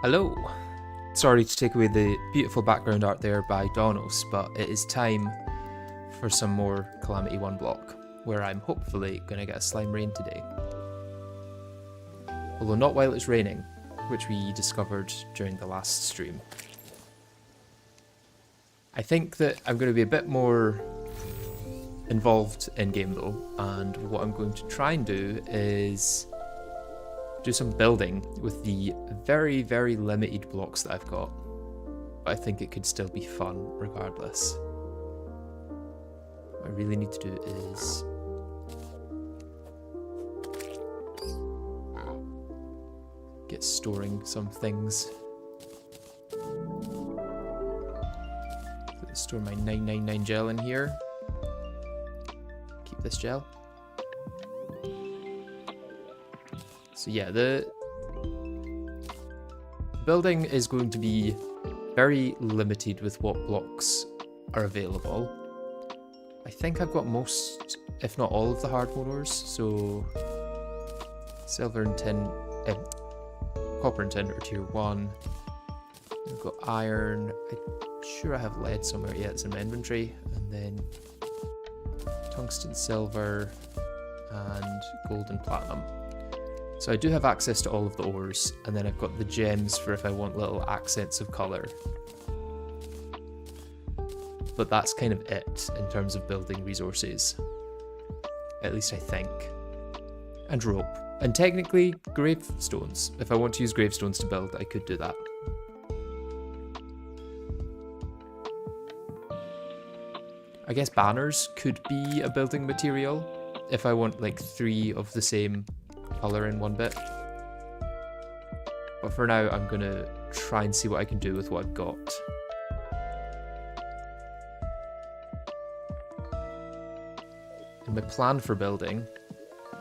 Hello! Sorry to take away the beautiful background art there by Donos, but it is time for some more Calamity One Block, where I'm hopefully going to get a slime rain today. Although not while it's raining, which we discovered during the last stream. I think that I'm going to be a bit more involved in game though, and what I'm going to try and do is do some building with the very, very limited blocks that I've got. But I think it could still be fun regardless. What I really need to do is get storing some things. So let's store my 999 gel in here. Keep this gel. So yeah, the building is going to be very limited with what blocks are available. I think I've got most, if not all of the hard ores, so silver and tin, copper and tin are tier 1. I've got iron, I'm sure I have lead somewhere, yeah, it's in my inventory, and then tungsten, silver, and gold and platinum. So I do have access to all of the ores, and then I've got the gems for if I want little accents of colour. But that's kind of it in terms of building resources. At least I think. And rope. And technically, gravestones. If I want to use gravestones to build, I could do that. I guess banners could be a building material if I want like 3 of the same colour in one bit. But for now, I'm going to try and see what I can do with what I've got. And my plan for building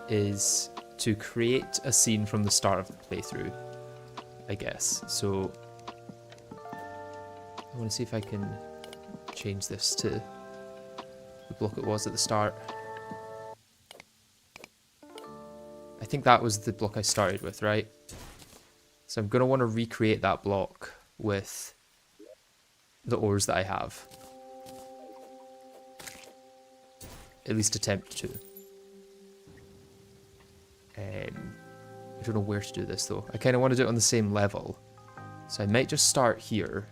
is to create a scene from the start of the playthrough, I guess. So I want to see if I can change this to the block it was at the start. I think that was the block I started with, right? So I'm going to want to recreate that block with the ores that I have. At least attempt to. I don't know where to do this though. I kind of want to do it on the same level. So I might just start here.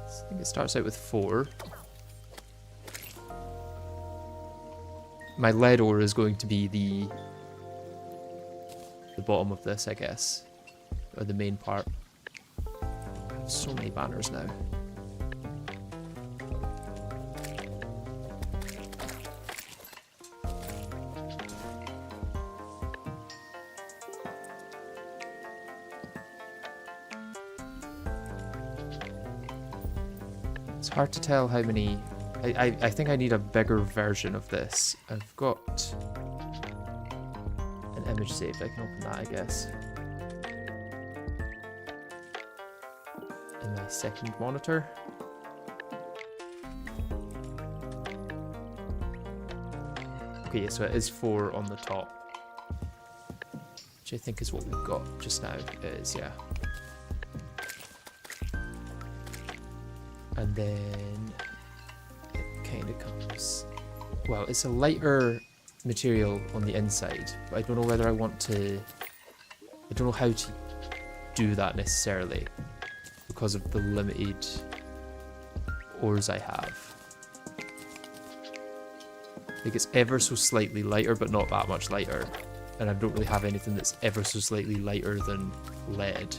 I think it starts out with 4. My lead ore is going to be the bottom of this, I guess. Or the main part. So many banners now. It's hard to tell how many... I think I need a bigger version of this. I've got an image saved. I can open that, I guess. In my second monitor. Okay, so it is 4 on the top. Which I think is what we've got just now. It is, yeah. And then it kind of comes... Well, it's a lighter material on the inside, but I don't know whether I want to... I don't know how to do that necessarily because of the limited ores I have. Like it's ever so slightly lighter, but not that much lighter. And I don't really have anything that's ever so slightly lighter than lead.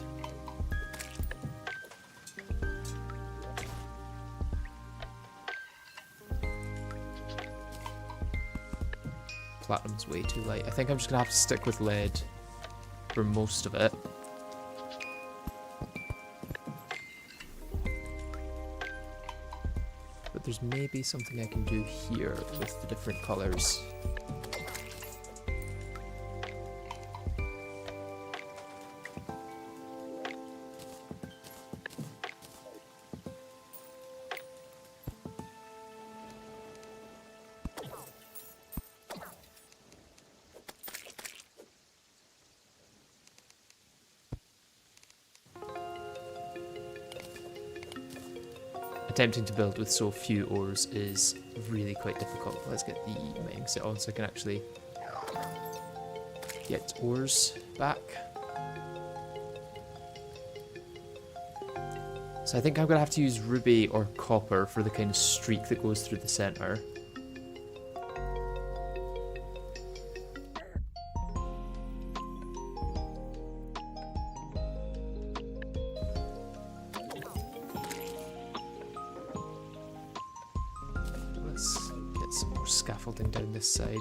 Platinum's way too light. I think I'm just gonna have to stick with lead for most of it. But there's maybe something I can do here with the different colours. Attempting to build with so few ores is really quite difficult. Let's get the mining set on so I can actually get ores back. So I think I'm going to have to use ruby or copper for the kind of streak that goes through the centre. Scaffolding down this side.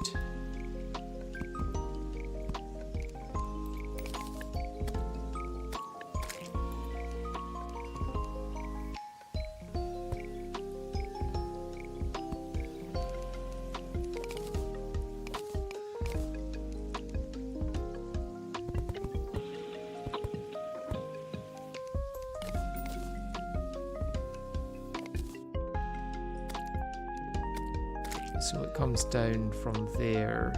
So it comes down from there.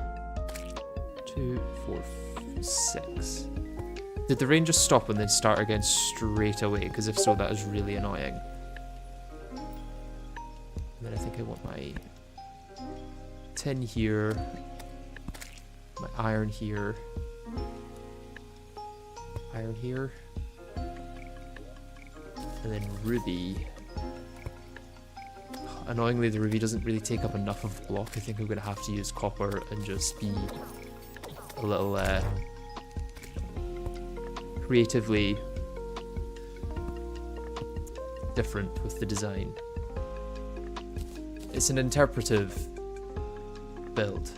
2, 4, 6. Did the rain just stop and then start again straight away? Because if so, that is really annoying. And then I think I want my tin here, my iron here, and then ruby. Annoyingly, the ruby doesn't really take up enough of the block. I think I'm going to have to use copper and just be a little creatively different with the design. It's an interpretive build.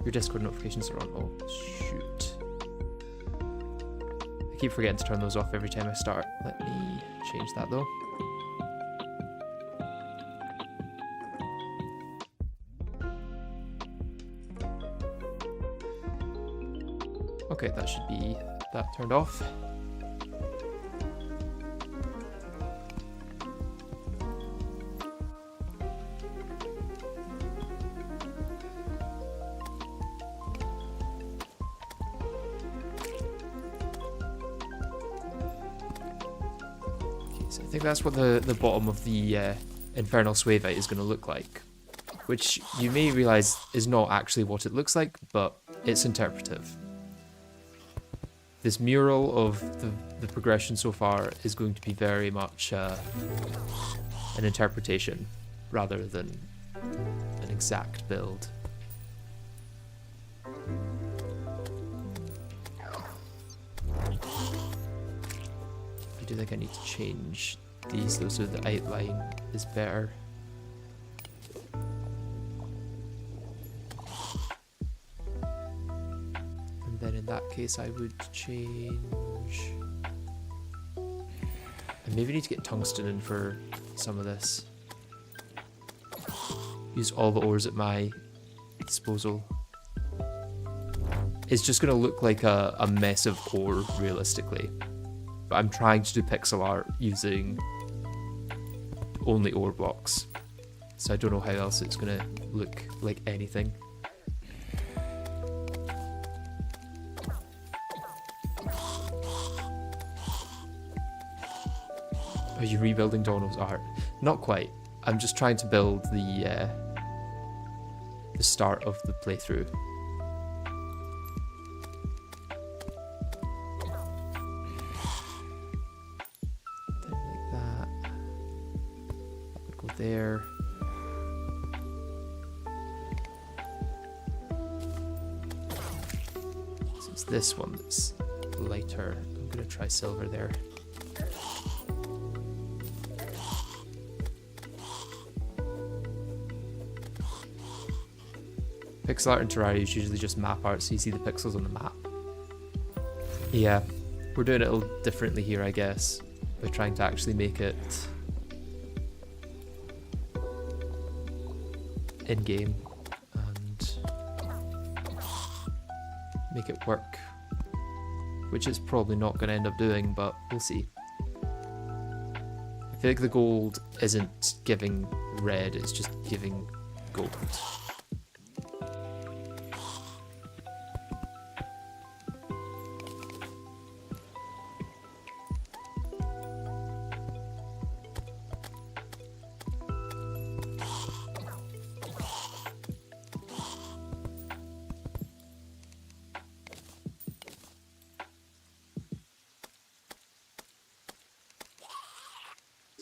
Your Discord notifications are on. Oh, shoot. I keep forgetting to turn those off every time I start. Let me change that though. Okay, that should be that turned off. So I think that's what the bottom of the infernal suavite is going to look like, which you may realise is not actually what it looks like, but it's interpretive. This mural of the progression so far is going to be very much an interpretation rather than an exact build. I do think I need to change these though so the outline is better. And then in that case I would change... I maybe need to get tungsten in for some of this. Use all the ores at my disposal. It's just going to look like a mess of ore realistically. But I'm trying to do pixel art using only ore blocks. So I don't know how else it's going to look like anything. Are you rebuilding Donald's art? Not quite. I'm just trying to build the start of the playthrough. There. So it's this one that's lighter. I'm gonna try silver there. Pixel art in Terraria is usually just map art, so you see the pixels on the map. Yeah, we're doing it a little differently here, I guess, by trying to actually make it in-game and make it work, which it's probably not going to end up doing, but we'll see. I feel like the gold isn't giving red, it's just giving gold.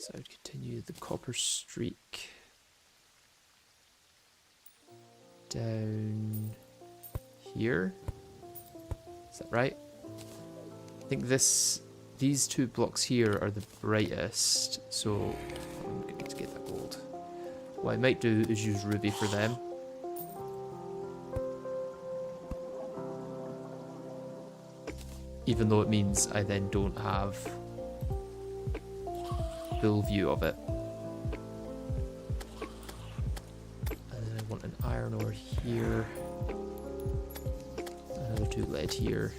So I would continue the copper streak down here. Is that right? I think these two blocks here are the brightest, so I'm going to get that gold. What I might do is use ruby for them. Even though it means I then don't have full view of it. And then I want an iron ore here. Another 2 lead here.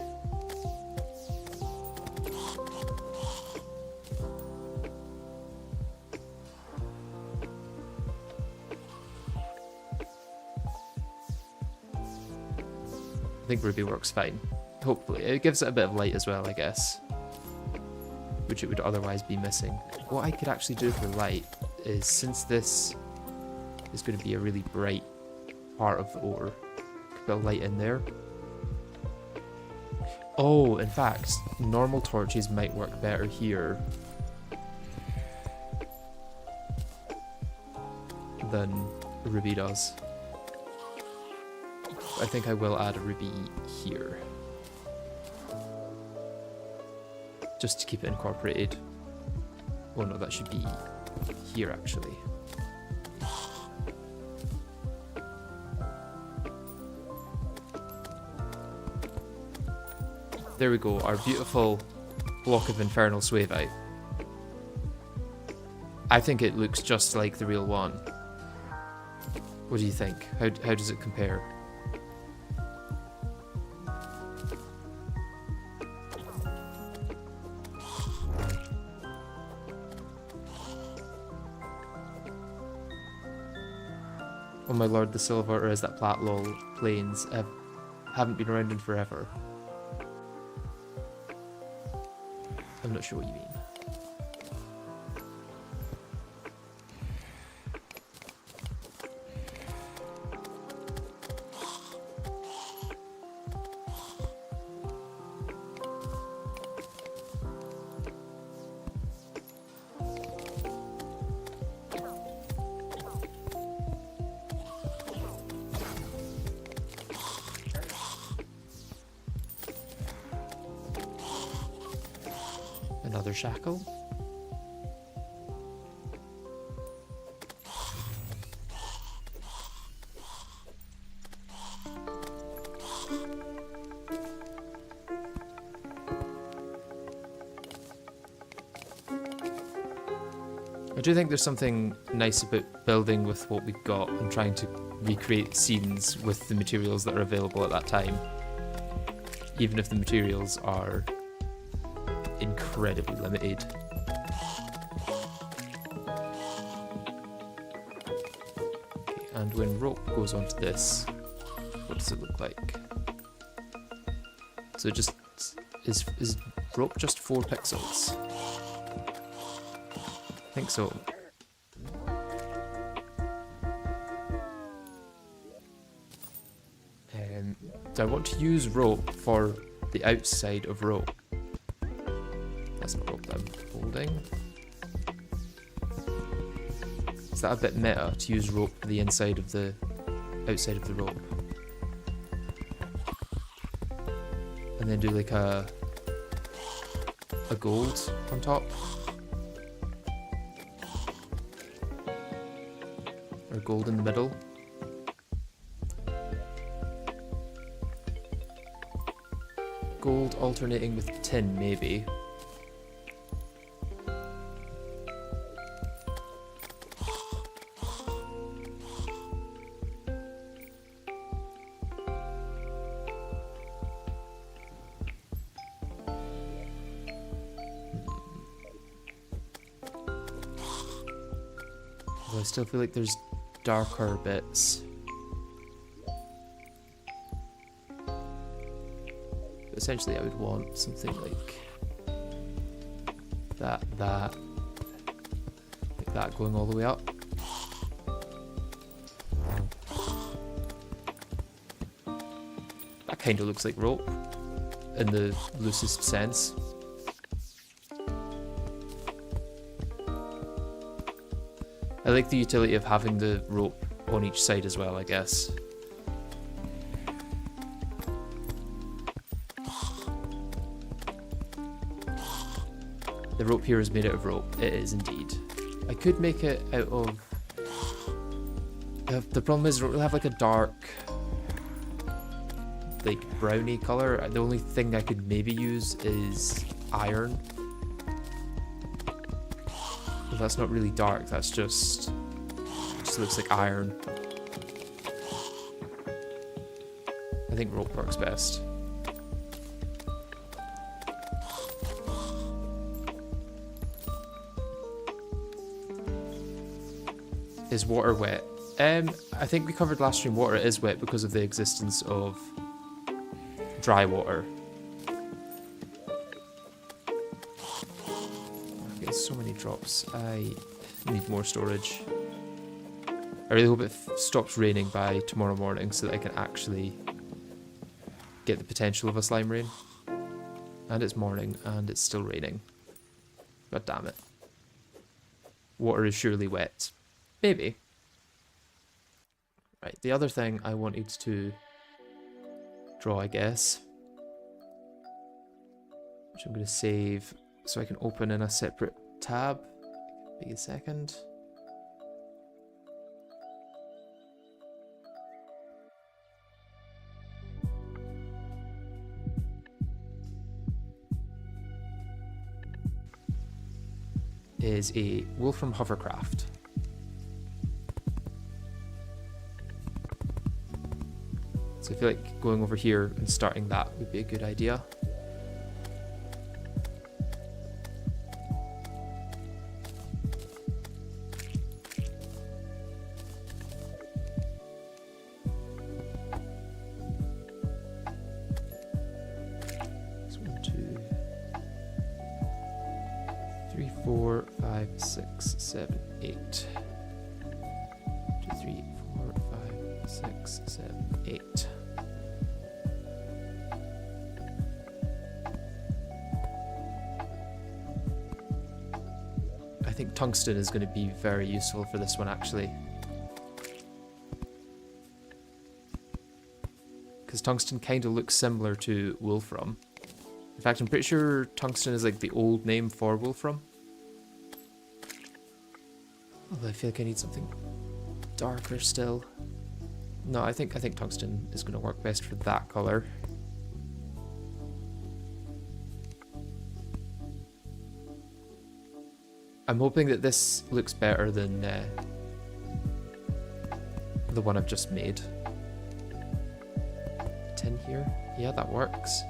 I think ruby works fine. Hopefully. It gives it a bit of light as well, I guess, which it would otherwise be missing. What I could actually do for light is, since this is going to be a really bright part of the ore, I could put a light in there. Oh, in fact, normal torches might work better here than ruby does. I think I will add a ruby here, just to keep it incorporated. Oh no, that should be here actually. There we go, our beautiful block of infernal suavite. I think it looks just like the real one. What do you think? How does it compare? Oh my lord, the silver, or is that plat lol planes haven't been around in forever. I'm not sure what you mean. Another shackle. I do think there's something nice about building with what we've got and trying to recreate scenes with the materials that are available at that time. Even if the materials are incredibly limited. Okay, and when rope goes onto this, what does it look like? So it just is rope just 4 pixels? I think so. Do I want to use rope for the outside of rope? That's not rope that I'm holding. Is that a bit meta to use rope for the inside of the outside of the rope? And then do like a gold on top? Or gold in the middle? Gold alternating with tin, maybe. I still feel like there's darker bits. But essentially I would want something like that, like that going all the way up. That kind of looks like rope in the loosest sense. I like the utility of having the rope on each side as well, I guess. The rope here is made out of rope. It is indeed. I could make it out of... the problem is it'll have like a dark, like browny colour. The only thing I could maybe use is iron. Well, that's not really dark, that's just... it just looks like iron. I think rope works best. Is water wet? I think we covered last stream water is wet because of the existence of dry water. Okay, so many drops. I need more storage. I really hope it stops raining by tomorrow morning so that I can actually get the potential of a slime rain. And it's morning and it's still raining. God damn it. Water is surely wet. Maybe. Right, the other thing I wanted to draw, I guess, which I'm going to save so I can open in a separate tab. Give me a second. Is a Wolfram hovercraft. So I feel like going over here and starting that would be a good idea. 6, 7, 8. 2, 3, 4, 5, 6, 7, 8. I think tungsten is going to be very useful for this one, actually. Because tungsten kind of looks similar to wolfram. In fact, I'm pretty sure tungsten is like the old name for wolfram. Although I feel like I need something darker still. No, I think tungsten is going to work best for that color. I'm hoping that this looks better than the one I've just made. Tin here, yeah, that works.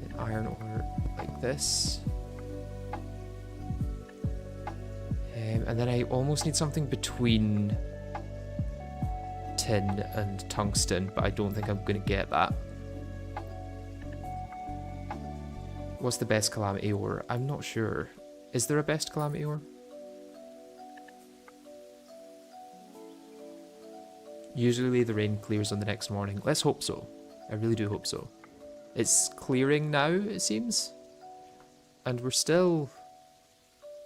Then iron ore like this. And then I almost need something between tin and tungsten, but I don't think I'm going to get that. What's the best Calamity ore? I'm not sure. Is there a best Calamity ore? Usually the rain clears on the next morning. Let's hope so. I really do hope so. It's clearing now, it seems. And we're still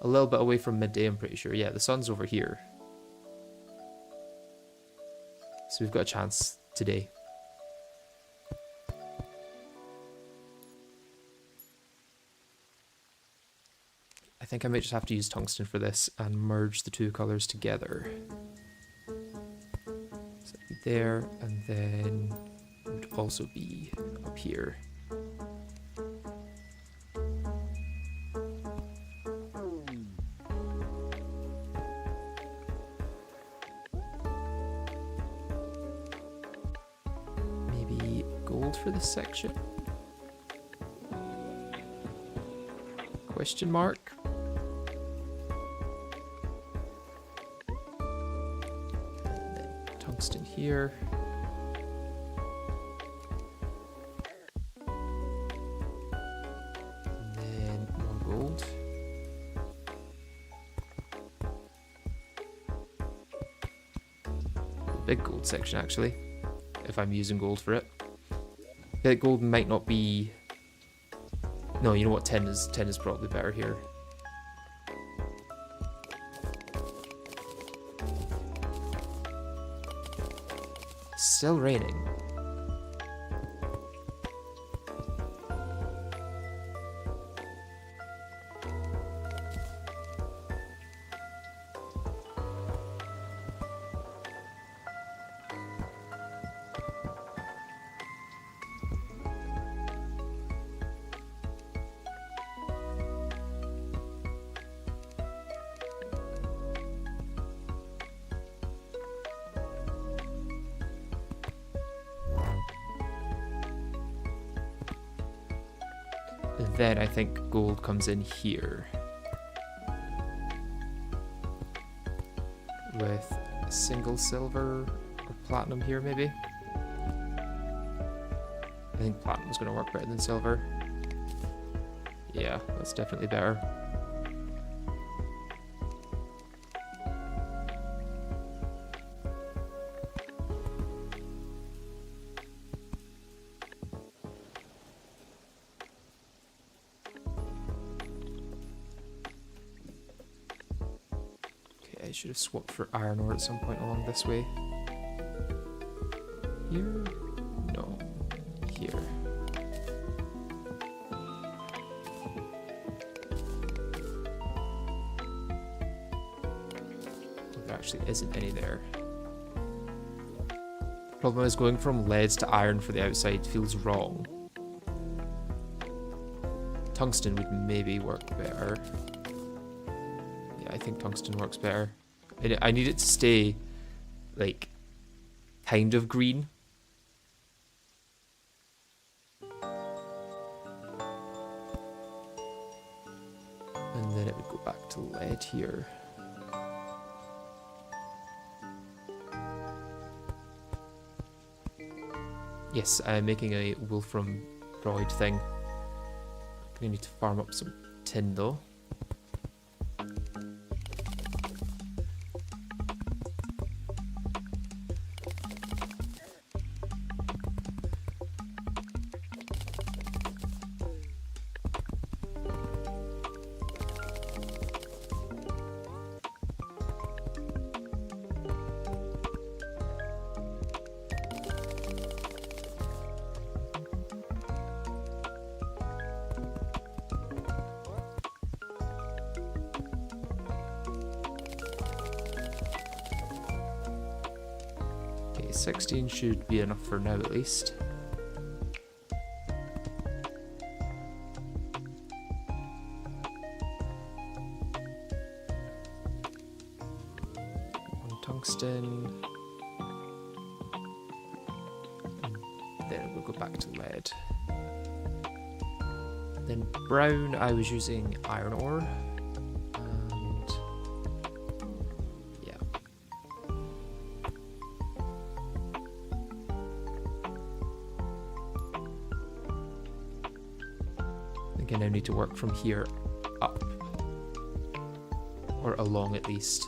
a little bit away from midday, I'm pretty sure. Yeah, the sun's over here. So we've got a chance today. I think I might just have to use tungsten for this and merge the two colours together. So that'd be there, and then it would also be up here. Maybe gold for this section? Question mark? Tungsten here. And then more gold. Big gold section actually, if I'm using gold for it. I feel like gold might not be... No, you know what, 10 is probably better here. Still raining. Then I think gold comes in here. With a single silver or platinum here maybe. I think platinum's gonna work better than silver. Yeah, that's definitely better. I should have swapped for iron ore at some point along this way. Here? No. Here. There actually isn't any there. The problem is going from lead to iron for the outside feels wrong. Tungsten would maybe work better. I think tungsten works better. I need it to stay, like, kind of green. And then it would go back to lead here. Yes, I'm making a wolfram broid thing. I'm gonna need to farm up some tin though. Okay, 16 should be enough for now at least. One tungsten. Then we'll go back to lead. Then brown, I was using iron ore. And yeah. I think I now need to work from here up. Or along at least.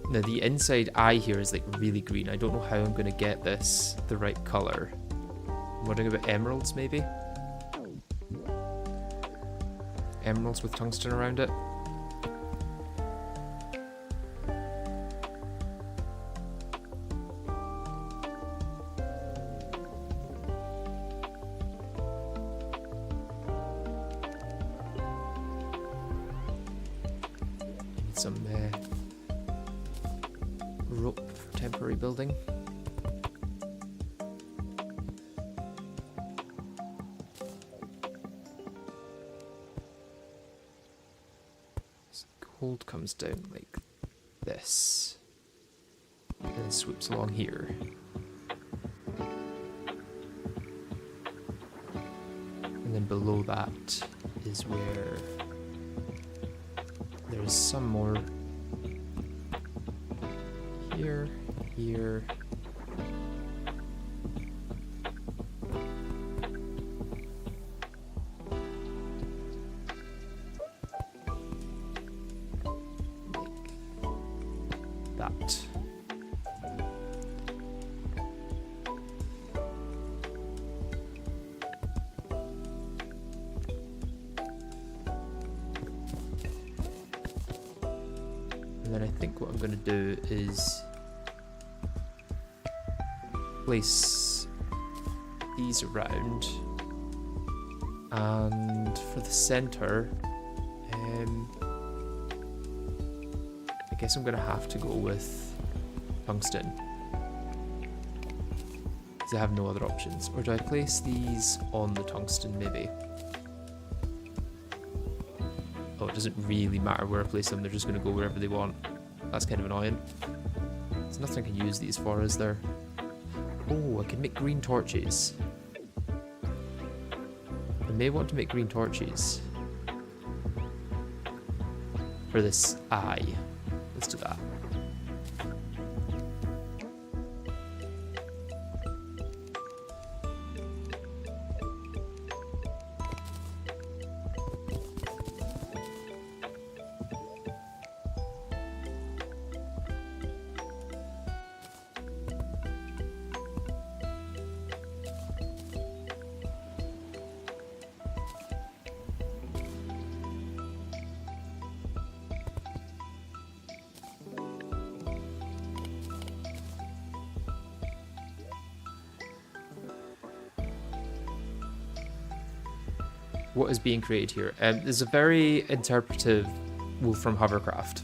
Now the inside eye here is like really green. I don't know how I'm going to get this the right colour. I'm wondering about emeralds maybe? Emeralds with tungsten around it. Need some rope for temporary building. So gold comes down like this and then swoops along here. And then below that is where there's some more here, here. Like that. And then I think what I'm going to do is place these around, and for the center, I guess I'm gonna have to go with tungsten because I have no other options. Or do I place these on the tungsten maybe? Oh, it doesn't really matter where I place them, they're just gonna go wherever they want. That's kind of annoying. There's nothing I can use these for, is there? Oh, I can make green torches. I may want to make green torches for this eye. Let's do that. What is being created here? There's a very interpretive wolf from Hovercraft.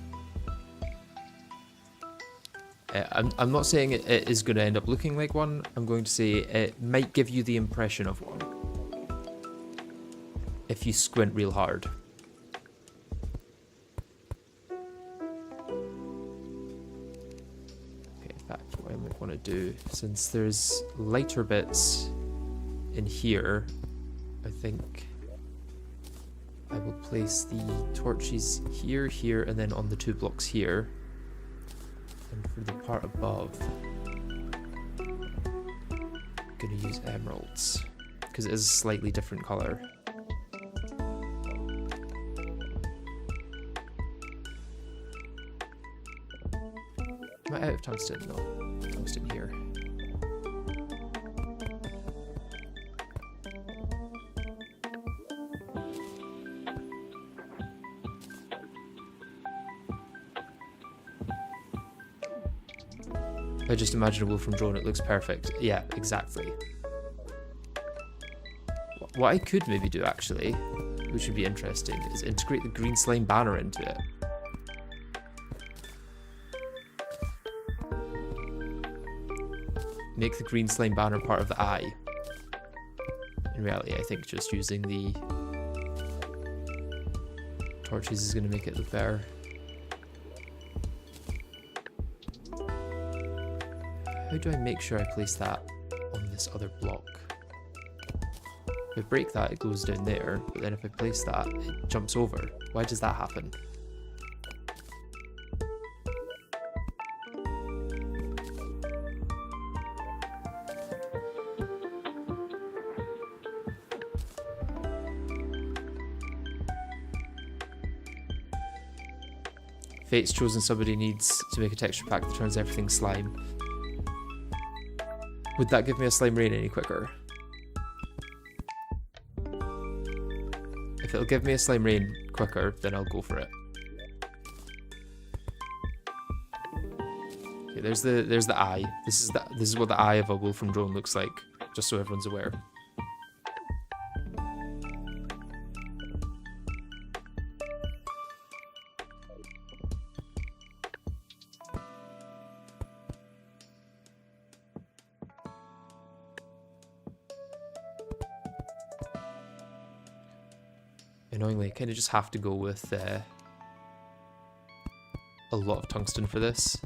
I'm not saying it is going to end up looking like one. I'm going to say it might give you the impression of one if you squint real hard. Okay, in fact, what I might want to do, since there's lighter bits in here, I think I will place the torches here, here, and then on the 2 blocks here. And for the part above, going to use emeralds because it is a slightly different colour. Am I out of tungsten? No, tungsten here. I just imagine a wolf from drone, it looks perfect. Yeah, exactly. What I could maybe do actually, which would be interesting, is integrate the green slime banner into it. Make the green slime banner part of the eye. In reality, I think just using the torches is going to make it look better. How do I make sure I place that on this other block? If I break that, it goes down there, but then if I place that, it jumps over. Why does that happen? Fate's chosen somebody needs to make a texture pack that turns everything slime. Would that give me a slime rain any quicker? If it'll give me a slime rain quicker, then I'll go for it. Okay, there's the eye. This is what the eye of a wolf from drone looks like, just so everyone's aware. Annoyingly, I kind of just have to go with a lot of tungsten for this.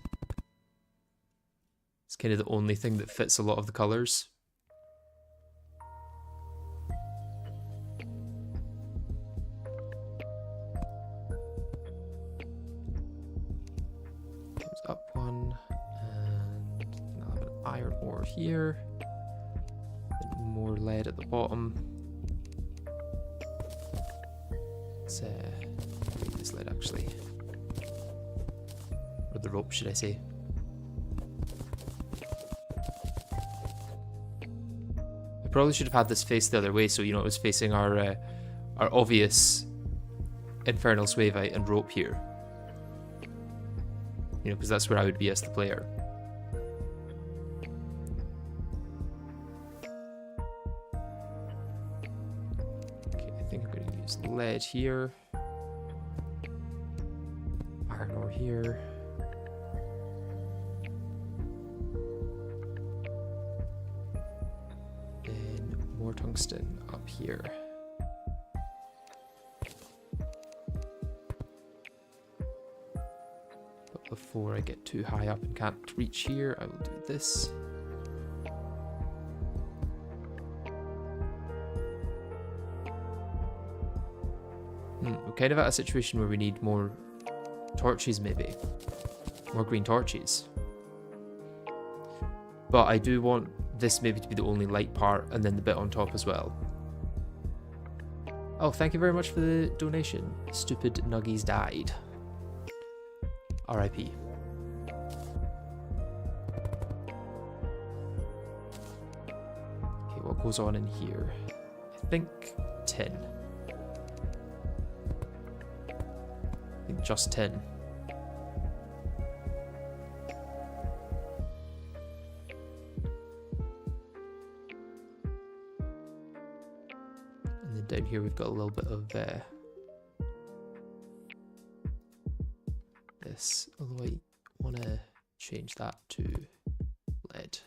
It's kind of the only thing that fits a lot of the colours. Comes up one, and I'll have an iron ore here, and more lead at the bottom. Let's make this lead actually, or the rope should I say. I probably should have had this face the other way, so you know it was facing our obvious infernal swavite and rope here. You know, because that's where I would be as the player. Lead here, iron ore here, and more tungsten up here. But before I get too high up and can't reach here, I will do this. We're kind of at a situation where we need more torches, maybe. More green torches. But I do want this maybe to be the only light part, and then the bit on top as well. Oh, thank you very much for the donation. Stupid Nuggies died. R.I.P. Okay, what goes on in here? I think tin. Just tin. And then down here we've got a little bit of this, although I want to change that to lead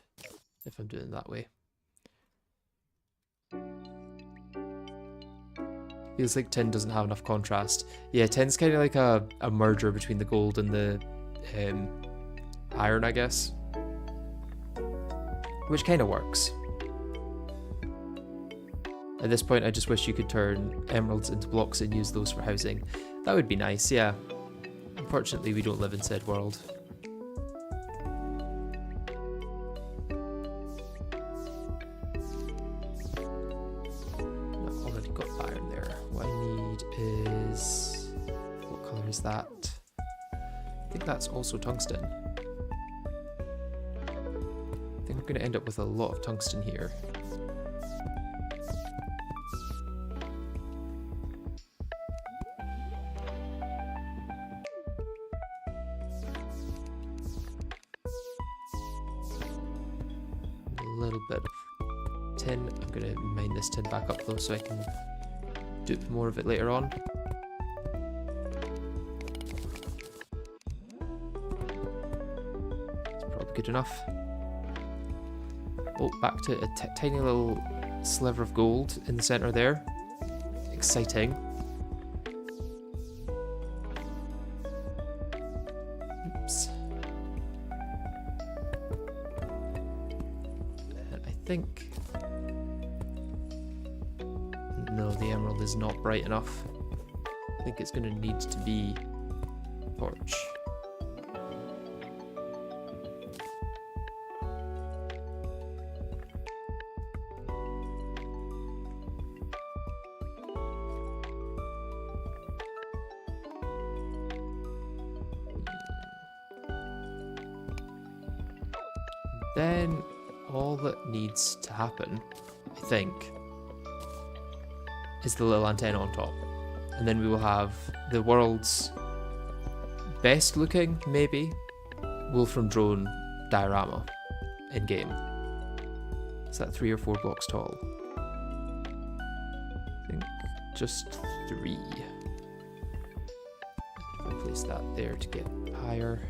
if I'm doing it that way. Feels like tin doesn't have enough contrast. Yeah, tin's kind of like a merger between the gold and the iron, I guess. Which kind of works. At this point, I just wish you could turn emeralds into blocks and use those for housing. That would be nice, yeah. Unfortunately, we don't live in said world. got iron there. What I need is... what colour is that? I think that's also tungsten. I think I'm going to end up with a lot of tungsten here. A little bit of tin. I'm going to mine this tin back up though so I can dupe more of it later on. It's probably good enough. Oh, back to a tiny little sliver of gold in the center there. Exciting. Oops. And I think... no, the emerald is not bright enough. I think it's going to need to be torch. Then all that needs to happen, I think, is the little antenna on top. And then we will have the world's best looking, maybe, Wolfram drone diorama in game. Is that 3 or 4 blocks tall? I think just 3. I'll place that there to get higher.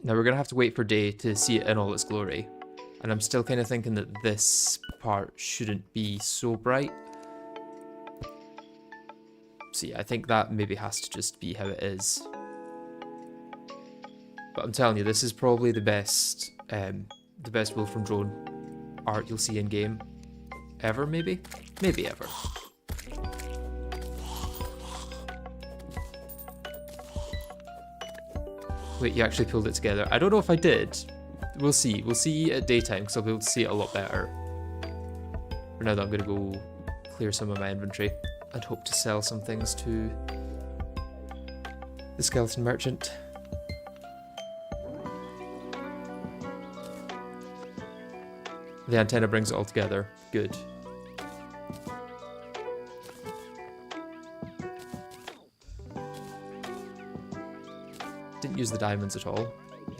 Now we're going to have to wait for day to see it in all its glory. And I'm still kind of thinking that this part shouldn't be so bright. So yeah, I think that maybe has to just be how it is. But I'm telling you, this is probably the best Wolfram drone art you'll see in game. Ever, maybe? Maybe ever. Wait, you actually pulled it together. I don't know if I did. We'll see. We'll see at daytime because I'll be able to see it a lot better. For now though, I'm going to go clear some of my inventory and hope to sell some things to the skeleton merchant. The antenna brings it all together. Good. Didn't use the diamonds at all.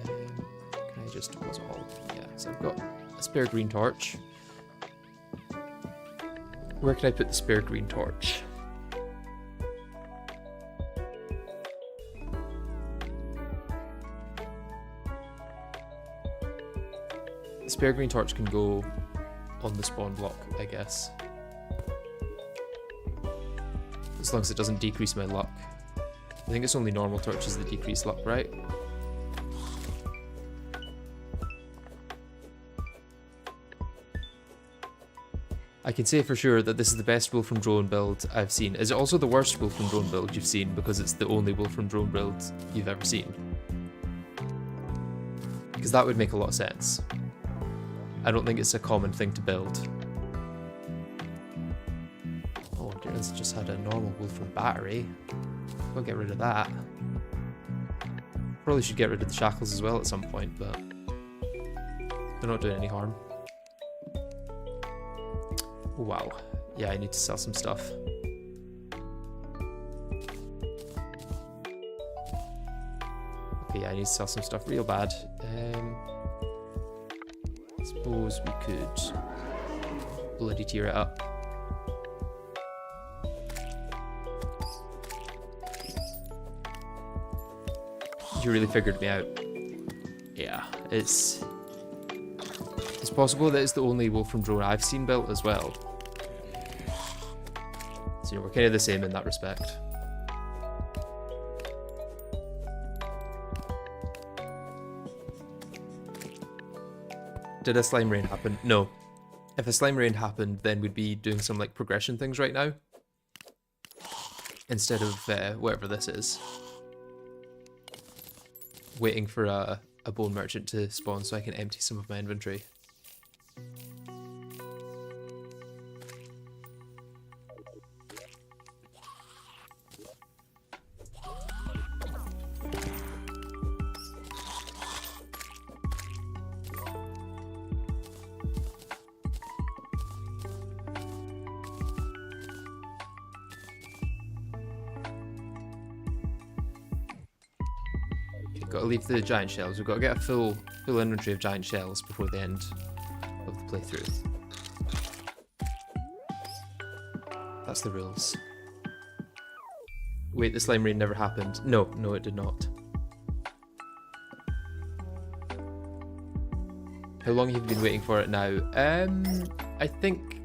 Can I just deposit all? Yeah, so I've got a spare green torch. Where can I put the spare green torch? The spare green torch can go on the spawn block, I guess. As long as it doesn't decrease my luck. I think it's only normal torches that decrease luck, right? I can say for sure that this is the best Wolfram drone build I've seen. Is it also the worst Wolfram drone build you've seen because it's the only Wolfram drone build you've ever seen? Because that would make a lot of sense. I don't think it's a common thing to build. Oh, Darren's just had a normal Wolfram battery. We'll get rid of that. Probably should get rid of the shackles as well at some point, but they're not doing any harm. Oh, wow. Yeah, I need to sell some stuff. Okay, yeah, I need to sell some stuff real bad. I suppose we could bloody tear it up. You really figured me out. Yeah, it's possible that it's the only Wolfram drone I've seen built as well. So, you know, we're kind of the same in that respect. Did a slime rain happen? No. If a slime rain happened, then we'd be doing some like progression things right now. Instead of whatever this is. Waiting for a bone merchant to spawn so I can empty some of my inventory. Got to leave the giant shells. We've got to get a full inventory of giant shells before the end of the playthrough. That's the rules. Wait, the slime raid never happened. No, it did not. How long have you been waiting for it now? I think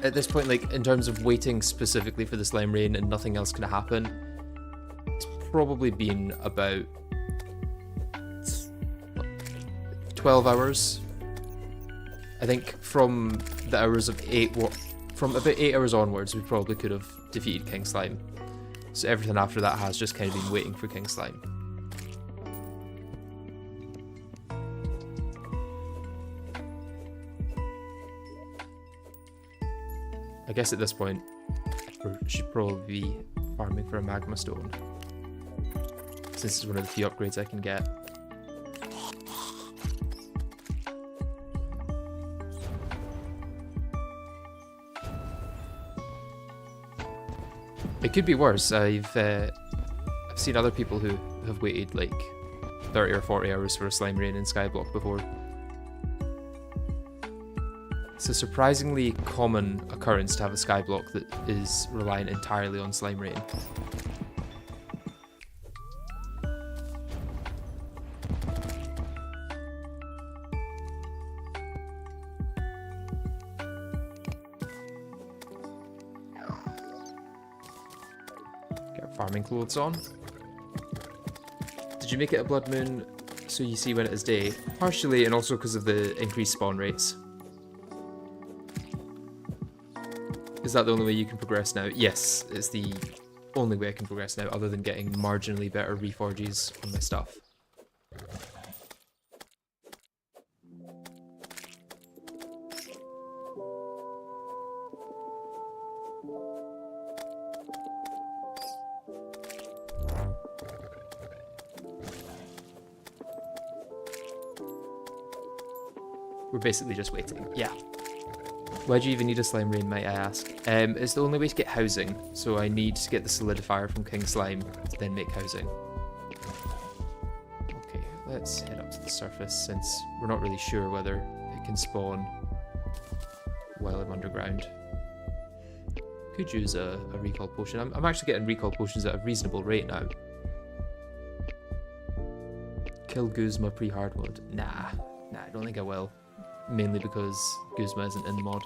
at this point, like in terms of waiting specifically for the slime rain and nothing else can happen, it's probably been about 12 hours. I think from the hours of from about 8 hours onwards, we probably could have defeated King Slime. So everything after that has just kind of been waiting for King Slime. I guess at this point, we should probably be farming for a magma stone, since it's one of the few upgrades I can get. It could be worse. I've seen other people who have waited like 30 or 40 hours for a slime rain in Skyblock before. It's a surprisingly common occurrence to have a skyblock that is reliant entirely on slime rain. Get our farming clothes on. Did you make it a blood moon so you see when it is day? Partially, and also because of the increased spawn rates. Is that the only way you can progress now? Yes, it's the only way I can progress now, other than getting marginally better reforges on my stuff. We're basically just waiting. Yeah. Why do you even need a slime rain, might I ask? It's the only way to get housing, so I need to get the solidifier from King Slime to then make housing. Okay, let's head up to the surface, since we're not really sure whether it can spawn while I'm underground. Could use a recall potion. I'm actually getting recall potions at a reasonable rate now. Kill Guzma pre-hard mode? Nah, I don't think I will. Mainly because Guzma isn't in the mod.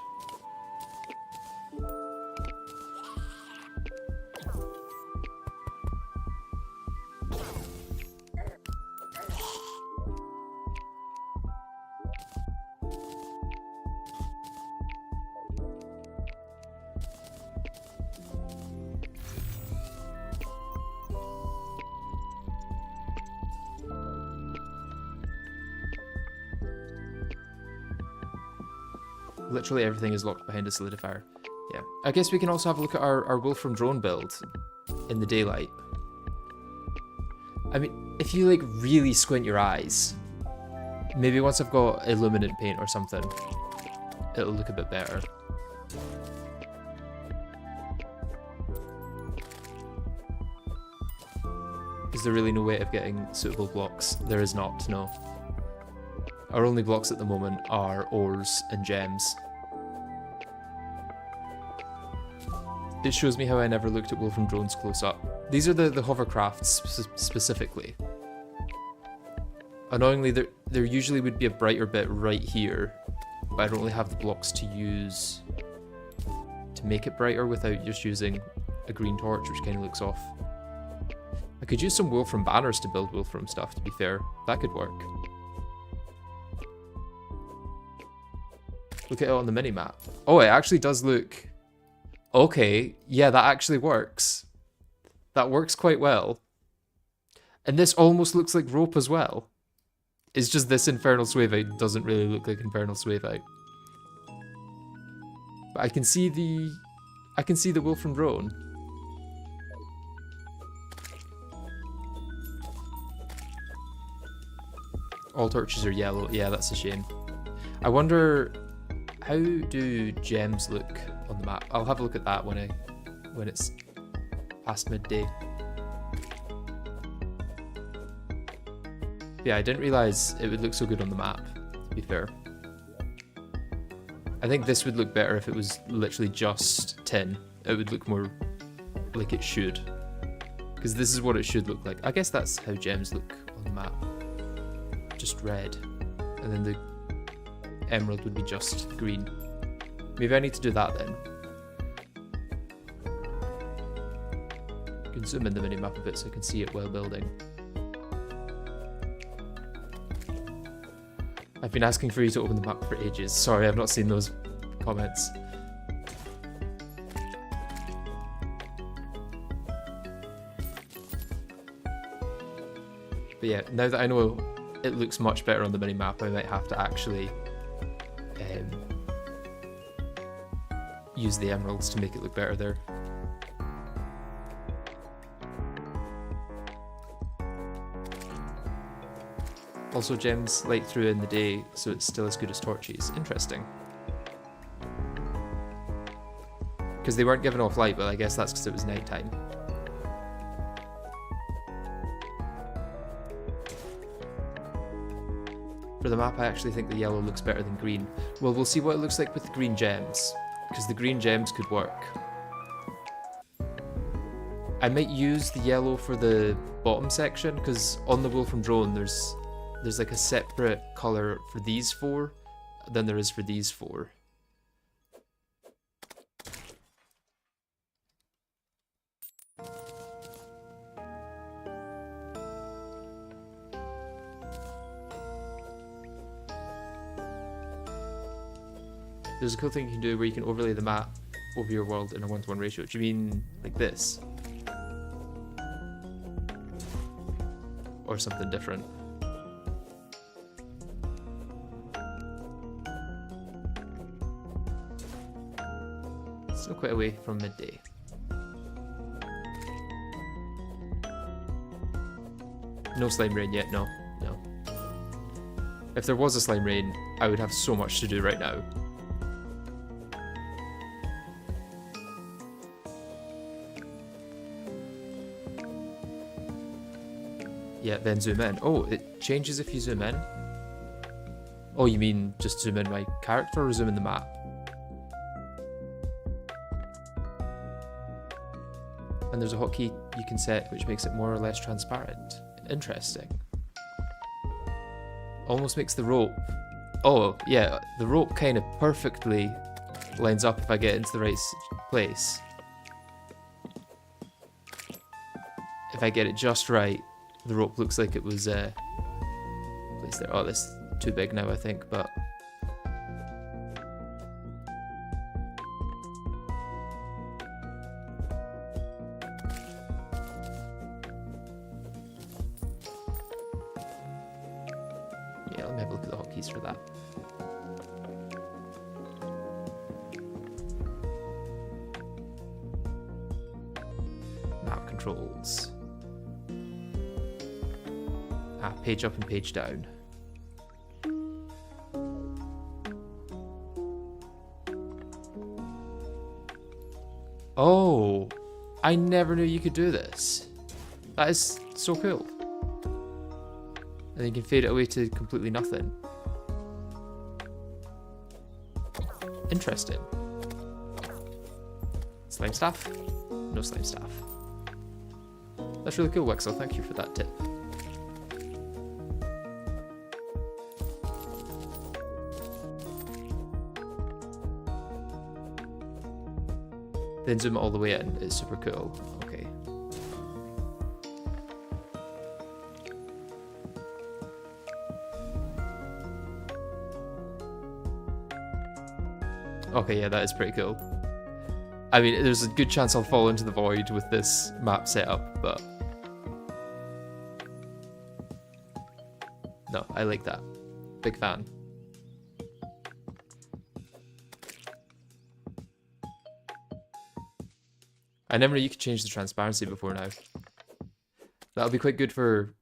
Literally everything is locked behind a solidifier. Yeah. I guess we can also have a look at our Wolfram drone build in the daylight. I mean, if you like really squint your eyes, maybe once I've got illuminant paint or something, it'll look a bit better. Is there really no way of getting suitable blocks? There is not, no. Our only blocks at the moment are ores and gems. It shows me how I never looked at Wolfram drones close up. These are the hovercrafts specifically. Annoyingly, there usually would be a brighter bit right here, but I don't really have the blocks to use to make it brighter without just using a green torch, which kind of looks off. I could use some Wolfram banners to build Wolfram stuff, to be fair. That could work. Look at it on the mini-map. Oh, it actually does look... Okay, yeah, that actually works. That works quite well. And this almost looks like rope as well. It's just this infernal swave out doesn't really look like infernal swave out. But I can see the Wolfram drone. All torches are yellow. Yeah, that's a shame. I wonder, how do gems look on the map? I'll have a look at that when it's past midday. Yeah, I didn't realize it would look so good on the map, to be fair. I think this would look better if it was literally just tin. It would look more like it should. Because this is what it should look like. I guess that's how gems look on the map. Just red. And then the emerald would be just green. Maybe I need to do that then. You can zoom in the minimap a bit so I can see it while building. I've been asking for you to open the map for ages. Sorry, I've not seen those comments. But yeah, now that I know it looks much better on the minimap, I might have to actually use the emeralds to make it look better there. Also, gems light through in the day, so it's still as good as torches. Interesting. Because they weren't giving off light, but I guess that's because it was nighttime. For the map, I actually think the yellow looks better than green. Well, we'll see what it looks like with the green gems, because the green gems could work. I might use the yellow for the bottom section, because on the Wolfram drone, there's like a separate colour for these four than there is for these four. There's a cool thing you can do where you can overlay the map over your world in a 1-to-1 ratio. Do you mean like this? Or something different? Still quite away from midday. No slime rain yet, no. If there was a slime rain, I would have so much to do right now. Yeah, then zoom in. Oh, it changes if you zoom in? Oh, you mean just zoom in my character or zoom in the map? And there's a hotkey you can set which makes it more or less transparent. Interesting. Almost makes the rope... Oh, yeah, the rope kind of perfectly lines up if I get into the right place. If I get it just right, the rope looks like it was placed there. Oh, this is too big now, I think, but... Yeah, let me have a look at the hotkeys for that. Map controls. Page up and page down. Oh, I never knew you could do this. That is so cool. And you can fade it away to completely nothing. Interesting. Slime staff? No slime staff. That's really cool, Wexel. Thank you for that tip. Then zoom it all the way in. It's super cool. Okay. Okay, yeah, that is pretty cool. I mean, there's a good chance I'll fall into the void with this map setup, but... No, I like that. Big fan. I never knew you could change the transparency before now. That'll be quite good for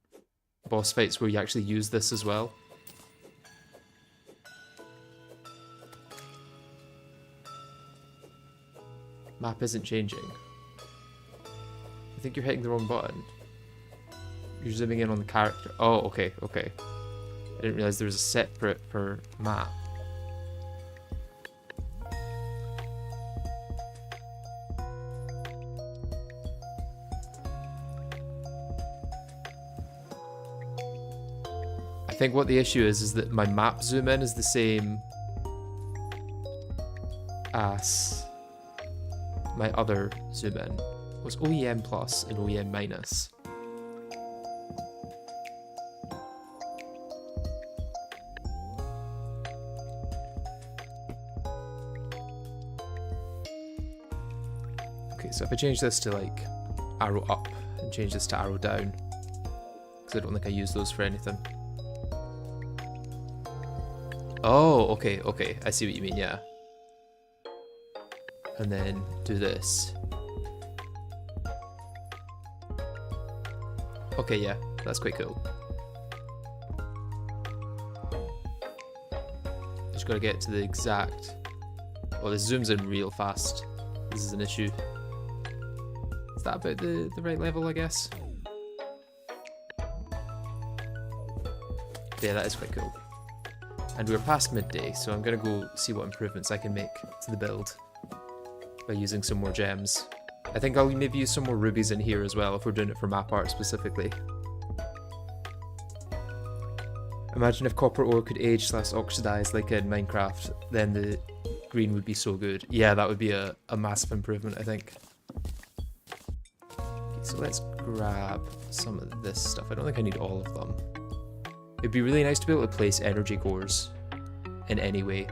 boss fights where you actually use this as well. Map isn't changing. I think you're hitting the wrong button. You're zooming in on the character. Oh, okay, okay. I didn't realize there was a separate for map. I think what the issue is that my map zoom in is the same as my other zoom in. It was OEM plus and OEM minus. Okay, so if I change this to like arrow up and change this to arrow down, because I don't think I use those for anything. Oh, okay, okay, I see what you mean, yeah. And then do this. Okay, yeah, that's quite cool. Just gotta get to the exact... Well, this zooms in real fast. This is an issue. Is that about the right level, I guess? Yeah, that is quite cool. And we're past midday, so I'm gonna go see what improvements I can make to the build by using some more gems. I think I'll maybe use some more rubies in here as well if we're doing it for map art specifically. Imagine if copper ore could age/oxidize like in Minecraft, then the green would be so good. Yeah, that would be a massive improvement, I think. Okay, so let's grab some of this stuff. I don't think I need all of them. It'd be really nice to be able to place energy cores in any way.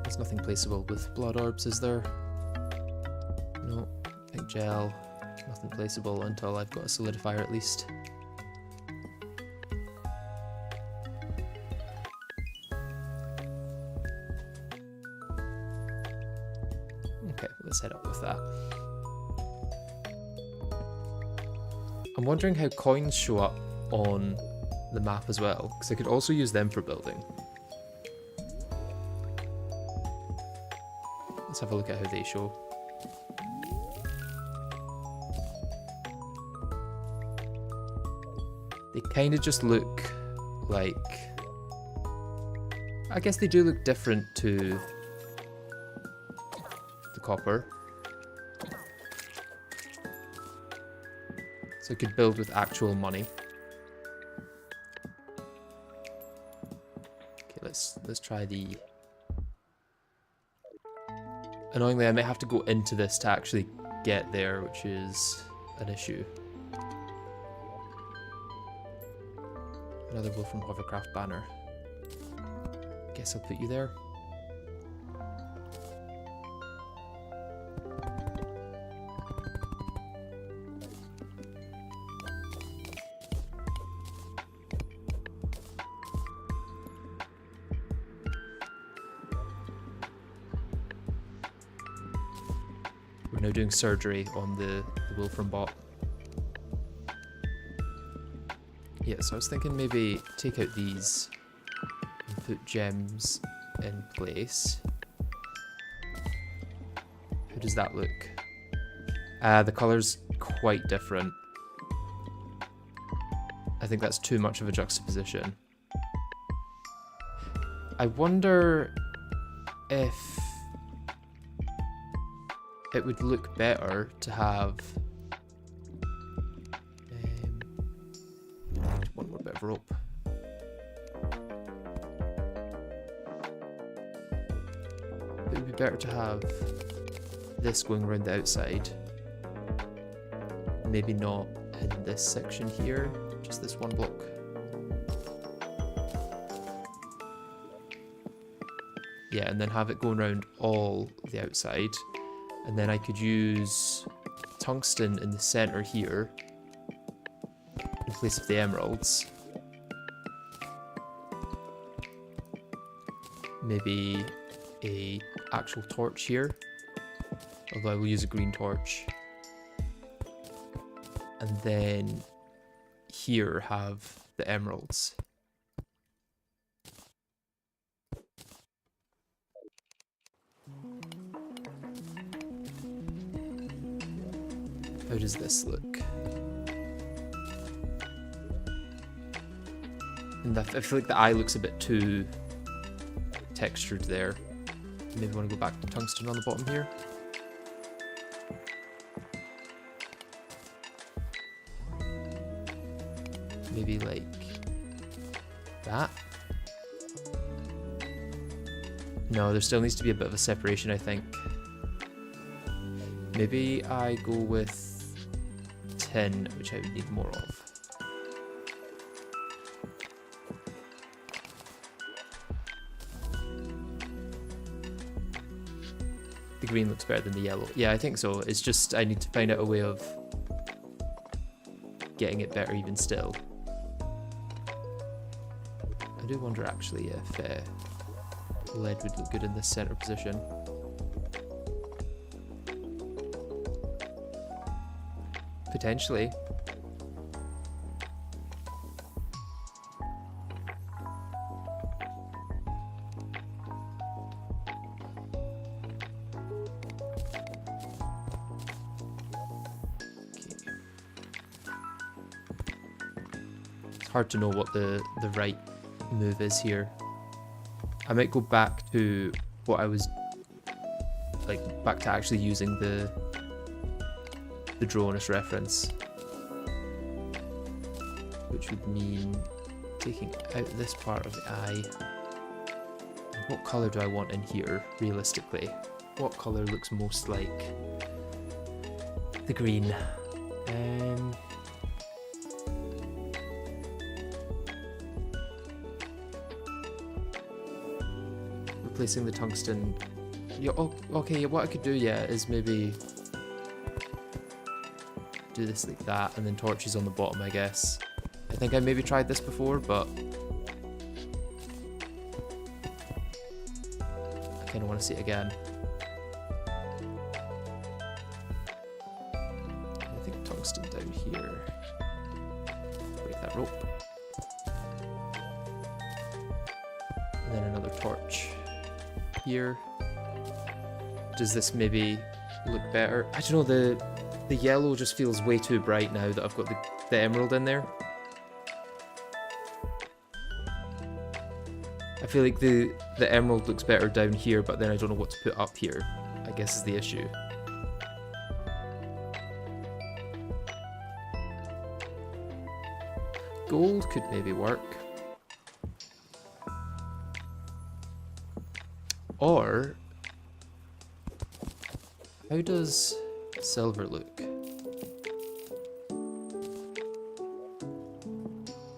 There's nothing placeable with blood orbs, is there? No, pink gel. Nothing placeable until I've got a solidifier at least. Okay, let's head up with that. I'm wondering how coins show up on the map as well, because I could also use them for building. Let's have a look at how they show. They kind of just look like... I guess they do look different to the copper. So I could build with actual money. Okay, let's try the... Annoyingly, I may have to go into this to actually get there, which is an issue. Another Wolf from Hovercraft banner. Guess I'll put you there. We're now doing surgery on the Wolfram bot. Yeah, so I was thinking maybe take out these and put gems in place. How does that look? The colour's quite different. I think that's too much of a juxtaposition. I wonder if it would look better to have one more bit of rope. It would be better to have this going around the outside. Maybe not in this section here, just this one block. Yeah, and then have it going around all the outside. And then I could use tungsten in the center here in place of the emeralds. Maybe a actual torch here, although I will use a green torch. And then here have the emeralds. How does this look? And I feel like the eye looks a bit too textured there. Maybe want to go back to tungsten on the bottom here. Maybe like that. No, there still needs to be a bit of a separation, I think. Maybe I go with tin, which I would need more of. The green looks better than the yellow. Yeah, I think so. It's just I need to find out a way of getting it better even still. I do wonder actually if lead would look good in this center position. Potentially. Hard to know what the right move is here. I might go back to what I was like, back to actually using the drone as reference, which would mean taking out this part of the eye. What color do I want in here realistically? What color looks most like the green? Replacing the tungsten. Yeah, oh, okay, what I could do, yeah, is maybe do this like that, and then torches on the bottom, I guess. I think I maybe tried this before, but I kind of want to see it again. I think tungsten down here. Break that rope. And then another torch here. Does this maybe look better? I don't know, the yellow just feels way too bright now that I've got the emerald in there. I feel like the emerald looks better down here, but then I don't know what to put up here, I guess is the issue. Gold could maybe work. Or, how does silver look?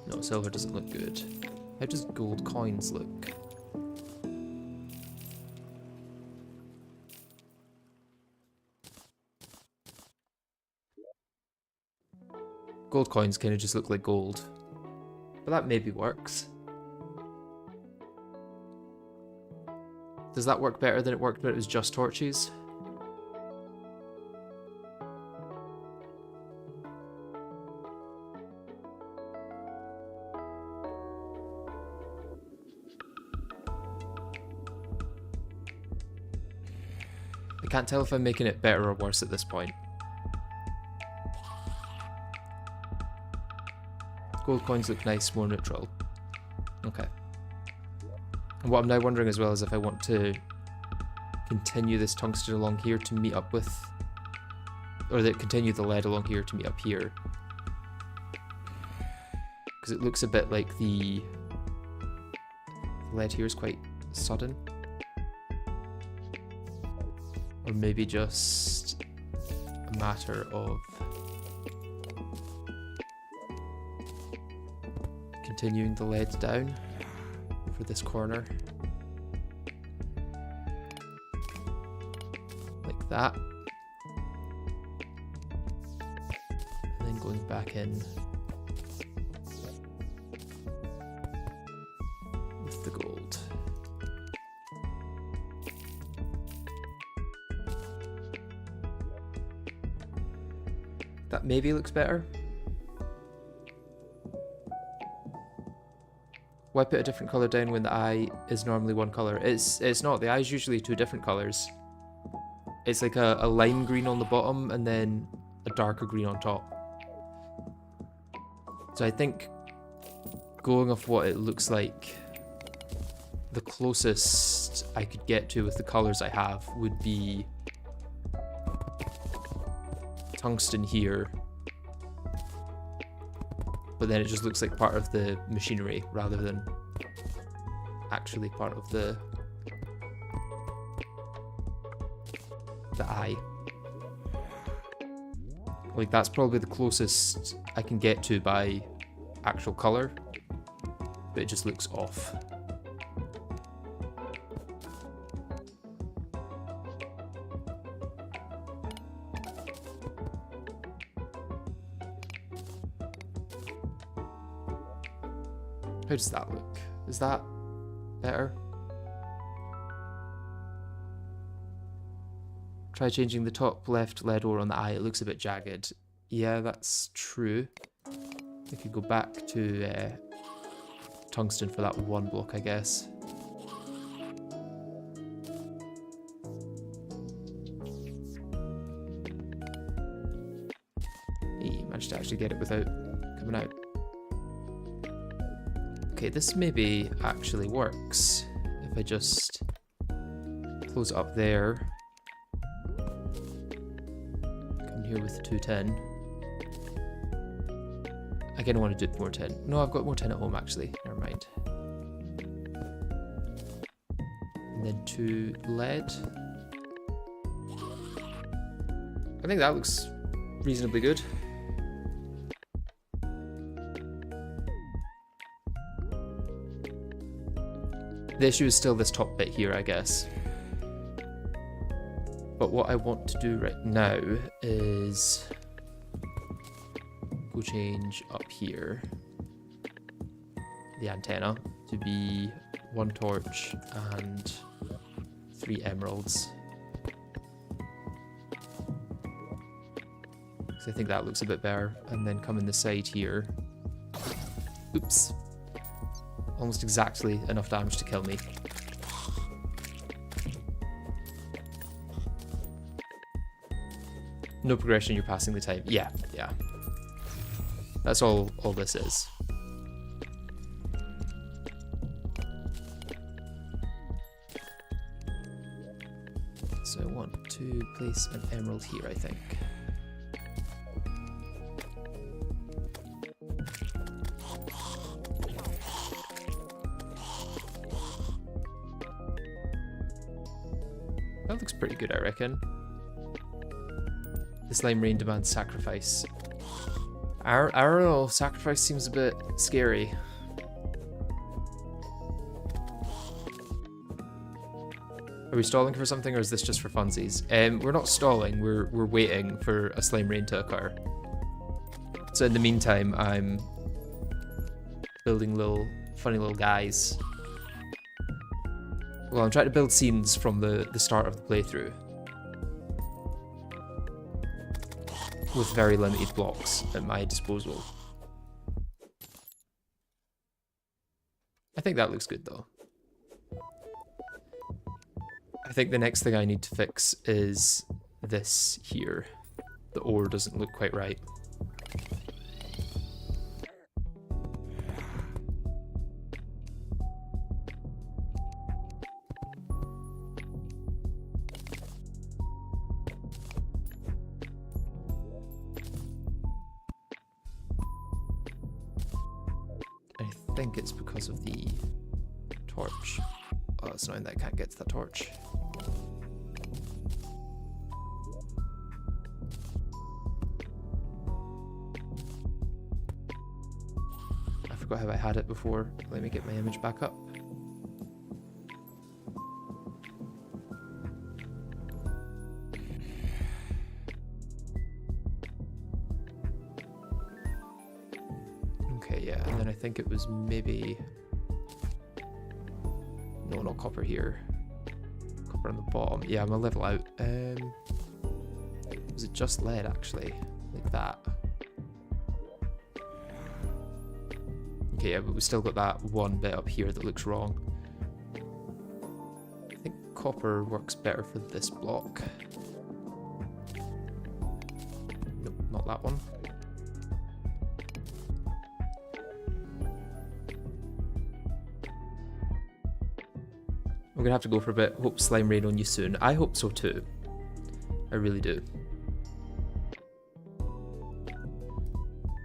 No, silver doesn't look good. How does gold coins look? Gold coins kind of just look like gold. But that maybe works. Does that work better than it worked when it was just torches? I can't tell if I'm making it better or worse at this point. Gold coins look nice, more neutral. Okay. And what I'm now wondering as well is if I want to continue this tungsten along here to meet up with, or continue the lead along here to meet up here. Because it looks a bit like the lead here is quite sudden. Or maybe just a matter of continuing the lead down for this corner. that. And then going back in with the gold. That maybe looks better. Why put a different colour down when the eye is normally one colour? It's not. The eye is usually two different colours. It's like a lime green on the bottom and then a darker green on top. So I think going off what it looks like, the closest I could get to with the colours I have would be tungsten here. But then it just looks like part of the machinery rather than actually part of the eye. Like that's probably the closest I can get to by actual color, but it just looks off. How does that look? Is that better? Try changing the top left LED ore on the eye. It looks a bit jagged. Yeah, that's true. I could go back to tungsten for that one block, I guess. Hey, managed to actually get it without coming out. Okay, this maybe actually works if I just close it up there. Come here with 210. Again, I want to do more 10. No, I've got more 10 at home actually. Never mind. And then 2 lead. I think that looks reasonably good. The issue is still this top bit here, I guess. But what I want to do right now is go change up here the antenna to be 1 torch and 3 emeralds. So I think that looks a bit better. And then come in the side here. Oops. Almost exactly enough damage to kill me. No progression, you're passing the time. Yeah. That's all this is. So I want to place an emerald here, I think. That looks pretty good, I reckon. The slime rain demands sacrifice. I don't know, sacrifice seems a bit scary. Are we stalling for something, or is this just for funsies? We're not stalling, we're waiting for a slime rain to occur. So in the meantime, I'm building funny little guys. Well, I'm trying to build scenes from the start of the playthrough. With very limited blocks at my disposal. I think that looks good though. I think the next thing I need to fix is this here. The ore doesn't look quite right. I think it's because of the torch. Oh, it's annoying that I can't get to that torch. I forgot how I had it before. Let me get my image back up. Okay, yeah, and then I think it was maybe... No, not copper here. Copper on the bottom. Yeah, I'm a level out. Was it just lead, actually? Like that. Okay, yeah, but we still got that one bit up here that looks wrong. I think copper works better for this block. Nope, not that one. I'm gonna have to go for a bit. Hope slime rain on you soon. I hope so too. I really do.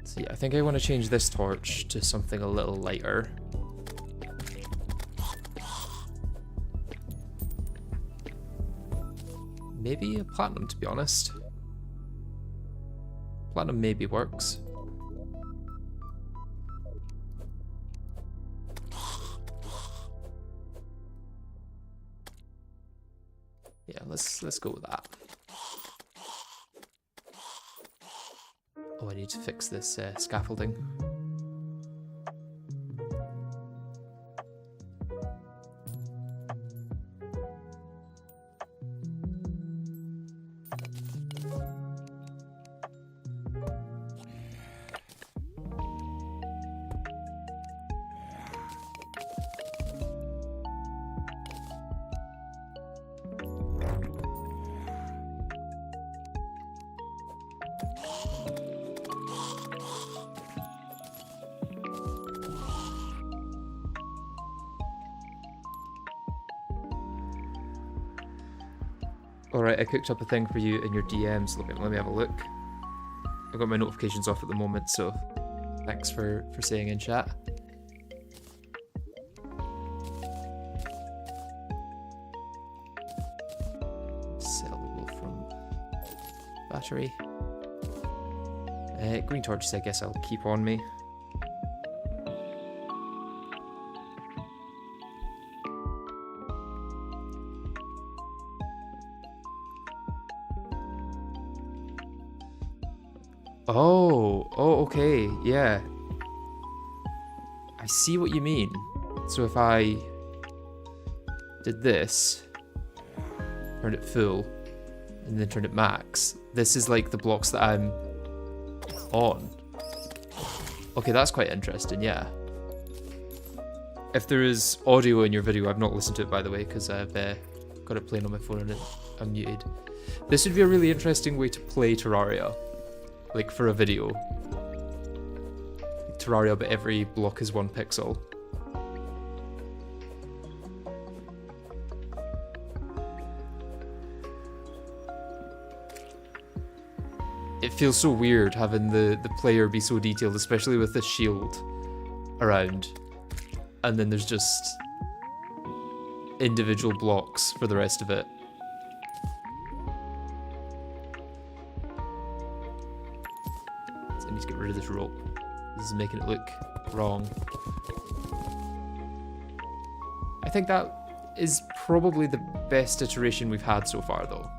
So yeah, I think I want to change this torch to something a little lighter. Maybe a platinum, to be honest. Platinum maybe works. Yeah, let's go with that. Oh, I need to fix this scaffolding. Alright, I cooked up a thing for you in your DMs. Let me have a look. I've got my notifications off at the moment, so thanks for saying in chat. Sellable from battery. Green torches, I guess I'll keep on me. Oh, okay, yeah. I see what you mean. So if I did this, turned it full, and then turned it max, this is like the blocks that I'm on. Okay, that's quite interesting, yeah. If there is audio in your video, I've not listened to it, by the way, because I've got it playing on my phone and I'm muted. This would be a really interesting way to play Terraria. Like for a video. Terraria, but every block is 1 pixel. It feels so weird having the player be so detailed, especially with the shield around. And then there's just individual blocks for the rest of it. I need to get rid of this rope. This is making it look wrong. I think that is probably the best iteration we've had so far, though.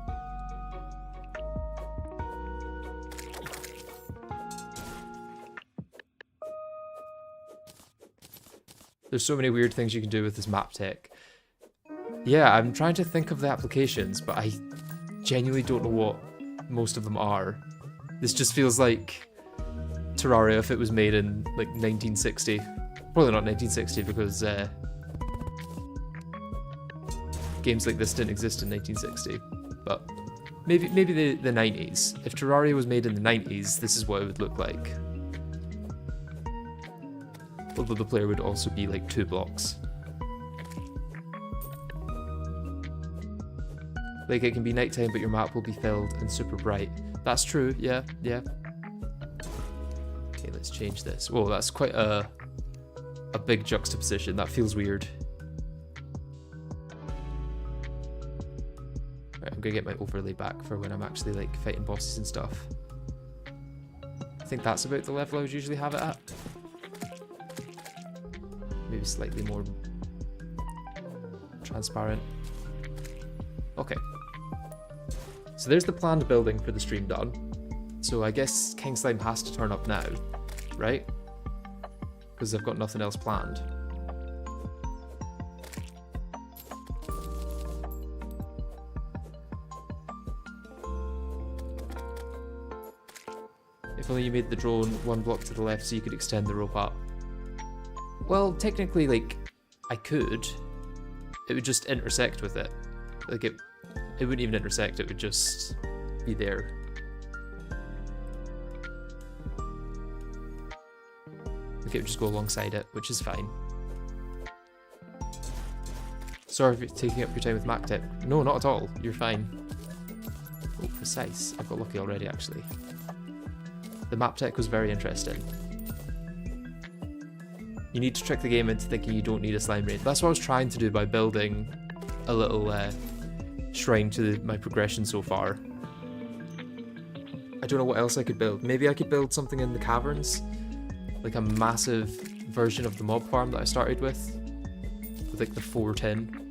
There's so many weird things you can do with this map tech. Yeah, I'm trying to think of the applications, but I genuinely don't know what most of them are. This just feels like Terraria if it was made in like 1960. Probably not 1960 because games like this didn't exist in 1960. But maybe the 90s. If Terraria was made in the 90s, this is what it would look like. Although the player would also be like 2 blocks. Like it can be nighttime, but your map will be filled and super bright. That's true. Yeah. Okay, let's change this. Whoa, that's quite a big juxtaposition. That feels weird. Right, I'm gonna get my overlay back for when I'm actually like fighting bosses and stuff. I think that's about the level I would usually have it at. Maybe slightly more transparent. Okay. So there's the planned building for the stream done. So I guess King Slime has to turn up now, right? because I've got nothing else planned. If only you made the drone one block to the left so you could extend the rope up. Well, technically, like, I could. It would just intersect with it. Like, it wouldn't even intersect, it would just be there. Like, it would just go alongside it, which is fine. Sorry for taking up your time with map tech. No, not at all. You're fine. Oh, precise. I've got lucky already, actually. The map tech was very interesting. You need to trick the game into thinking you don't need a slime raid. That's what I was trying to do by building a little shrine to my progression so far. I don't know what else I could build. Maybe I could build something in the caverns, like a massive version of the mob farm that I started with like the 4 tin.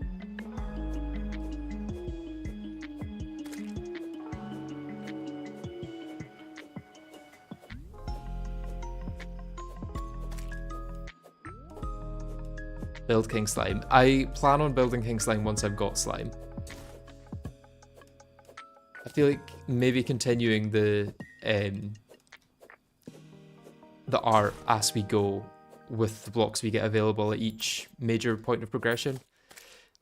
Build King Slime. I plan on building King Slime once I've got slime. I feel like maybe continuing the art as we go with the blocks we get available at each major point of progression.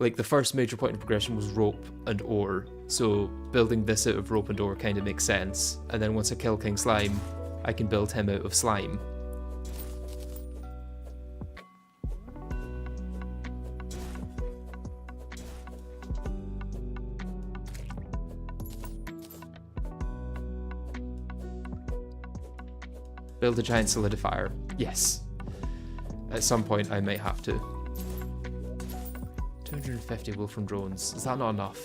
Like the first major point of progression was rope and ore, so building this out of rope and ore kind of makes sense. And then once I kill King Slime, I can build him out of slime. Build a giant solidifier. Yes. At some point I might have to. 250 wolf from drones. Is that not enough?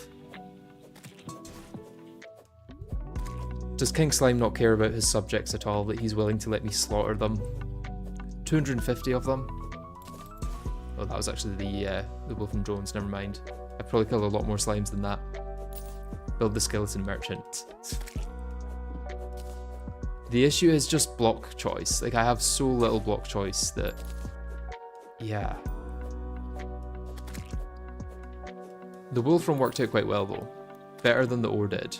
Does King Slime not care about his subjects at all, that he's willing to let me slaughter them? 250 of them? Oh, that was actually the wolf from drones, never mind. I've probably killed a lot more slimes than that. Build the skeleton merchant. The issue is just block choice. Like, I have so little block choice that... yeah. The wool from worked out quite well, though. Better than the ore did.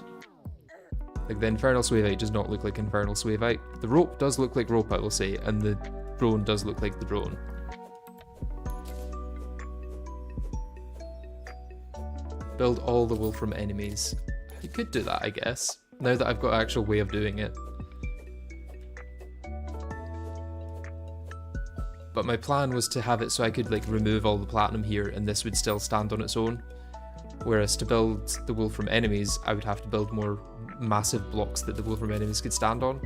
Like, the infernal suavite does not look like infernal suavite. The rope does look like rope, I will say, and the drone does look like the drone. Build all the wool from enemies. You could do that, I guess, now that I've got an actual way of doing it. But my plan was to have it so I could like remove all the platinum here and this would still stand on its own. Whereas to build the wool from enemies, I would have to build more massive blocks that the wool from enemies could stand on.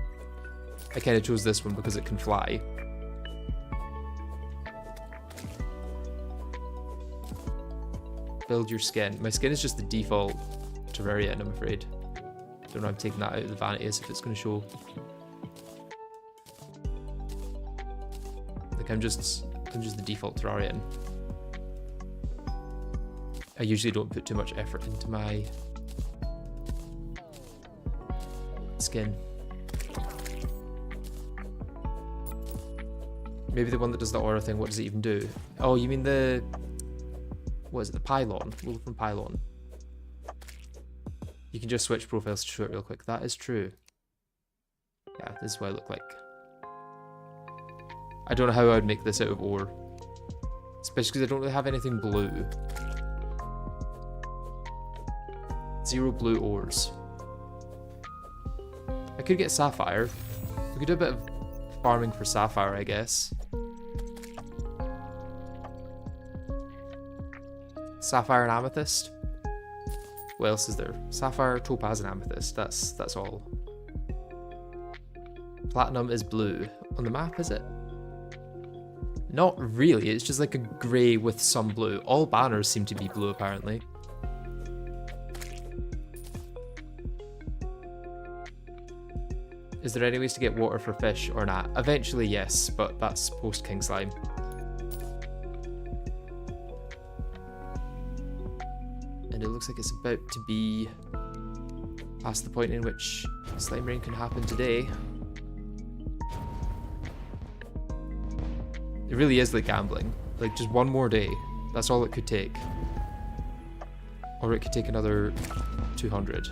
I kind of chose this one because it can fly. Build your skin. My skin is just the default Terraria, and I'm afraid. Don't know, I'm taking that out of the vanity as if it's going to show. I'm just the default Terrarian. I usually don't put too much effort into my skin. Maybe the one that does the aura thing, what does it even do? Oh, you mean the... what is it? The pylon? Wool from pylon. You can just switch profiles to show it real quick. That is true. Yeah, this is what I look like. I don't know how I would make this out of ore. Especially because I don't really have anything blue. 0 blue ores. I could get sapphire. We could do a bit of farming for sapphire, I guess. Sapphire and amethyst. What else is there? Sapphire, topaz, and amethyst. That's all. Platinum is blue. On the map, is it? Not really, it's just like a grey with some blue. All banners seem to be blue, apparently. Is there any ways to get water for fish or not? Eventually, yes, but that's post King Slime. And it looks like it's about to be past the point in which Slime Rain can happen today. It really is like gambling. Like, just one more day. That's all it could take. Or it could take another 200.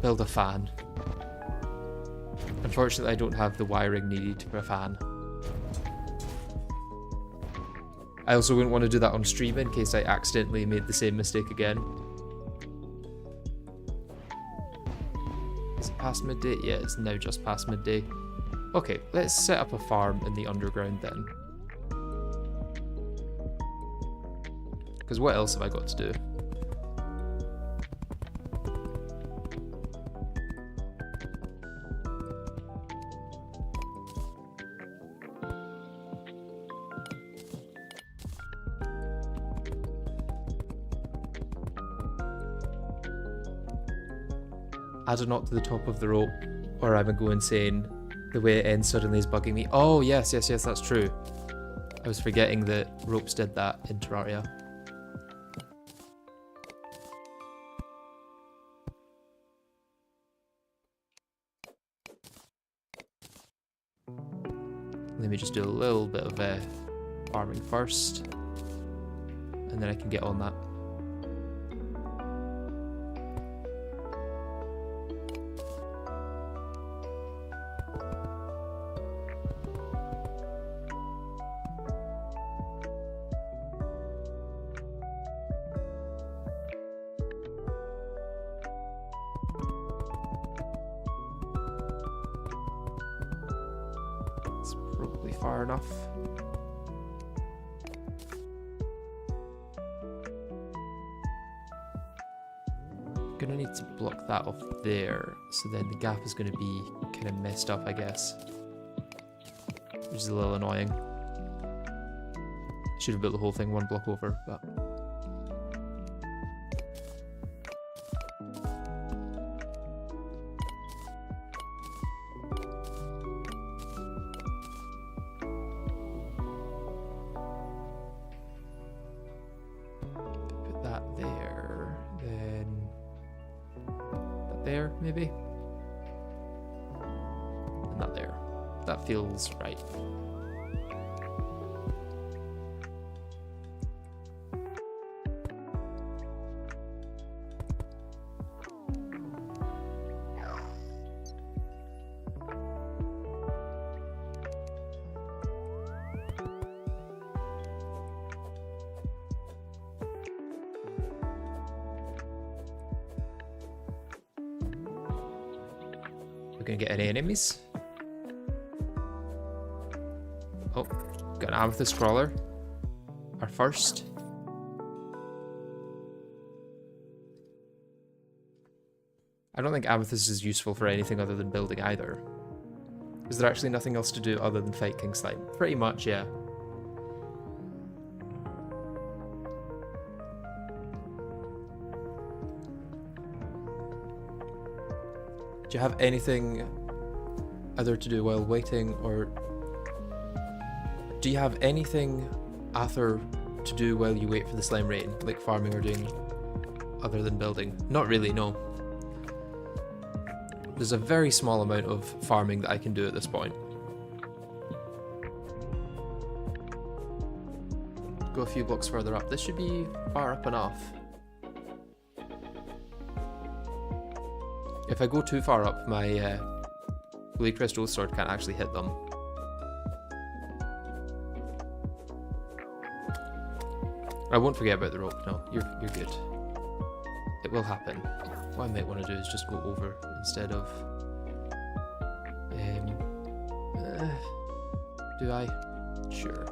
Build a fan. Unfortunately, I don't have the wiring needed for a fan. I also wouldn't want to do that on stream in case I accidentally made the same mistake again. Is it past midday? Yeah, it's now just past midday. Okay, let's set up a farm in the underground then. Because what else have I got to do? Add a knot to the top of the rope, or I'm going to go insane. The way it ends suddenly is bugging me. Oh, yes, that's true. I was forgetting that ropes did that in Terraria. Let me just do a little bit of farming first, and then I can get on that. Far enough. Gonna need to block that off there, so then the gap is gonna be kind of messed up, I guess, which is a little annoying. Should have built the whole thing one block over, but there, maybe? And that there. That feels right. Gonna get any enemies? Oh, got an amethyst crawler. Our first. I don't think amethyst is useful for anything other than building either. Is there actually nothing else to do other than fight King Slime? Pretty much, yeah. Do you have anything other to do while waiting, or do you have anything other to do while you wait for the slime rain, like farming or doing other than building? Not really, no. There's a very small amount of farming that I can do at this point. Go a few blocks further up. This should be far up enough. If I go too far up, my Holy Crystal Sword can't actually hit them. I won't forget about the rope. No, you're good. It will happen. What I might want to do is just go over instead of. Do I? Sure.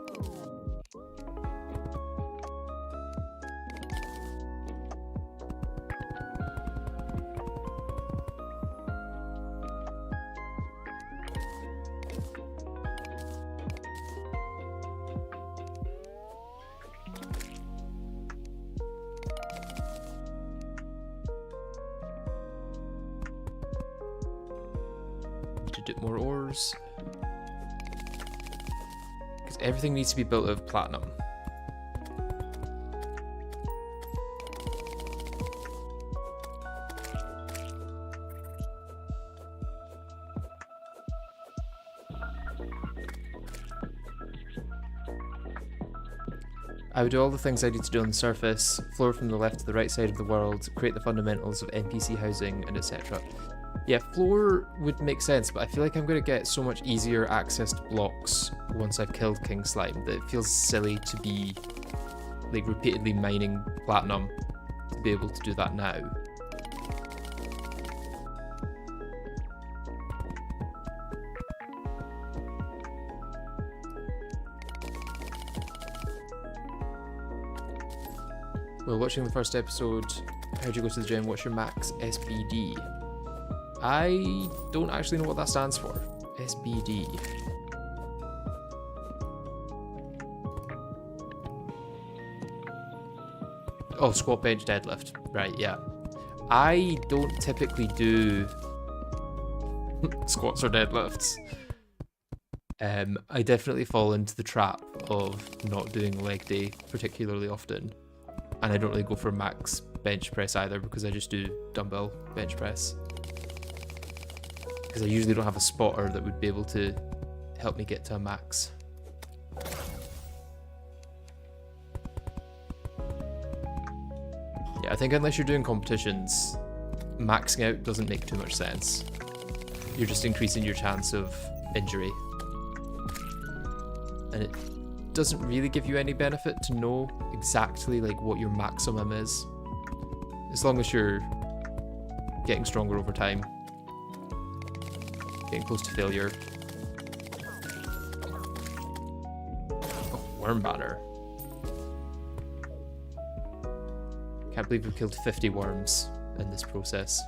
More ores, because everything needs to be built of platinum. I would do all the things I need to do on the surface, floor from the left to the right side of the world, create the fundamentals of NPC housing, and etc. Yeah, floor would make sense, but I feel like I'm going to get so much easier access to blocks once I've killed King Slime that it feels silly to be like repeatedly mining platinum to be able to do that now. Well, watching the first episode, how'd you go to the gym? What's your max SBD? I don't actually know what that stands for. SBD. Oh, squat, bench, deadlift. Right, yeah. I don't typically do squats or deadlifts. I definitely fall into the trap of not doing leg day particularly often. And I don't really go for max bench press either because I just do dumbbell bench press. Because I usually don't have a spotter that would be able to help me get to a max. Yeah, I think unless you're doing competitions, maxing out doesn't make too much sense. You're just increasing your chance of injury. And it doesn't really give you any benefit to know exactly like what your maximum is. As long as you're getting stronger over time. Getting close to failure. Oh, worm banner. Can't believe we've killed 50 worms in this process.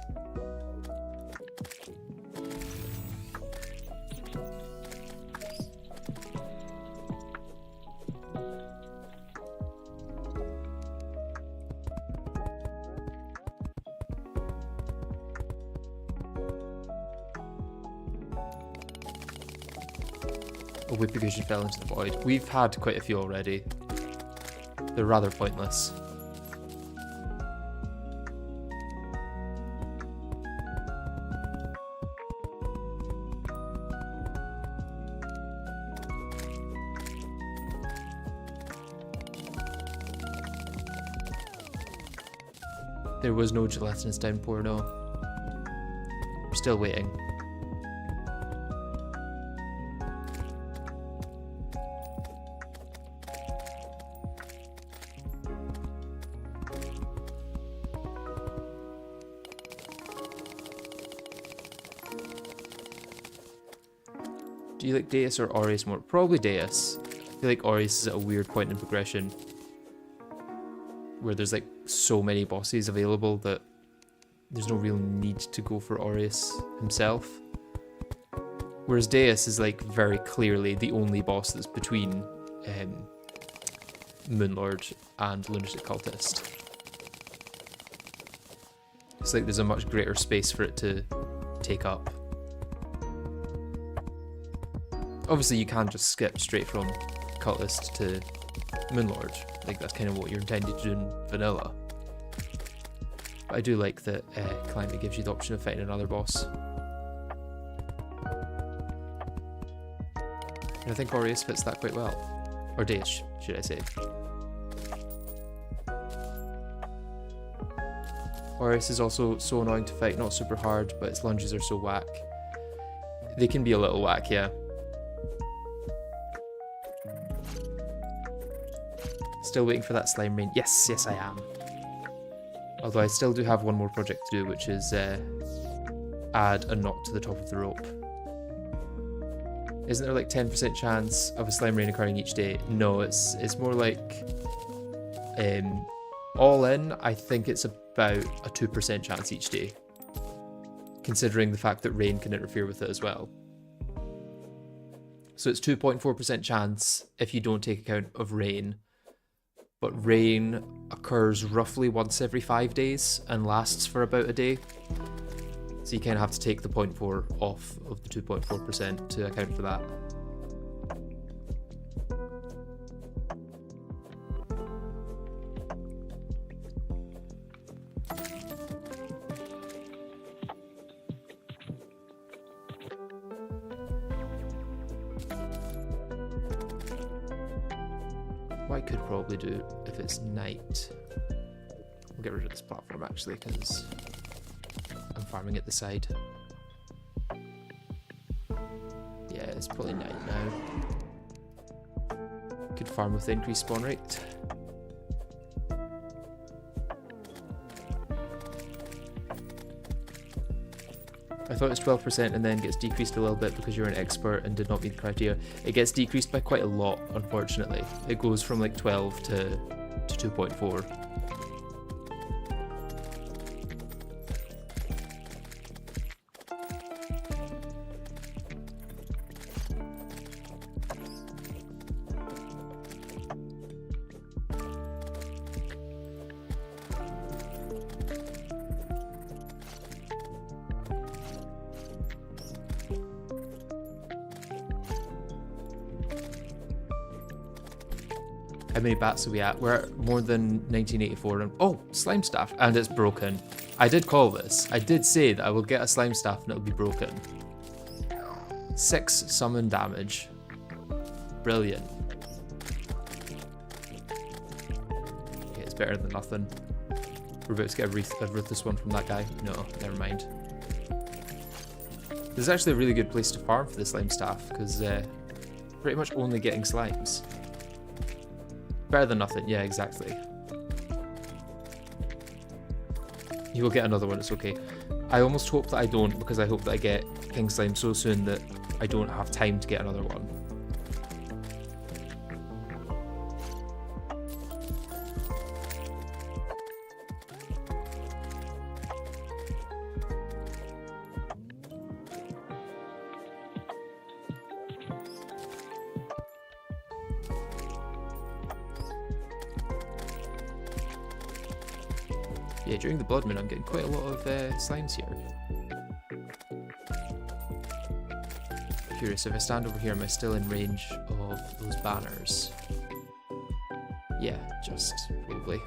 A Whippication fell into the void. We've had quite a few already. They're rather pointless. There was no gelatinous downpour, no. We're still waiting. Do you like Deus or Aureus more? Probably Deus. I feel like Aureus is at a weird point in progression where there's like so many bosses available that there's no real need to go for Aureus himself. Whereas Deus is like very clearly the only boss that's between Moonlord and Lunatic Cultist. It's like there's a much greater space for it to take up. Obviously you can just skip straight from Cultist to Moonlord, like that's kind of what you're intended to do in vanilla. But I do like that Calamity gives you the option of fighting another boss. And I think Aureus fits that quite well. Or Deus, should I say. Aureus is also so annoying to fight, not super hard, but its lunges are so whack. They can be a little whack, yeah. Still waiting for that slime rain. Yes, I am. Although I still do have one more project to do, which is add a knot to the top of the rope. Isn't there like 10% chance of a slime rain occurring each day? No, it's more like all in, I think it's about a 2% chance each day, considering the fact that rain can interfere with it as well. So it's 2.4% chance if you don't take account of rain. But rain occurs roughly once every 5 days and lasts for about a day. So you kind of have to take the 0.4 off of the 2.4% to account for that. Why I could probably do if it's night. We'll get rid of this platform actually because I'm farming at the side. Yeah, it's probably night now. Could farm with increased spawn rate. I thought it was 12% and then gets decreased a little bit because you're an expert and did not meet the criteria. It gets decreased by quite a lot, unfortunately. It goes from like 12 to 2.4. How many bats are we at? We're at more than 1984 and oh, slime staff, and it's broken. I did call this. I did say that I will get a slime staff and it'll be broken. 6 summon damage. Brilliant. Okay, it's better than nothing. We're about to get a ruthless one from that guy. No, never mind. This is actually a really good place to farm for the slime staff because pretty much only getting slimes. Better than nothing, yeah, exactly. You will get another one, it's okay. I almost hope that I don't, because I hope that I get King Slime so soon that I don't have time to get another one. Yeah, during the Blood Moon I'm getting quite a lot of slimes here. Curious, if I stand over here, am I still in range of those banners? Yeah, just probably.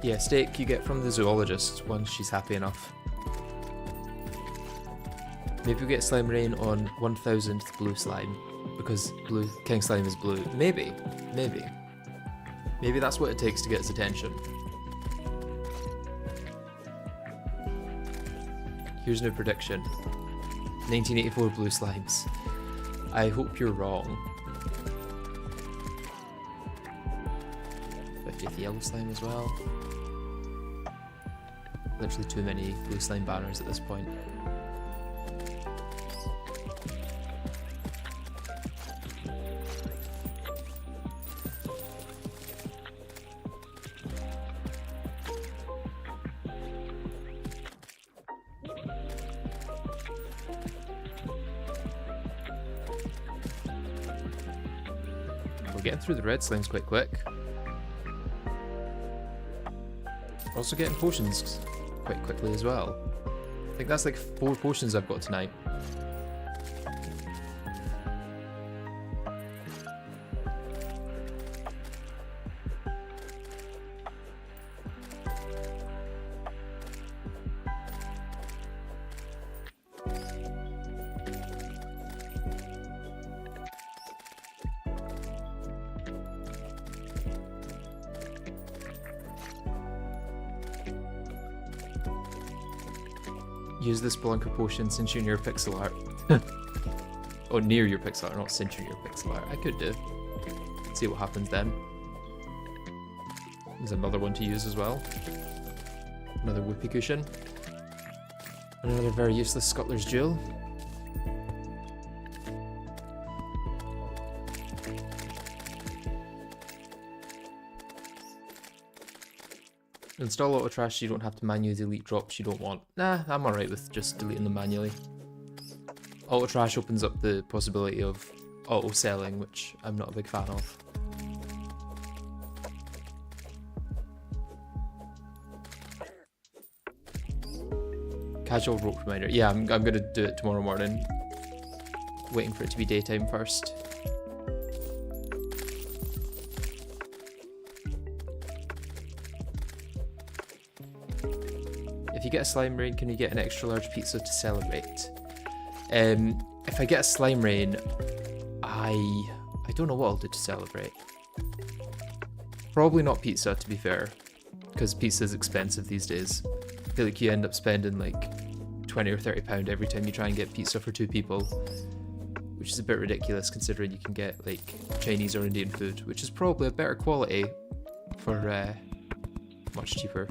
Yeah, steak you get from the zoologist once she's happy enough. Maybe we get slime rain on 1000th blue slime because blue king slime is blue. Maybe, maybe. Maybe that's what it takes to get its attention. Here's no prediction. 1984 blue slimes. I hope you're wrong. 50th yellow slime as well. Literally too many blue slime banners at this point. We're getting through the red slimes quite quick. Also getting potions quite quickly as well. I think that's like 4 potions I've got tonight. Use this Blanca potion since you're near pixel art. Oh, near your pixel art, not since you're near pixel art. I could do. See what happens then. There's another one to use as well. Another whoopee cushion. Another very useless Scuttler's Jewel. Install auto trash so you don't have to manually delete drops you don't want. Nah, I'm alright with just deleting them manually. Auto trash opens up the possibility of auto selling, which I'm not a big fan of. Casual rope reminder. Yeah, I'm gonna do it tomorrow morning. Waiting for it to be daytime first. If you get a slime rain, can you get an extra large pizza to celebrate? If I get a slime rain, I don't know what I'll do to celebrate. Probably not pizza, to be fair, because pizza is expensive these days. I feel like you end up spending like £20 or £30 every time you try and get pizza for 2 people, which is a bit ridiculous considering you can get like Chinese or Indian food, which is probably a better quality for much cheaper.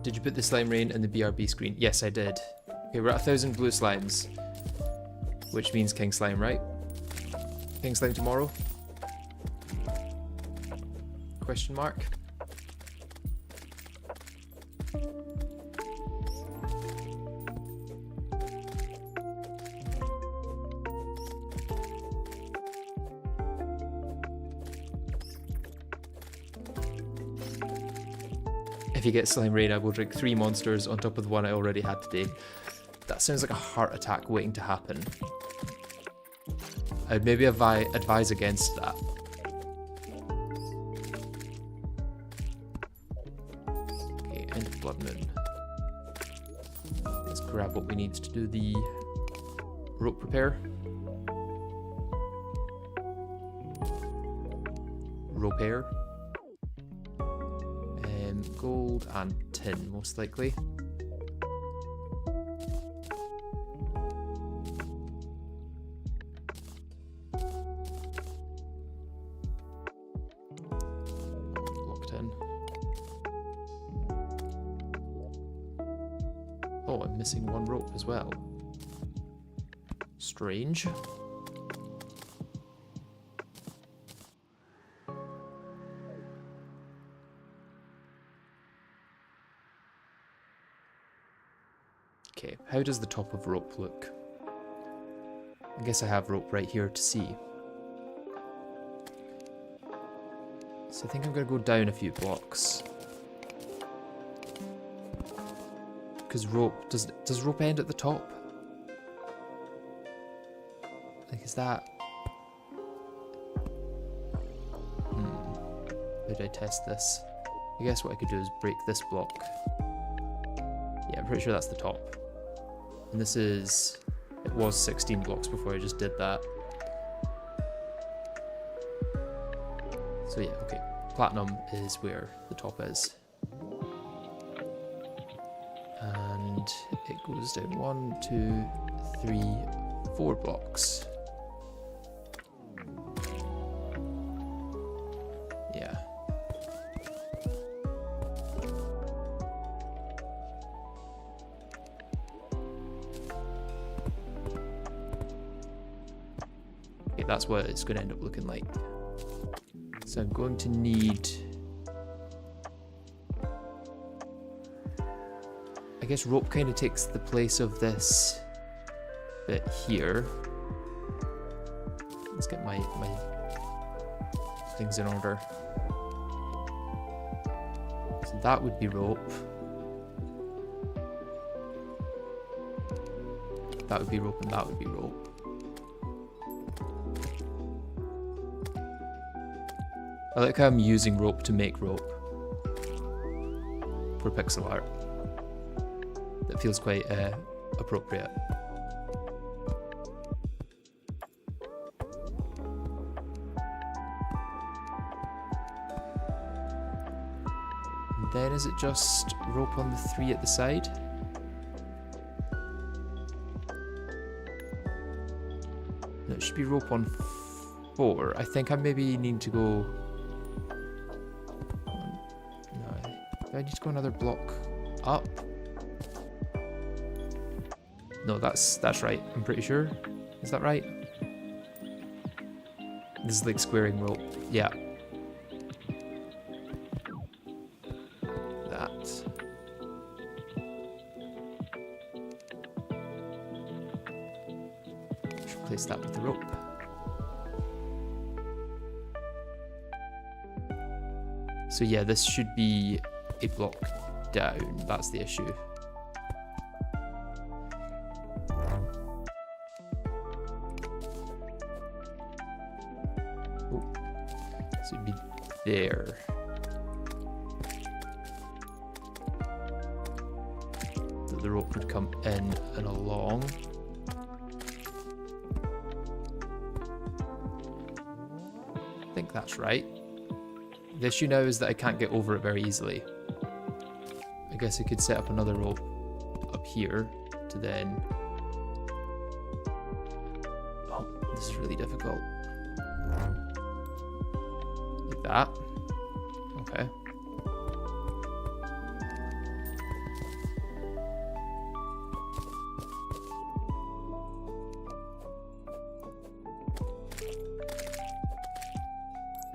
Did you put the slime rain in the BRB screen? Yes, I did. Okay, we're at 1,000 blue slimes, which means King Slime, right? King Slime tomorrow? Question mark. If you get slime rain, I will drink 3 monsters on top of the one I already had today. That sounds like a heart attack waiting to happen. I'd maybe advise against that. Okay, end of blood moon. Let's grab what we need to do the rope repair. Repair. Gold and tin, most likely. Block tin. Oh, I'm missing 1 rope as well. Strange. Okay, how does the top of rope look? I guess I have rope right here to see. So I think I'm going to go down a few blocks. Because rope, does rope end at the top? Like, is that... How did I test this? I guess what I could do is break this block. Yeah, I'm pretty sure that's the top. And this is... It was 16 blocks before I just did that. So yeah, okay. Platinum is where the top is. And it goes down 1, 2, 3, 4 blocks. Yeah. Okay, that's what it's going to end up looking like. So I'm going to need... I guess rope kind of takes the place of this bit here. Let's get my things in order. So that would be rope. That would be rope and that would be rope. I like how I'm using rope to make rope for pixel art. That feels quite appropriate. And then is it just rope on the 3 at the side? No, it should be rope on 4. I think I maybe need to go... Do I need to go another block up? No, that's right. I'm pretty sure. Is that right? This is like squaring rope. Yeah. replace that with the rope. So yeah, this should be a block down. That's the issue. Oh, so it'd be there. The rope would come in and along. I think that's right. The issue now is that I can't get over it very easily. I guess I could set up another rope up here to then... Oh, this is really difficult. Like that. Okay.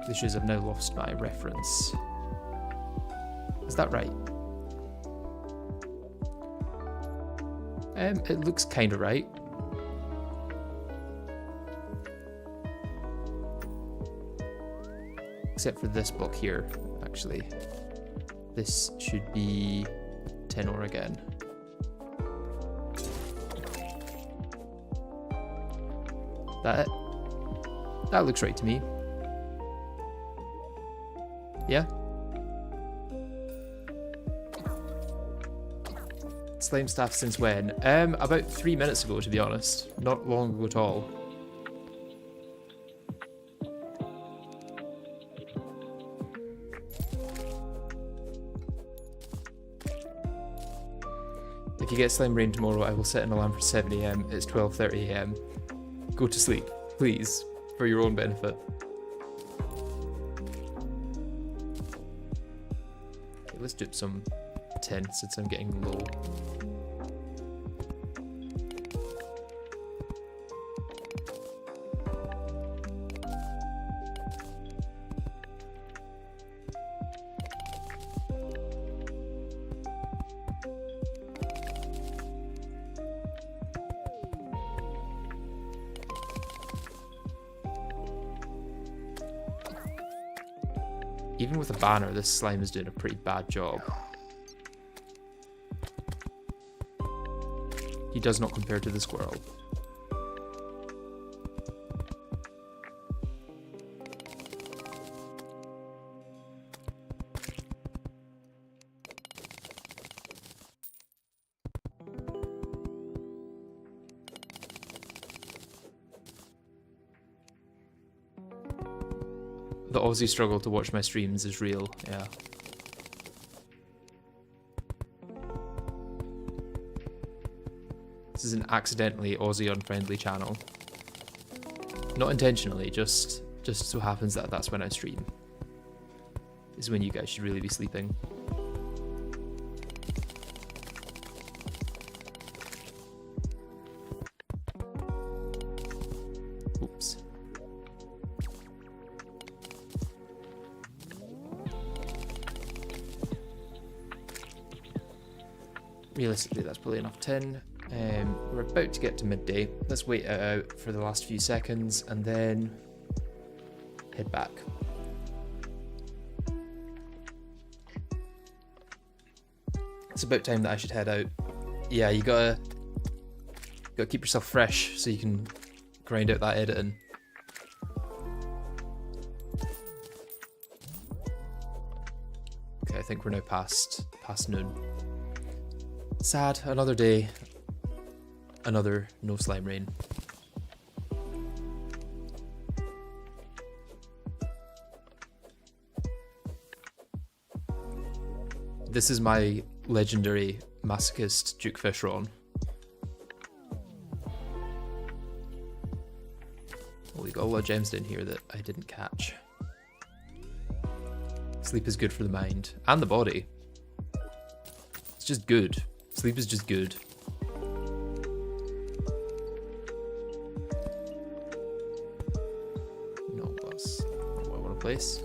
The issue is I've now lost my reference. Is that right? It looks kind of right. Except for this block here, actually. This should be 10 ore again. That looks right to me. Yeah? Slime staff since when? About 3 minutes ago, to be honest. Not long ago at all. If you get slime rain tomorrow, I will set an alarm for 7 AM. It's 12:30 AM. Go to sleep, please, for your own benefit. Let's do some tin since I'm getting low. Even with a banner, this slime is doing a pretty bad job. He does not compare to the squirrel. The Aussie struggle to watch my streams is real, yeah. This is an accidentally Aussie unfriendly channel. Not intentionally, just so happens that that's when I stream. This is when you guys should really be sleeping. Oops. Realistically, that's probably enough tin. We're about to get to midday. Let's wait it out for the last few seconds and then head back. It's about time that I should head out. Yeah, you gotta keep yourself fresh so you can grind out that editing. Okay, I think we're now past noon. Sad, another day, another no slime rain. This is my legendary masochist Duke Fishron. Oh, we got a lot of gems down here that I didn't catch. Sleep is good for the mind and the body. It's just good. Sleep is just good. No, that's not what I want to place.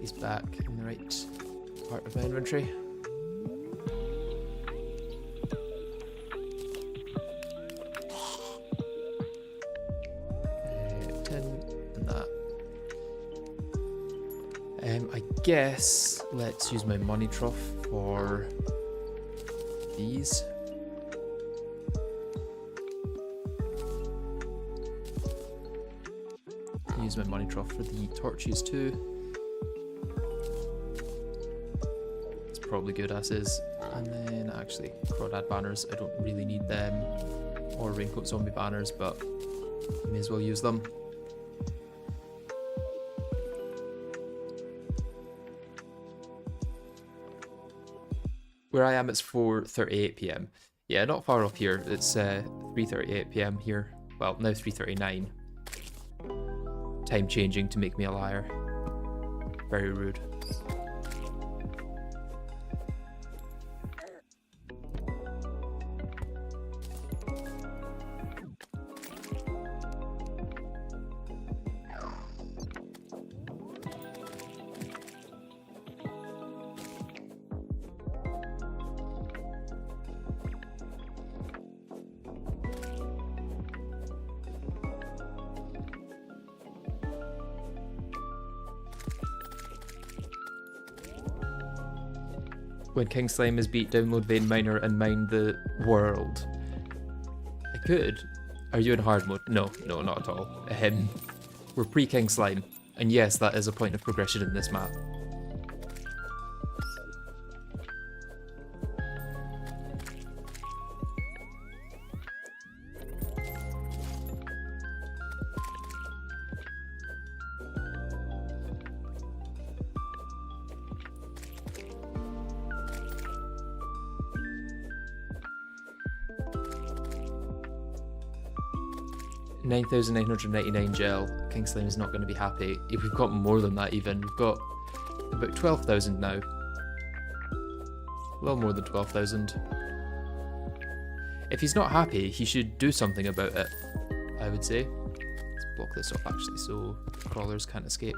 He's back in the right part of my inventory. I guess let's use my money trough for these. Use my money trough for the torches too. It's probably good as is. And then actually, crawdad banners, I don't really need them. Or raincoat zombie banners, but may as well use them. Where I am, it's 4:38 PM. Yeah, not far off here. It's 3:38 PM here. Well, now 3:39. Time changing to make me a liar. Very rude. When King Slime is beat, download Vein Miner and mine the world. I could. Are you in hard mode? No, not at all. We're pre-King Slime, and yes, that is a point of progression in this map. $9,999 gel. King Slime is not going to be happy. We've got more than that even. We've got about 12,000 now. Well more than 12,000. If he's not happy, he should do something about it, I would say. Let's block this off actually so crawlers can't escape.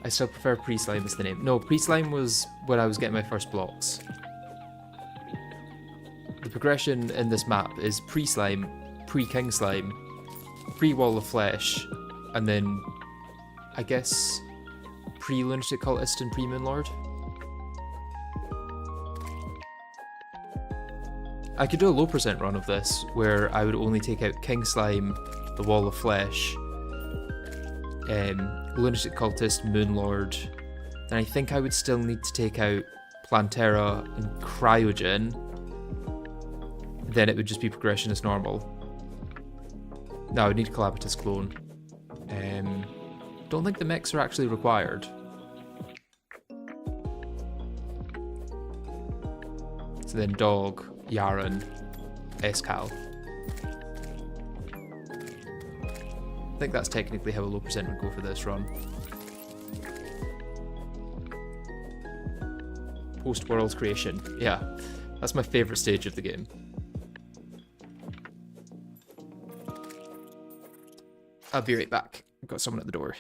I still prefer pre-slime as the name. No, pre-slime was when I was getting my first blocks. The progression in this map is pre-slime, pre-king slime, pre-wall of flesh, and then, I guess, pre-lunatic cultist and pre-moonlord. I could do a low percent run of this, where I would only take out king slime, the wall of flesh, lunatic cultist, moonlord, then I think I would still need to take out Plantera and Cryogen. Then it would just be progression as normal. No, I would need Calamitous clone. Don't think the mechs are actually required. So then Dog, Yaren, Escal. I think that's technically how a low percent would go for this run. Post-world creation. Yeah, that's my favourite stage of the game. I'll be right back. I've got someone at the door.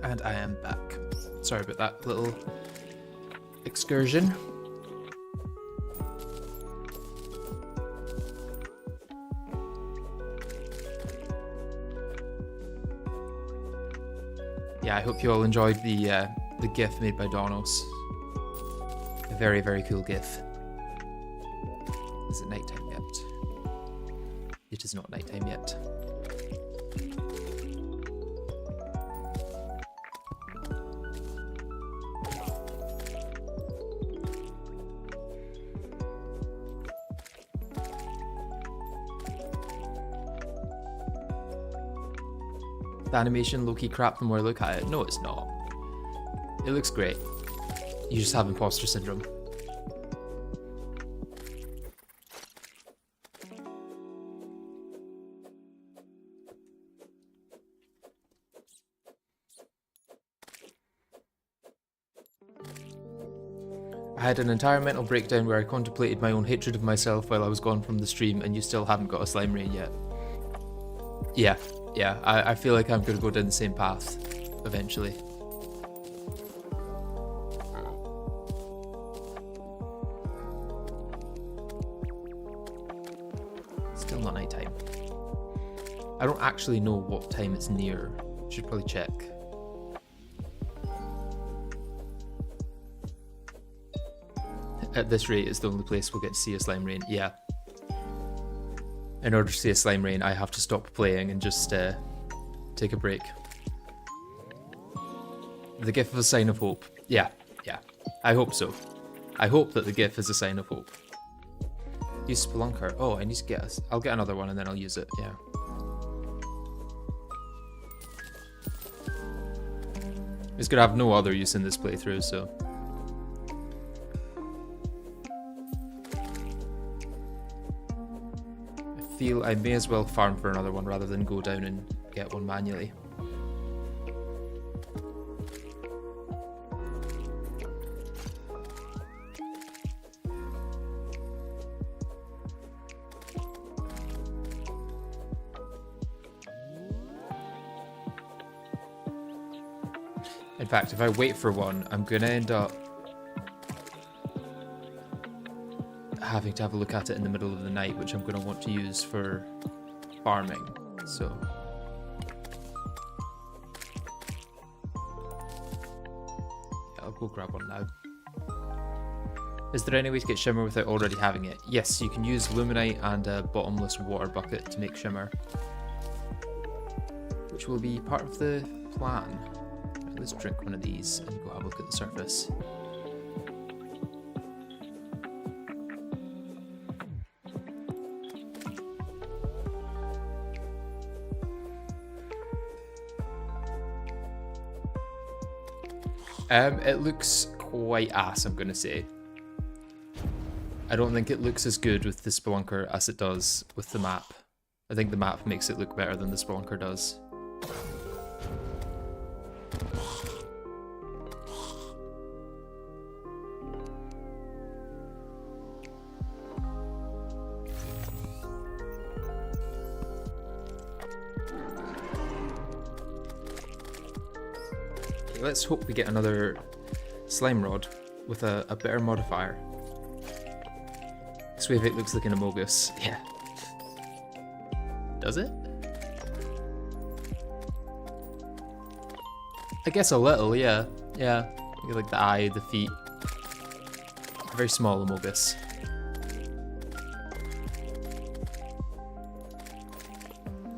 And I am back. Sorry about that little excursion. Yeah, I hope you all enjoyed the GIF made by Donos. A very, very cool GIF. Is it nighttime yet? It is not nighttime yet. The animation low-key crap the more I look at it. No, it's not. It looks great. You just have imposter syndrome. I had an entire mental breakdown where I contemplated my own hatred of myself while I was gone from the stream, and you still haven't got a slime rain yet. Yeah, I feel like I'm gonna go down the same path eventually. Still not nighttime. I don't actually know what time it's near. Should probably check. At this rate, it's the only place we'll get to see a slime rain. Yeah. In order to see a slime rain, I have to stop playing and just take a break. The GIF of a sign of hope. Yeah. I hope so. I hope that the GIF is a sign of hope. Use Spelunker. Oh, I need to get us. I'll get another one and then I'll use it. Yeah. It's gonna have no other use in this playthrough, so. I feel I may as well farm for another one rather than go down and get one manually. In fact, if I wait for one, I'm gonna end up having to have a look at it in the middle of the night, which I'm going to want to use for farming, so. Yeah, I'll go grab one now. Is there any way to get shimmer without already having it? Yes, you can use luminite and a bottomless water bucket to make shimmer, which will be part of the plan. Right, let's drink one of these and go have a look at the surface. It looks quite ass, I'm gonna say. I don't think it looks as good with the Spelunker as it does with the map. I think the map makes it look better than the Spelunker does. Let's hope we get another slime rod with a better modifier. This wave 8 looks like an Amogus. Yeah. Does it? I guess a little, yeah. Yeah. Like the eye, the feet. A very small Amogus.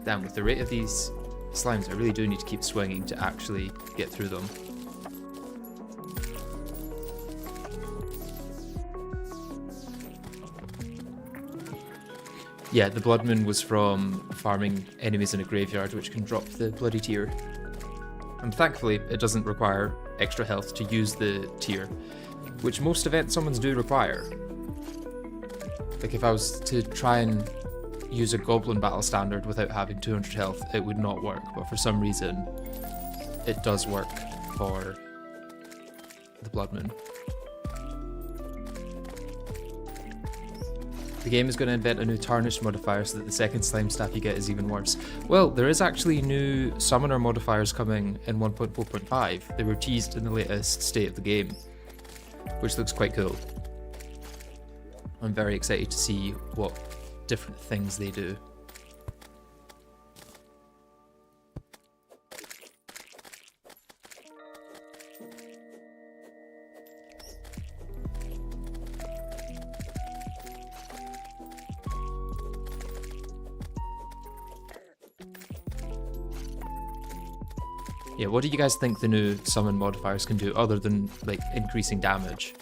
Damn, with the rate of these slimes, I really do need to keep swinging to actually get through them. Yeah, the Blood Moon was from farming enemies in a graveyard, which can drop the bloody tear. And thankfully, it doesn't require extra health to use the tear, which most event summons do require. Like if I was to try and use a Goblin Battle Standard without having 200 health, it would not work, but for some reason, it does work for the Blood Moon. The game is going to invent a new tarnish modifier so that the second slime staff you get is even worse. Well, there is actually new summoner modifiers coming in 1.4.5. They were teased in the latest state of the game, which looks quite cool. I'm very excited to see what different things they do. Yeah, what do you guys think the new summon modifiers can do other than like increasing damage?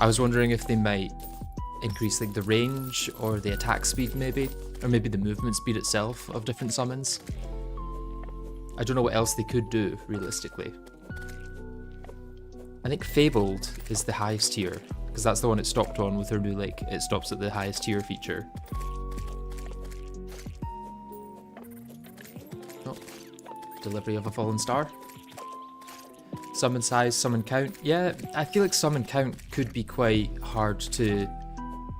I was wondering if they might increase like the range or the attack speed maybe, or maybe the movement speed itself of different summons. I don't know what else they could do realistically. I think Fabled is the highest tier because that's the one it stopped on with their new like it stops at the highest tier feature. Delivery of a fallen star. Summon size, summon count. Yeah, I feel like summon count could be quite hard to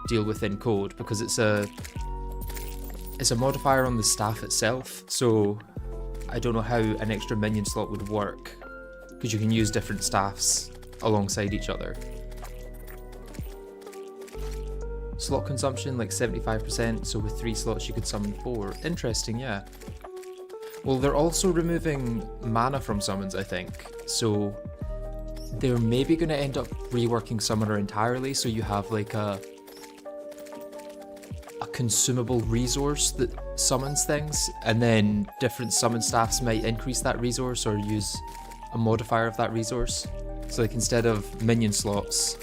deal with in code because it's a modifier on the staff itself, so I don't know how an extra minion slot would work because you can use different staffs alongside each other. Slot consumption like 75%, so with 3 slots you could summon 4. Interesting, yeah. Well, they're also removing mana from summons, I think, so they're maybe going to end up reworking Summoner entirely, so you have like a consumable resource that summons things, and then different summon staffs might increase that resource or use a modifier of that resource. So like instead of minion slots,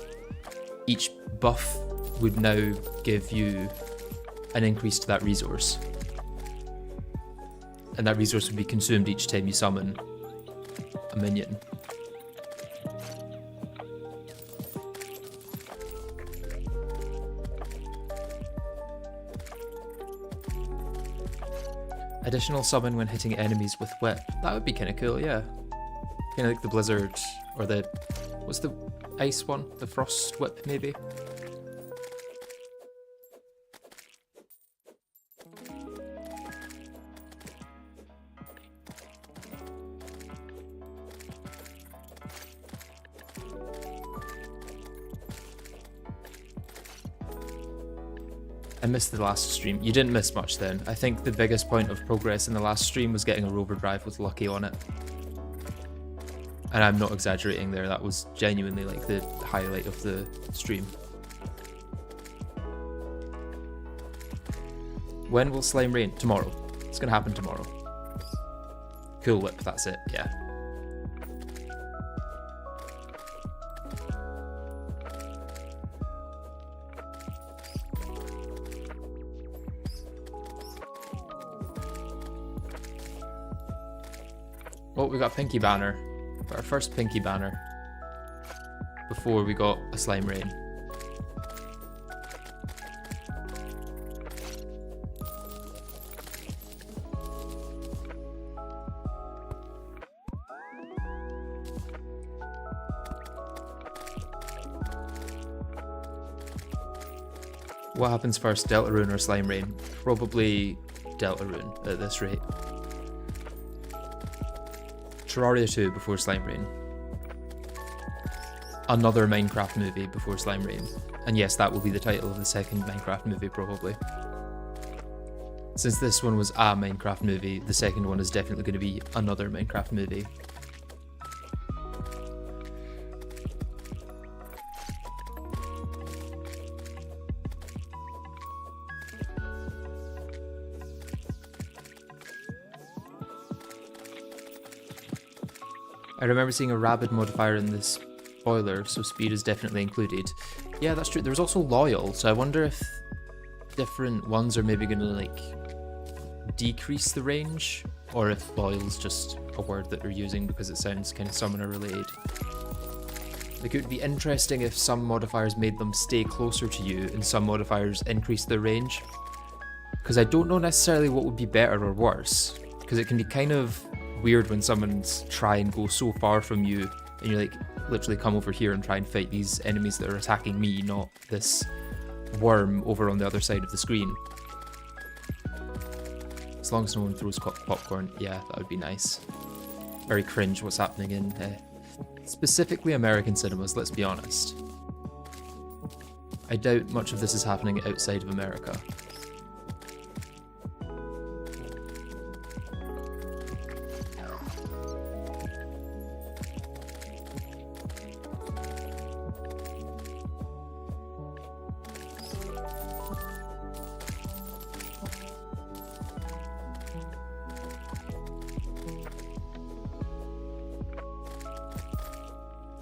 each buff would now give you an increase to that resource. And that resource would be consumed each time you summon a minion. Additional summon when hitting enemies with whip. That would be kind of cool, yeah. Kind of like the blizzard, or the... what's the ice one? The frost whip, maybe? I missed the last stream. You didn't miss much then. I think the biggest point of progress in the last stream was getting a rover drive with Lucky on it. And I'm not exaggerating there, that was genuinely like the highlight of the stream. When will slime rain? Tomorrow. It's gonna happen tomorrow. Cool Whip, that's it, yeah. Oh, we got a Pinky Banner. Got our first Pinky Banner. Before we got a Slime Rain. What happens first, Deltarune or Slime Rain? Probably Deltarune at this rate. Terraria 2 before Slime Rain. Another Minecraft movie before Slime Rain. And yes, that will be the title of the second Minecraft movie probably. Since this one was a Minecraft movie, the second one is definitely going to be another Minecraft movie. I remember seeing a rabid modifier in this spoiler, so speed is definitely included. Yeah, that's true. There's also loyal, so I wonder if different ones are maybe going to like decrease the range, or if loyal is just a word that they're using because it sounds kind of summoner related. Like, it would be interesting if some modifiers made them stay closer to you and some modifiers increase their range. Because I don't know necessarily what would be better or worse, because it can be kind of weird when someone's try and go so far from you and you're like, literally come over here and try and fight these enemies that are attacking me, not this worm over on the other side of the screen. As long as no one throws popcorn, yeah, that would be nice. Very cringe what's happening in specifically American cinemas, let's be honest. I doubt much of this is happening outside of America.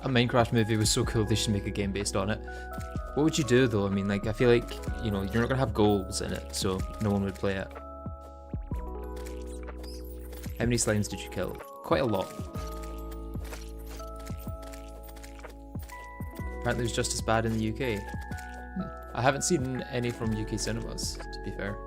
A Minecraft movie was so cool, they should make a game based on it. What would you do though? I mean, like, I feel like, you know, you're not gonna have goals in it, so no one would play it. How many slimes did you kill? Quite a lot. Apparently it was just as bad in the UK. I haven't seen any from UK cinemas, to be fair.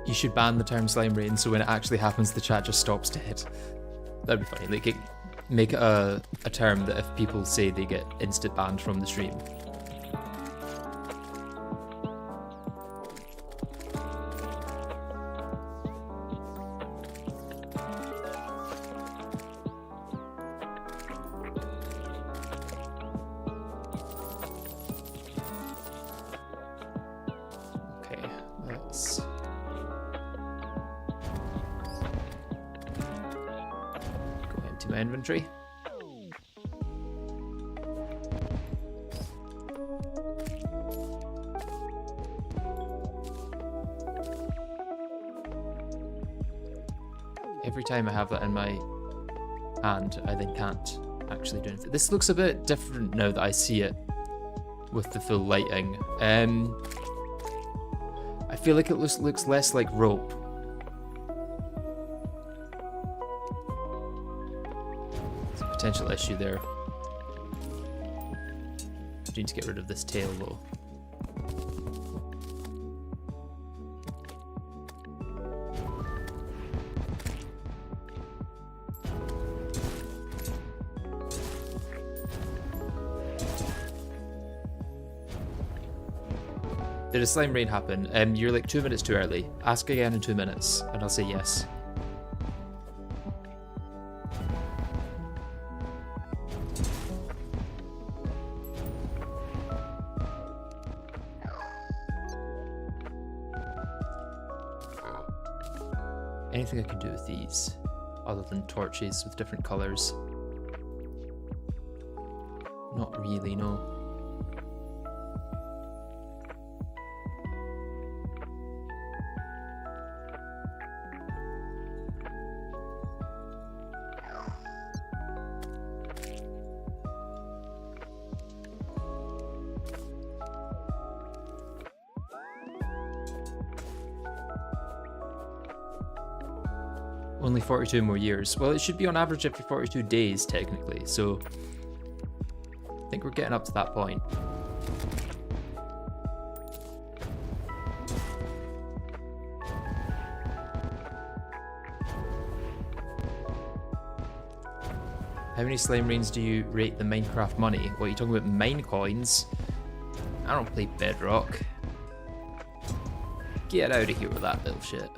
You should ban the term slime rain so when it actually happens the chat just stops dead. That'd be funny. Like, make it a term that if people say they get instant banned from the stream. Okay, let's... to my inventory. Every time I have that in my hand, I then can't actually do anything. This looks a bit different now that I see it with the full lighting. I feel like it looks less like rope. Potential issue there. Need to get rid of this tail though. Did a slime rain happen? You're like 2 minutes too early. Ask again in 2 minutes and I'll say yes. Anything I can do with these, other than torches with different colours? Not really, no. Only 42 more years. Well, it should be on average every 42 days, technically, so I think we're getting up to that point. How many slime rains do you rate the Minecraft money? What, are you talking about mine coins? I don't play Bedrock. Get out of here with that little shit.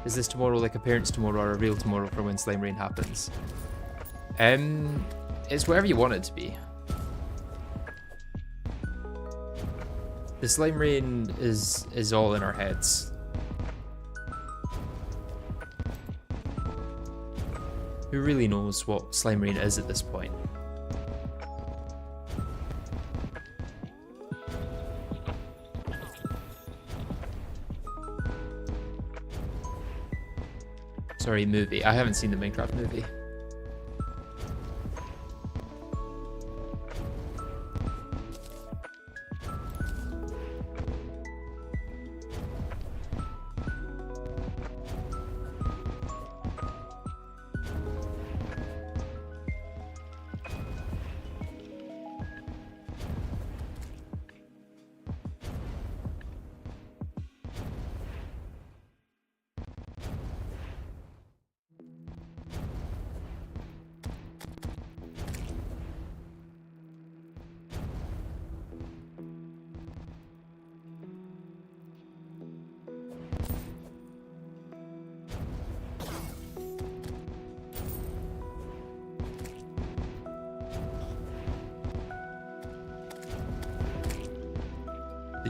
Is this tomorrow like a parent's tomorrow or a real tomorrow for when slime rain happens? It's whatever you want it to be. The slime rain is all in our heads. Who really knows what slime rain is at this point? Sorry, movie. I haven't seen the Minecraft movie.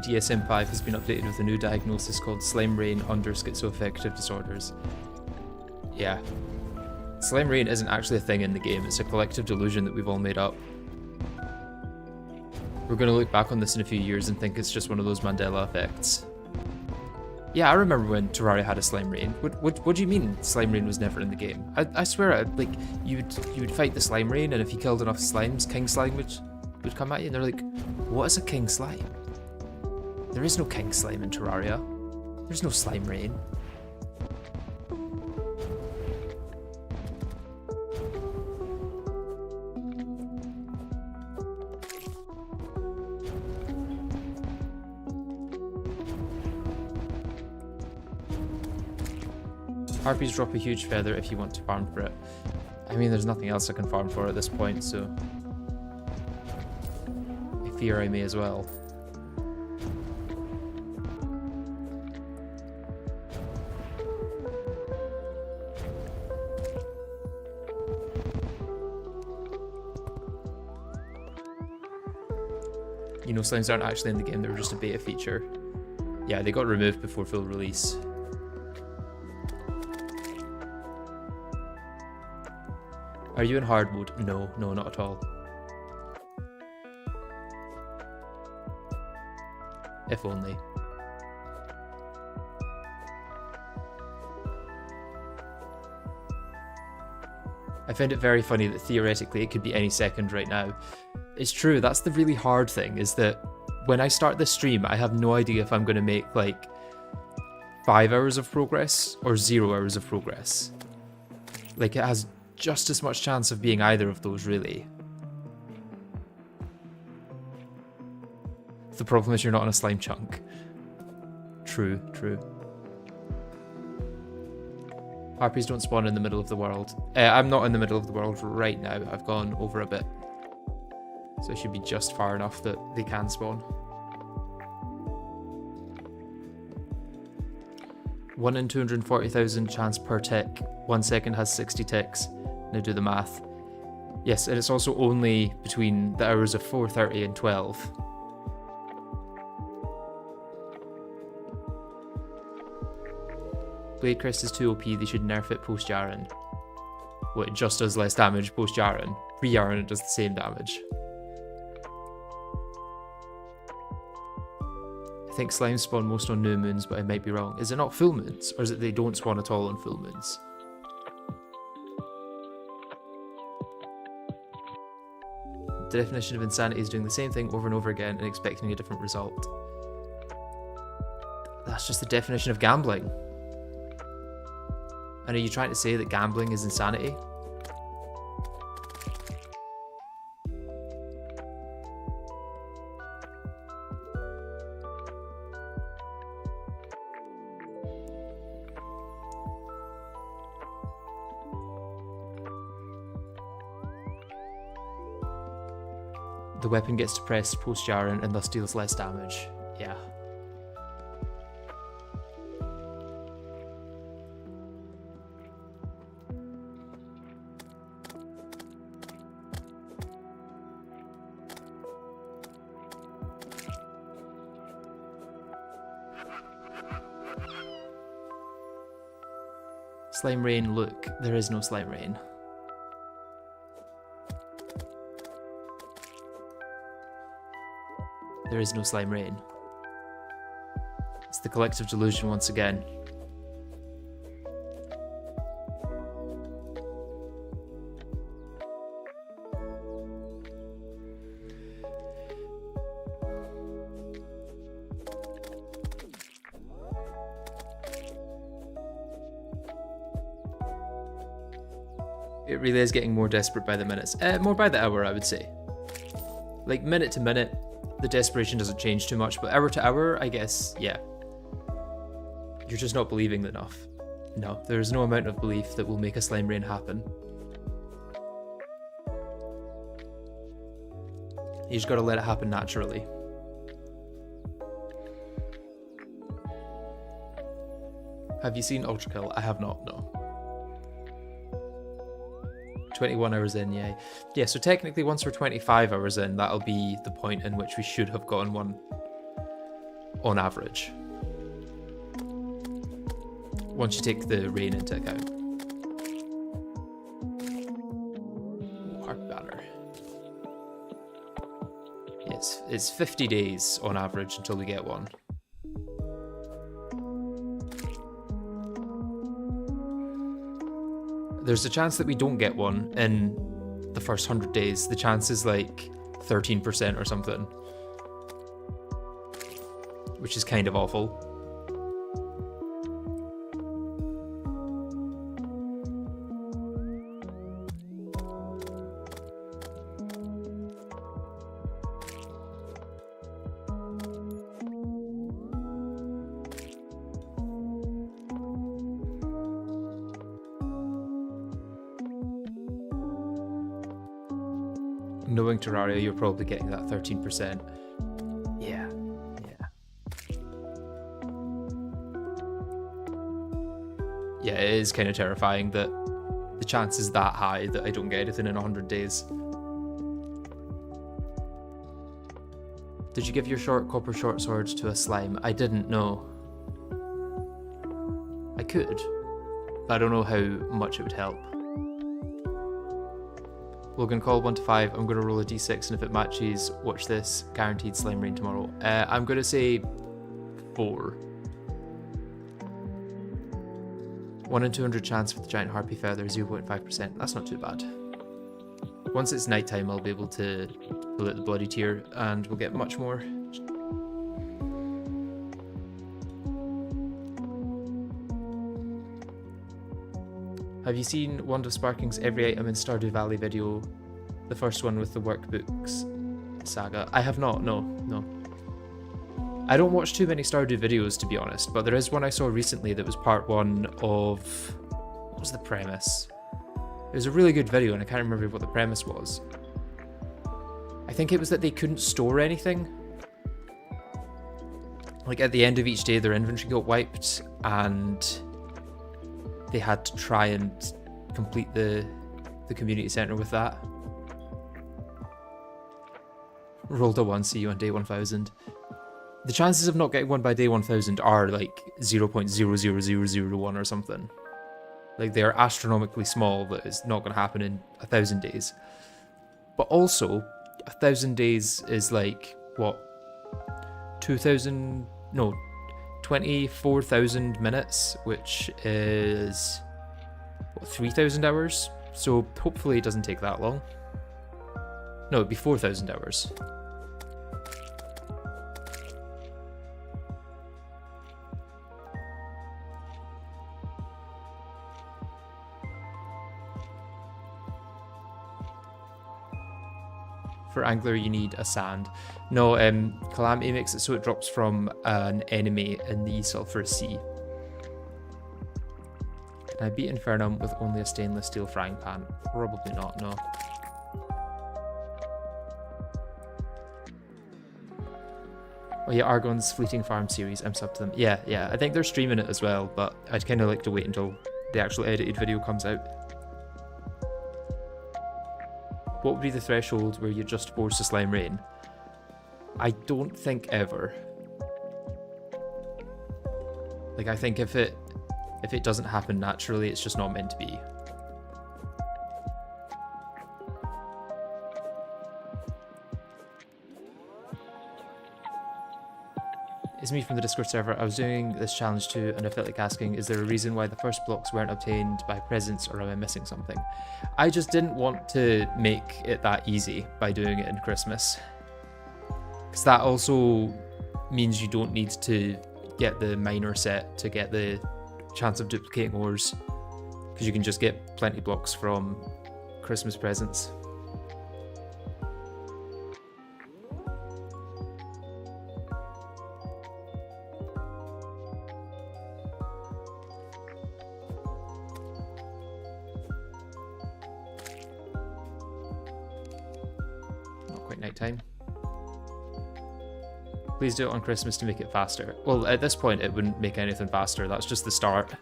DSM-5 has been updated with a new diagnosis called slime rain under schizoaffective disorders. Yeah. Slime rain isn't actually a thing in the game, it's a collective delusion that we've all made up. We're going to look back on this in a few years and think it's just one of those Mandela effects. Yeah, I remember when Terraria had a slime rain. What do you mean slime rain was never in the game? I swear, like, you would fight the slime rain, and if you killed enough slimes, king slime would come at you, and they're like, what is a king slime? There is no king slime in Terraria. There's no slime rain. Harpies drop a huge feather if you want to farm for it. I mean, there's nothing else I can farm for at this point, so I fear I may as well. You know, slimes aren't actually in the game, they were just a beta feature. Yeah, they got removed before full release. Are you in hard mode? No, not at all. If only. I find it very funny that theoretically it could be any second right now. It's true, that's the really hard thing, is that when I start this stream, I have no idea if I'm going to make like 5 hours of progress or 0 hours of progress. Like, it has just as much chance of being either of those, really. The problem is you're not on a slime chunk. True. Harpies don't spawn in the middle of the world. I'm not in the middle of the world right now. I've gone over a bit. So it should be just far enough that they can spawn. 1 in 240,000 chance per tick. 1 second has 60 ticks. Now do the math. Yes, and it's also only between the hours of 4:30 and 12. Blade Crest is too OP, they should nerf it post Yaren. Well, it just does less damage post Yaren. Pre Yaren it does the same damage. I think slimes spawn most on new moons, but I might be wrong. Is it not full moons? Or is it they don't spawn at all on full moons? The definition of insanity is doing the same thing over and over again and expecting a different result. That's just the definition of gambling. And are you trying to say that gambling is insanity? The weapon gets depressed post Yaren and thus deals less damage. Yeah. Slime rain, look, there is no slime rain. There is no slime rain. It's the collective delusion once again. It really is getting more desperate by the minutes. More by the hour, I would say. Like, minute to minute, the desperation doesn't change too much, but hour to hour, I guess, yeah. You're just not believing enough. No, there's no amount of belief that will make a slime rain happen. You just gotta let it happen naturally. Have you seen Ultra Kill? I have not, no. 21 hours in, yeah. Yeah, so technically once we're 25 hours in, that'll be the point in which we should have gotten one. on average. Once you take the rain into account. Harp banner. Yes, it's 50 days on average until we get one. There's a chance that we don't get one in the first 100 days. The chance is like 13% or something, which is kind of awful. Knowing Terraria, you're probably getting that 13%. Yeah. Yeah, it is kind of terrifying that the chance is that high that I don't get anything in 100 days. Did you give your copper short sword to a slime? I didn't know. I could. I don't know how much it would help. Logan, call 1 to 5. I'm going to roll a d6, and if it matches, watch this. Guaranteed slime rain tomorrow. I'm going to say 4. 1 in 200 chance with the giant harpy feather, 0.5%. That's not too bad. Once it's nighttime, I'll be able to pull out the bloody tear, and we'll get much more. Have you seen Wand of Sparking's every item in Stardew Valley video? The first one with the workbooks saga? I have not, no. I don't watch too many Stardew videos, to be honest, but there is one I saw recently that was part 1 of... What was the premise? It was a really good video and I can't remember what the premise was. I think it was that they couldn't store anything. Like at the end of each day their inventory got wiped and they had to try and complete the community center with that. Rolled a 1, see you on day 1000. The chances of not getting one by day 1000 are like 0.00001 or something. Like they are astronomically small that it's not going to happen in 1000 days. But also, 1000 days is like, what, 24,000 minutes, which is, what, 3,000 hours? So hopefully it doesn't take that long. No, it'd be 4,000 hours. For Angler, you need a sand. No, Calamity makes it so it drops from an enemy in the sulphurous sea. Can I beat Infernal with only a stainless steel frying pan? Probably not, no. Oh yeah, Argon's Fleeting Farm series, I'm sub to them. Yeah, I think they're streaming it as well, but I'd kind of like to wait until the actual edited video comes out. What would be the threshold where you just force a slime rain? I don't think ever. Like, I think if it doesn't happen naturally, it's just not meant to be. It's me from the Discord server. I was doing this challenge too, and I felt like asking, is there a reason why the first blocks weren't obtained by presents, or am I missing something? I just didn't want to make it that easy by doing it in Christmas. Because that also means you don't need to get the miner set to get the chance of duplicating ores. Because you can just get plenty blocks from Christmas presents. Nighttime. Please do it on Christmas to make it faster. Well, at this point it wouldn't make anything faster, that's just the start.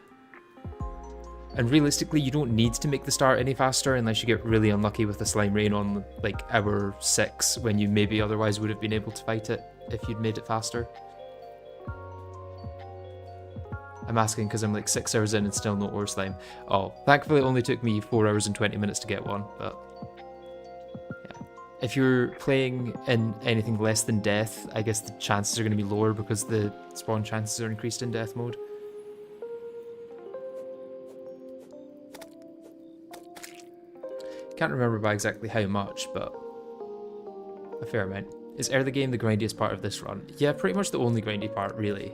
And realistically you don't need to make the start any faster unless you get really unlucky with the slime rain on like hour 6 when you maybe otherwise would have been able to fight it if you'd made it faster. I'm asking because I'm like 6 hours in and still no ore slime. Oh, thankfully it only took me 4 hours and 20 minutes to get one, but yeah. If you're playing in anything less than death, I guess the chances are going to be lower because the spawn chances are increased in death mode. Can't remember by exactly how much, but a fair amount. Is early game the grindiest part of this run? Yeah, pretty much the only grindy part, really.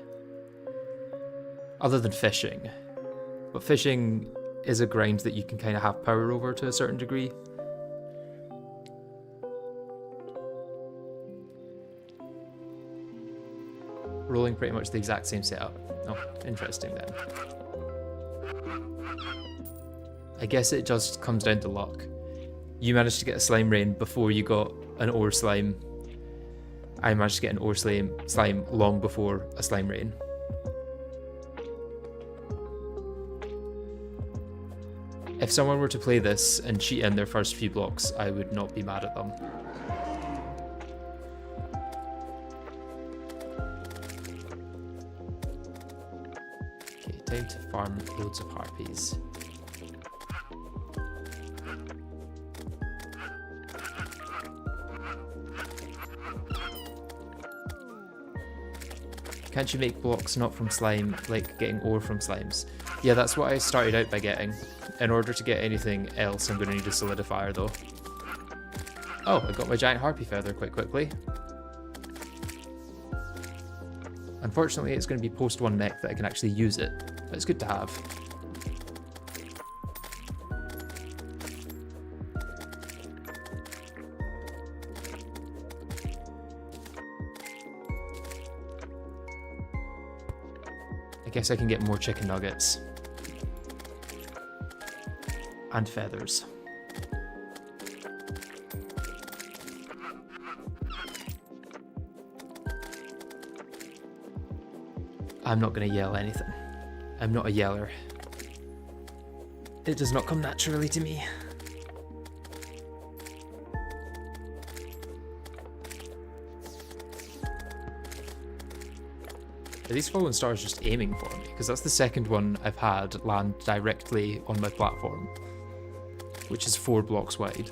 Other than fishing. But fishing is a grind that you can kind of have power over to a certain degree. Rolling pretty much the exact same setup. Oh, interesting then. I guess it just comes down to luck. You managed to get a slime rain before you got an ore slime. I managed to get an ore slime long before a slime rain. If someone were to play this and cheat in their first few blocks, I would not be mad at them. Okay, time to farm loads of harpies. Can't you make blocks not from slime, like getting ore from slimes? Yeah, that's what I started out by getting. In order to get anything else, I'm going to need a solidifier though. Oh, I got my giant harpy feather quite quickly. Unfortunately, it's going to be post 1 mech that I can actually use it, but it's good to have. I guess I can get more chicken nuggets. And feathers. I'm not going to yell anything. I'm not a yeller. It does not come naturally to me. Are these fallen stars just aiming for me? Because that's the second one I've had land directly on my platform, which is 4 blocks wide.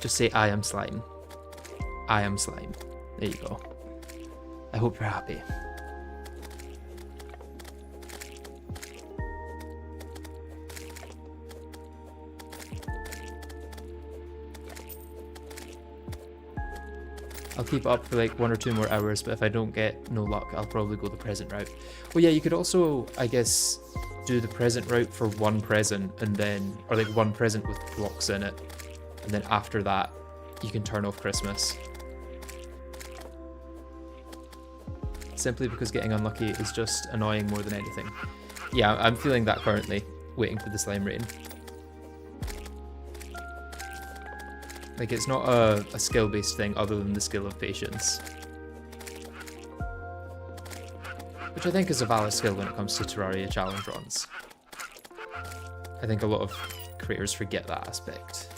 Just say, I am slime. I am slime. There you go. I hope you're happy. I'll keep up for like 1 or 2 more hours, but if I don't get no luck, I'll probably go the present route. Well, yeah, you could also, I guess, do the present route for 1 present and then, or like 1 present with blocks in it. And then after that, you can turn off Christmas. Simply because getting unlucky is just annoying more than anything. Yeah, I'm feeling that currently, waiting for the slime rain. Like, it's not a skill-based thing other than the skill of patience. Which I think is a valid skill when it comes to Terraria challenge runs. I think a lot of creators forget that aspect.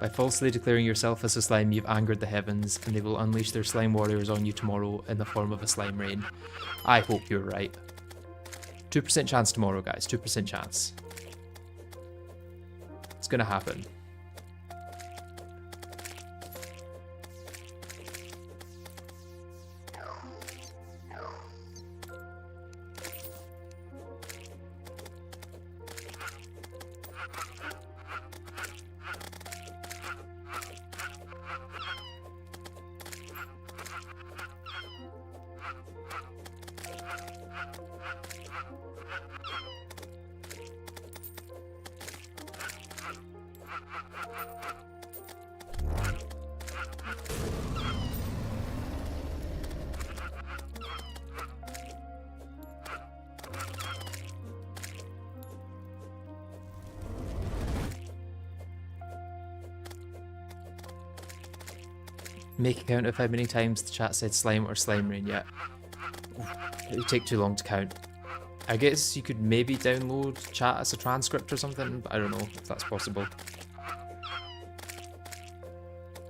By falsely declaring yourself as a slime, you've angered the heavens, and they will unleash their slime warriors on you tomorrow in the form of a slime rain. I hope you're right. 2% chance tomorrow, guys. 2% chance. It's gonna happen. Make a count of how many times the chat said slime or slime rain yet. It would take too long to count. I guess you could maybe download chat as a transcript or something, but I don't know if that's possible.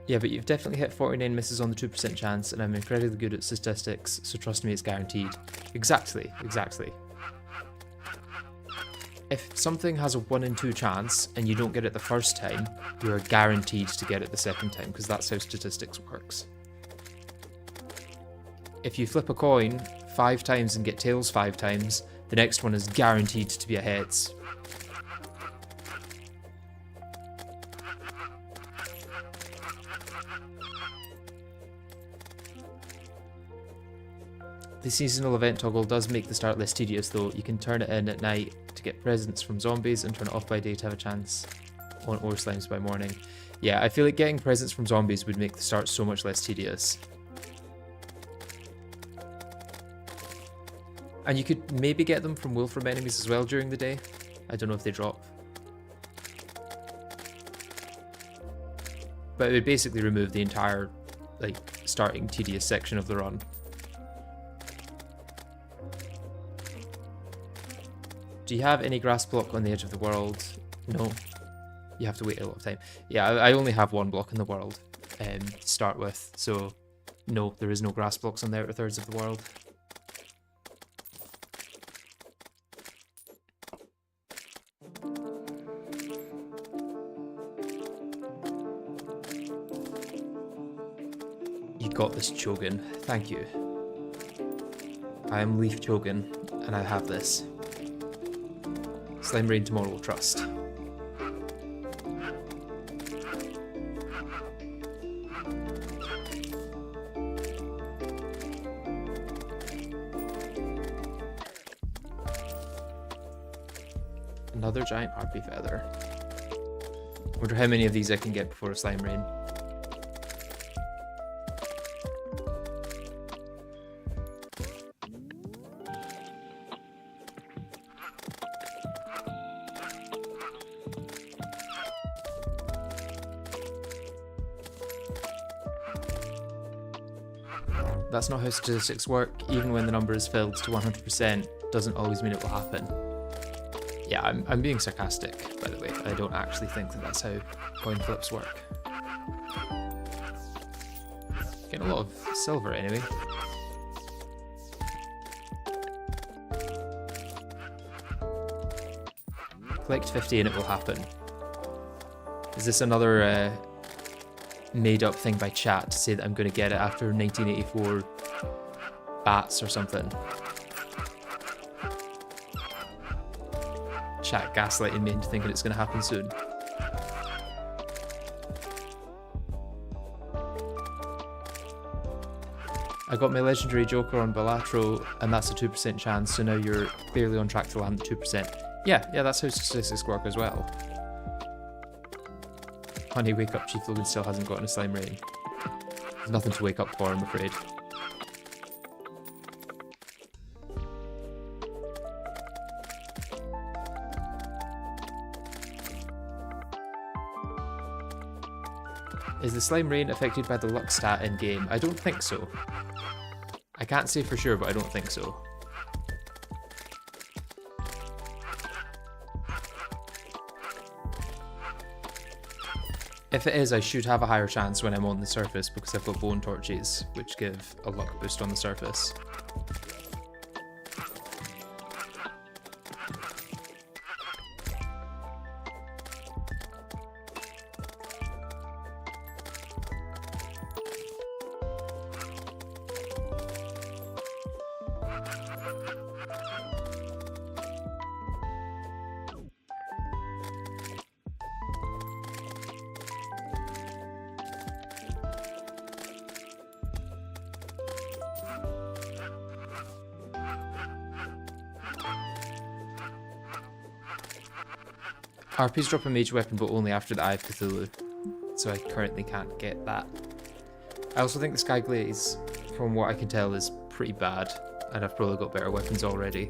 Yeah, but you've definitely hit 49 misses on the 2% chance, and I'm incredibly good at statistics, so trust me, it's guaranteed. Exactly, exactly. If something has a 1 in 2 chance, and you don't get it the first time, you are guaranteed to get it the second time, because that's how statistics works. If you flip a coin 5 times and get tails 5 times, the next one is guaranteed to be a heads. The seasonal event toggle does make the start less tedious though. You can turn it in at night to get presents from zombies and turn it off by day to have a chance on ore slimes by morning. Yeah, I feel like getting presents from zombies would make the start so much less tedious. And you could maybe get them from wolfram enemies as well during the day. I don't know if they drop. But it would basically remove the entire, like, starting tedious section of the run. Do you have any grass block on the edge of the world? No. You have to wait a lot of time. Yeah, I only have 1 block in the world to start with, so no, there is no grass blocks on the outer thirds of the world. You got this, Chogan. Thank you. I am Leaf Chogan, and I have this. Slime Rain tomorrow will trust. Another giant RP feather. Wonder how many of these I can get before a Slime Rain. That's not how statistics work. Even when the number is filled to 100%, doesn't always mean it will happen. Yeah, I'm being sarcastic, by the way. I don't actually think that that's how coin flips work. Getting a lot of silver anyway. Collect 50 and it will happen. Is this another made up thing by chat to say that I'm going to get it after 1984 bats or something? Chat gaslighting me into thinking it's going to happen soon. I got my legendary Joker on Balatro and that's a 2% chance, so now you're clearly on track to land the 2%. Yeah, that's how statistics work as well. Honey, wake up, Chief Logan still hasn't gotten a Slime Rain. There's nothing to wake up for, I'm afraid. Is the Slime Rain affected by the luck stat in-game? I don't think so. I can't say for sure, but I don't think so. If it is, I should have a higher chance when I'm on the surface because I've got bone torches, which give a luck boost on the surface. RP's drop a mage weapon, but only after the Eye of Cthulhu, so I currently can't get that. I also think the Sky Glaze, from what I can tell, is pretty bad, and I've probably got better weapons already.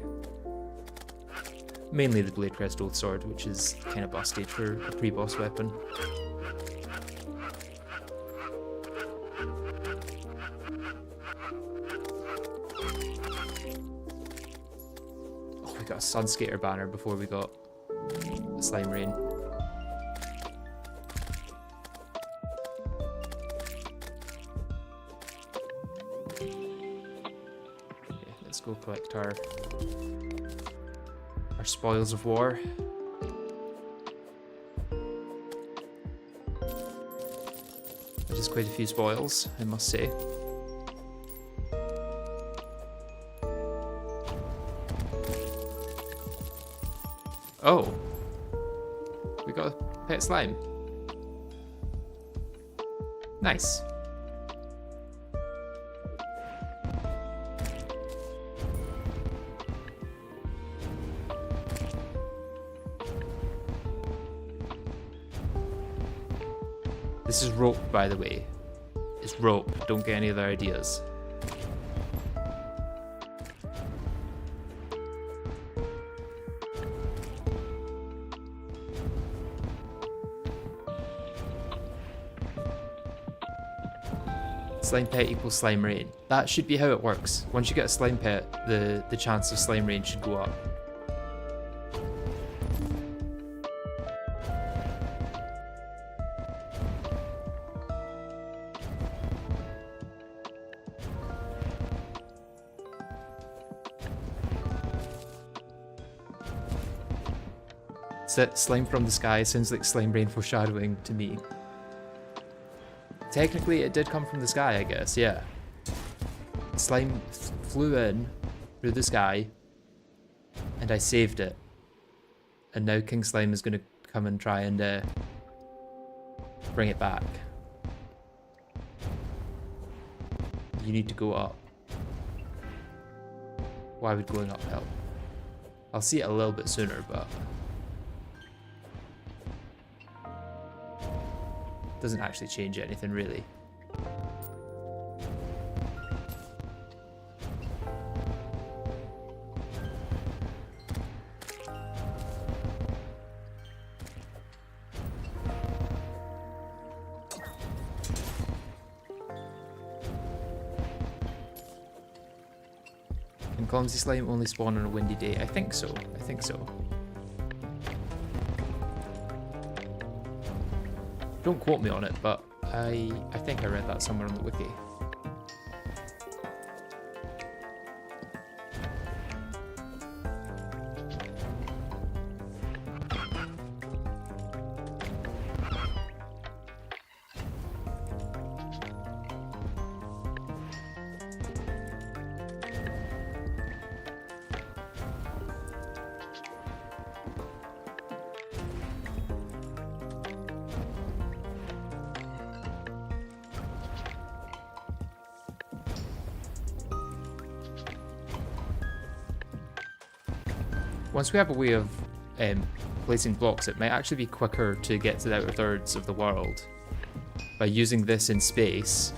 Mainly the Blade Crest Oath Sword, which is kind of busted for a pre-boss weapon. got a Sun Skater banner before we got a Slime Rain. Okay, let's go collect our spoils of war. That is quite a few spoils, I must say. Oh, we got a pet slime. Nice. This is rope, by the way. It's rope. Don't get any other ideas. Slime pet equals slime rain. That should be how it works. Once you get a slime pet, the chance of slime rain should go up. Slime from the sky sounds like slime rain foreshadowing to me. Technically, it did come from the sky, I guess, yeah. Slime flew in through the sky, and I saved it. And now King Slime is going to come and try and bring it back. You need to go up. Why would going up help? I'll see it a little bit sooner, but... doesn't actually change anything, really. Can clumsy slime only spawn on a windy day? I think so. I think so. Don't quote me on it, but I think I read that somewhere on the wiki. Once we have a way of placing blocks, it might actually be quicker to get to the outer thirds of the world by using this in space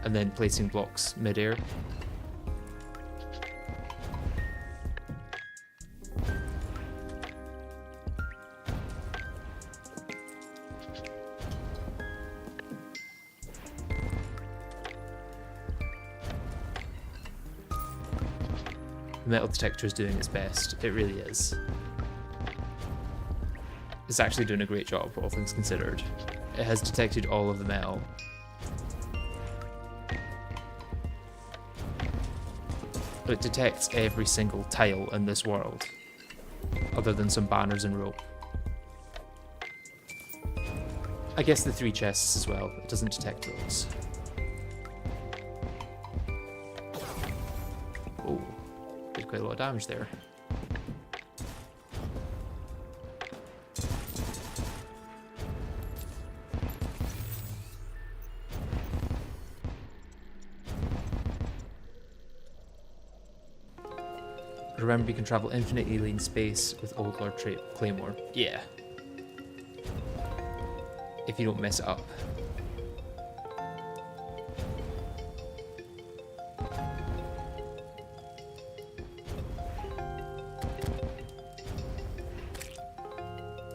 and then placing blocks mid-air. The metal detector is doing its best. It really is. It's actually doing a great job, all things considered. It has detected all of the metal. It detects every single tile in this world, other than some banners and rope. I guess the 3 chests as well. It doesn't detect those. Oh. Did quite a lot of damage there. Remember, you can travel infinite alien space with Old Lord Claymore. Yeah. If you don't mess it up.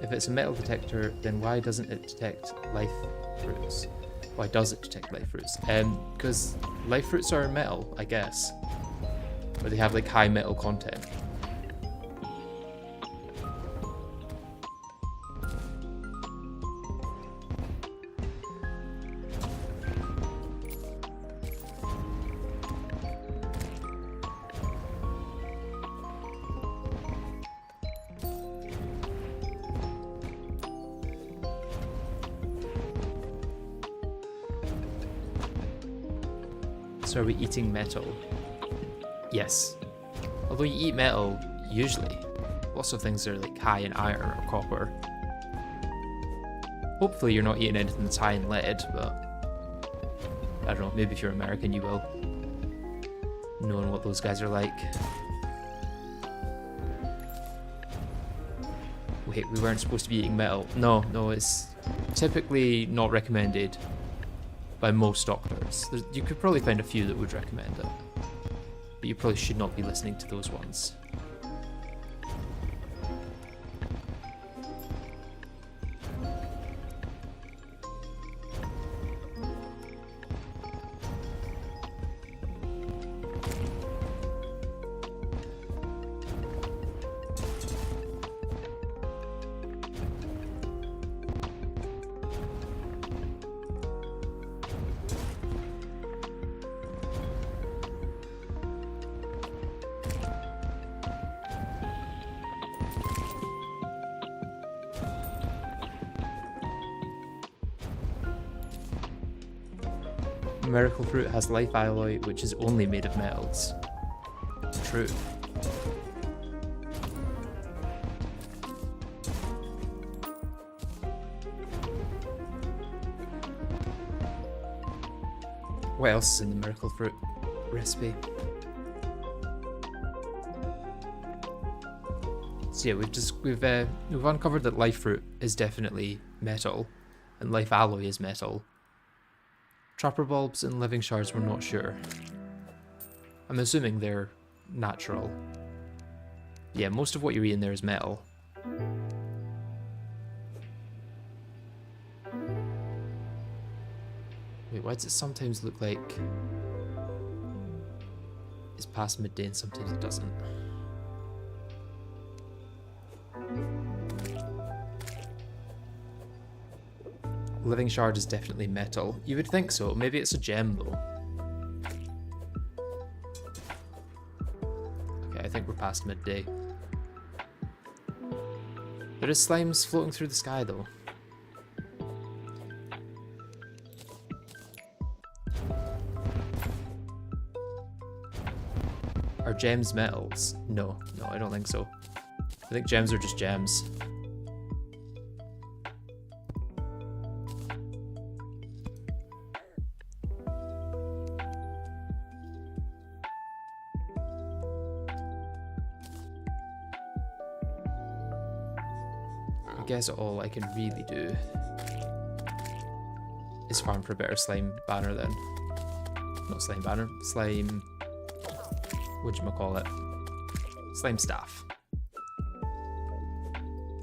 If it's a metal detector, then why doesn't it detect life fruits? Why does it detect life fruits? Because life fruits are metal, I guess. Or they have like high metal content. So are we eating metal? Yes. Although you eat metal, usually. Lots of things are like high in iron or copper. Hopefully you're not eating anything that's high in lead, but I don't know, maybe if you're American you will. Knowing what those guys are like. Wait, we weren't supposed to be eating metal. No, it's typically not recommended by most doctors. You could probably find a few that would recommend it, but you probably should not be listening to those ones. Miracle fruit has life alloy, which is only made of metals. True. What else is in the miracle fruit recipe? So yeah, we've uncovered that life fruit is definitely metal, and life alloy is metal. Trapper bulbs and living shards, we're not sure. I'm assuming they're natural. Yeah, most of what you're eating there is metal. Wait, why does it sometimes look like it's past midday and sometimes it doesn't? Living shard is definitely metal. You would think so. Maybe it's a gem though. Okay, I think we're past midday. There is slimes floating through the sky though. Are gems metals? No, I don't think so. I think gems are just gems. I guess all I can really do is farm for a better slime banner then. Not slime banner, slime... whatchamacallit? Slime staff.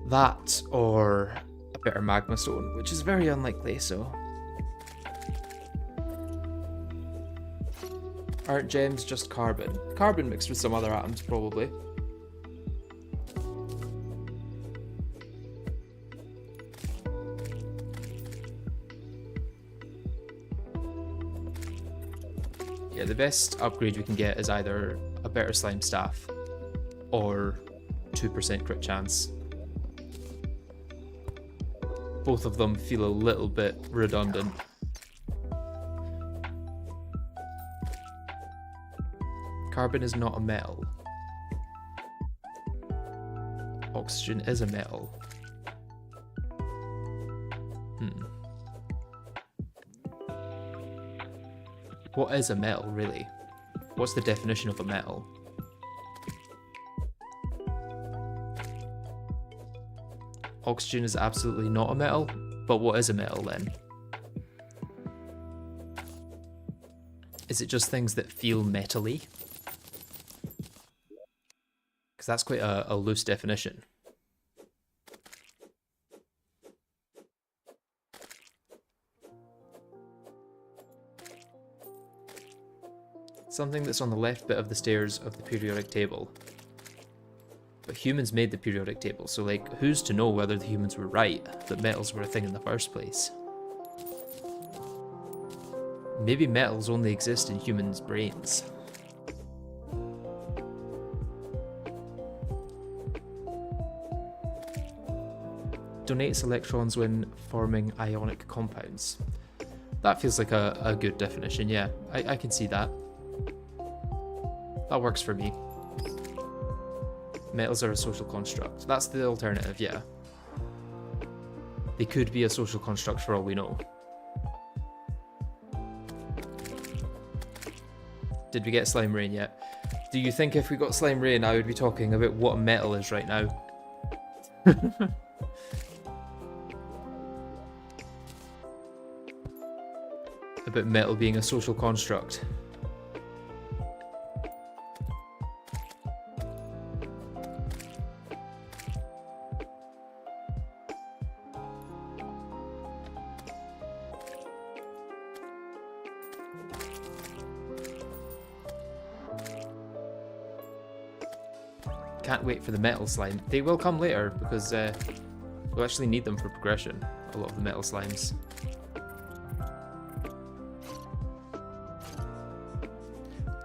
That or a better magma stone, which is very unlikely, so... Aren't gems just carbon? Carbon mixed with some other atoms, probably. Yeah, the best upgrade we can get is either a better slime staff or 2% crit chance. Both of them feel a little bit redundant. Carbon is not a metal. Oxygen is a metal. What is a metal, really? What's the definition of a metal? Oxygen is absolutely not a metal, but what is a metal then? Is it just things that feel metal-y? Because that's quite a loose definition. Something that's on the left bit of the stairs of the periodic table. But humans made the periodic table, so like, who's to know whether the humans were right, that metals were a thing in the first place? Maybe metals only exist in humans' brains. Donates electrons when forming ionic compounds. That feels like a good definition, yeah. I can see that. That works for me. Metals are a social construct. That's the alternative, yeah. They could be a social construct for all we know. Did we get slime rain yet? Do you think if we got slime rain, I would be talking about what a metal is right now? About metal being a social construct. Can't wait for the metal slime. They will come later because we'll actually need them for progression. A lot of the metal slimes.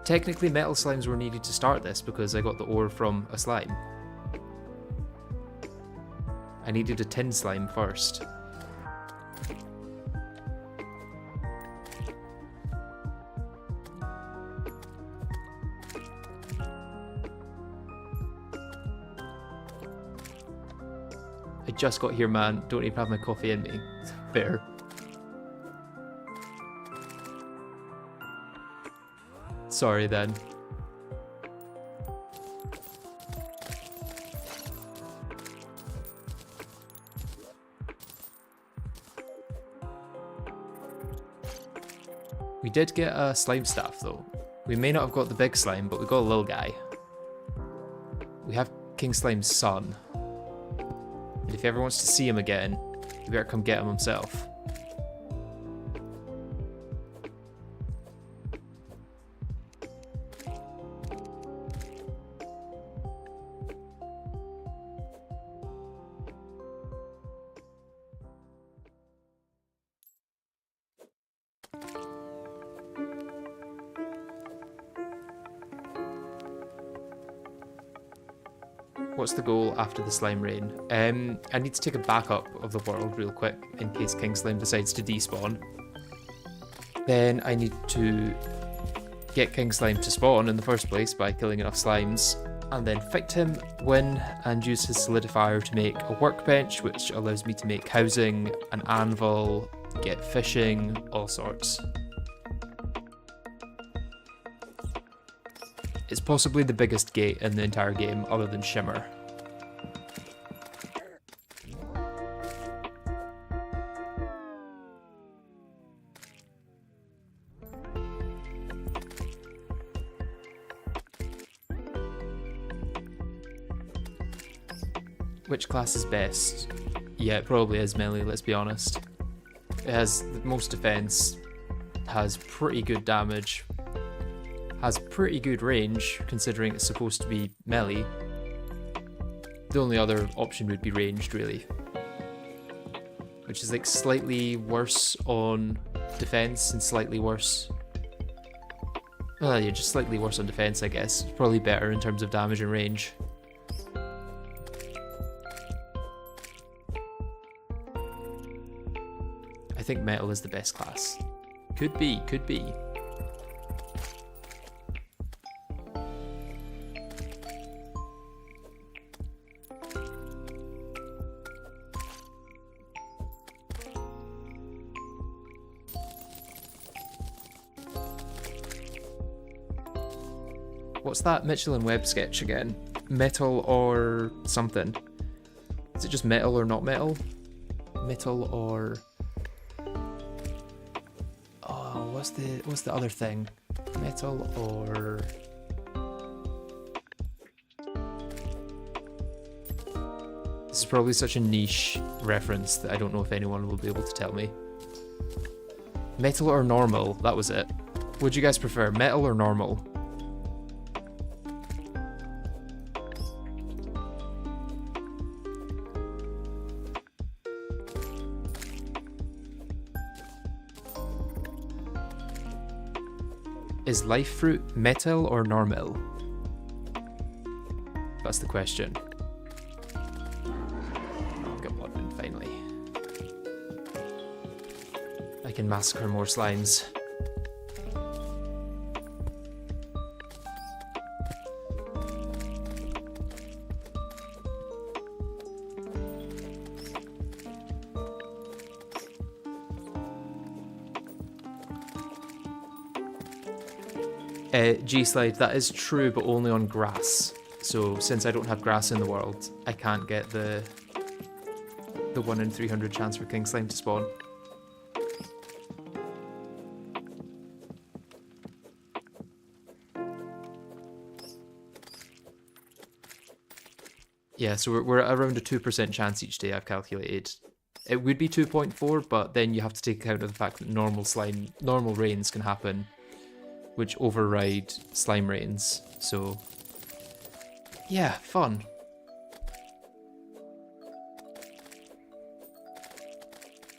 Technically, metal slimes were needed to start this because I got the ore from a slime. I needed a tin slime first. I just got here, man. Don't even have my coffee in me. Fair. Sorry then. We did get a slime staff though. We may not have got the big slime, but we got a little guy. We have King Slime's son. And if he ever wants to see him again, you better come get him himself. What's the goal after the slime rain? I need to take a backup of the world real quick in case King Slime decides to despawn. Then I need to get King Slime to spawn in the first place by killing enough slimes, and then fight him, win, and use his solidifier to make a workbench, which allows me to make housing, an anvil, get fishing, all sorts. It's possibly the biggest gate in the entire game, other than Shimmer. Which class is best? Yeah, it probably is melee, let's be honest. It has the most defense, has pretty good damage, has pretty good range, considering it's supposed to be melee. The only other option would be ranged, really. Which is like slightly worse on defense and slightly worse... Well, yeah, just slightly worse on defense, I guess. Probably better in terms of damage and range. I think metal is the best class. Could be, could be. What's that Mitchell and Webb sketch again? Metal or something? Is it just metal or not metal? Metal or... Oh, what's the other thing? Metal or... This is probably such a niche reference that I don't know if anyone will be able to tell me. Metal or normal, that was it. Would you guys prefer metal or normal? Is life fruit metal or normal? That's the question. Oh, got one finally. I can massacre more slimes. G-Slide, that is true, but only on grass. So since I don't have grass in the world, I can't get the 1 in 300 chance for King Slime to spawn. Yeah, so we're at around a 2% chance each day, I've calculated. It would be 2.4, but then you have to take account of the fact that normal rains can happen, which override slime rains. So, yeah, fun.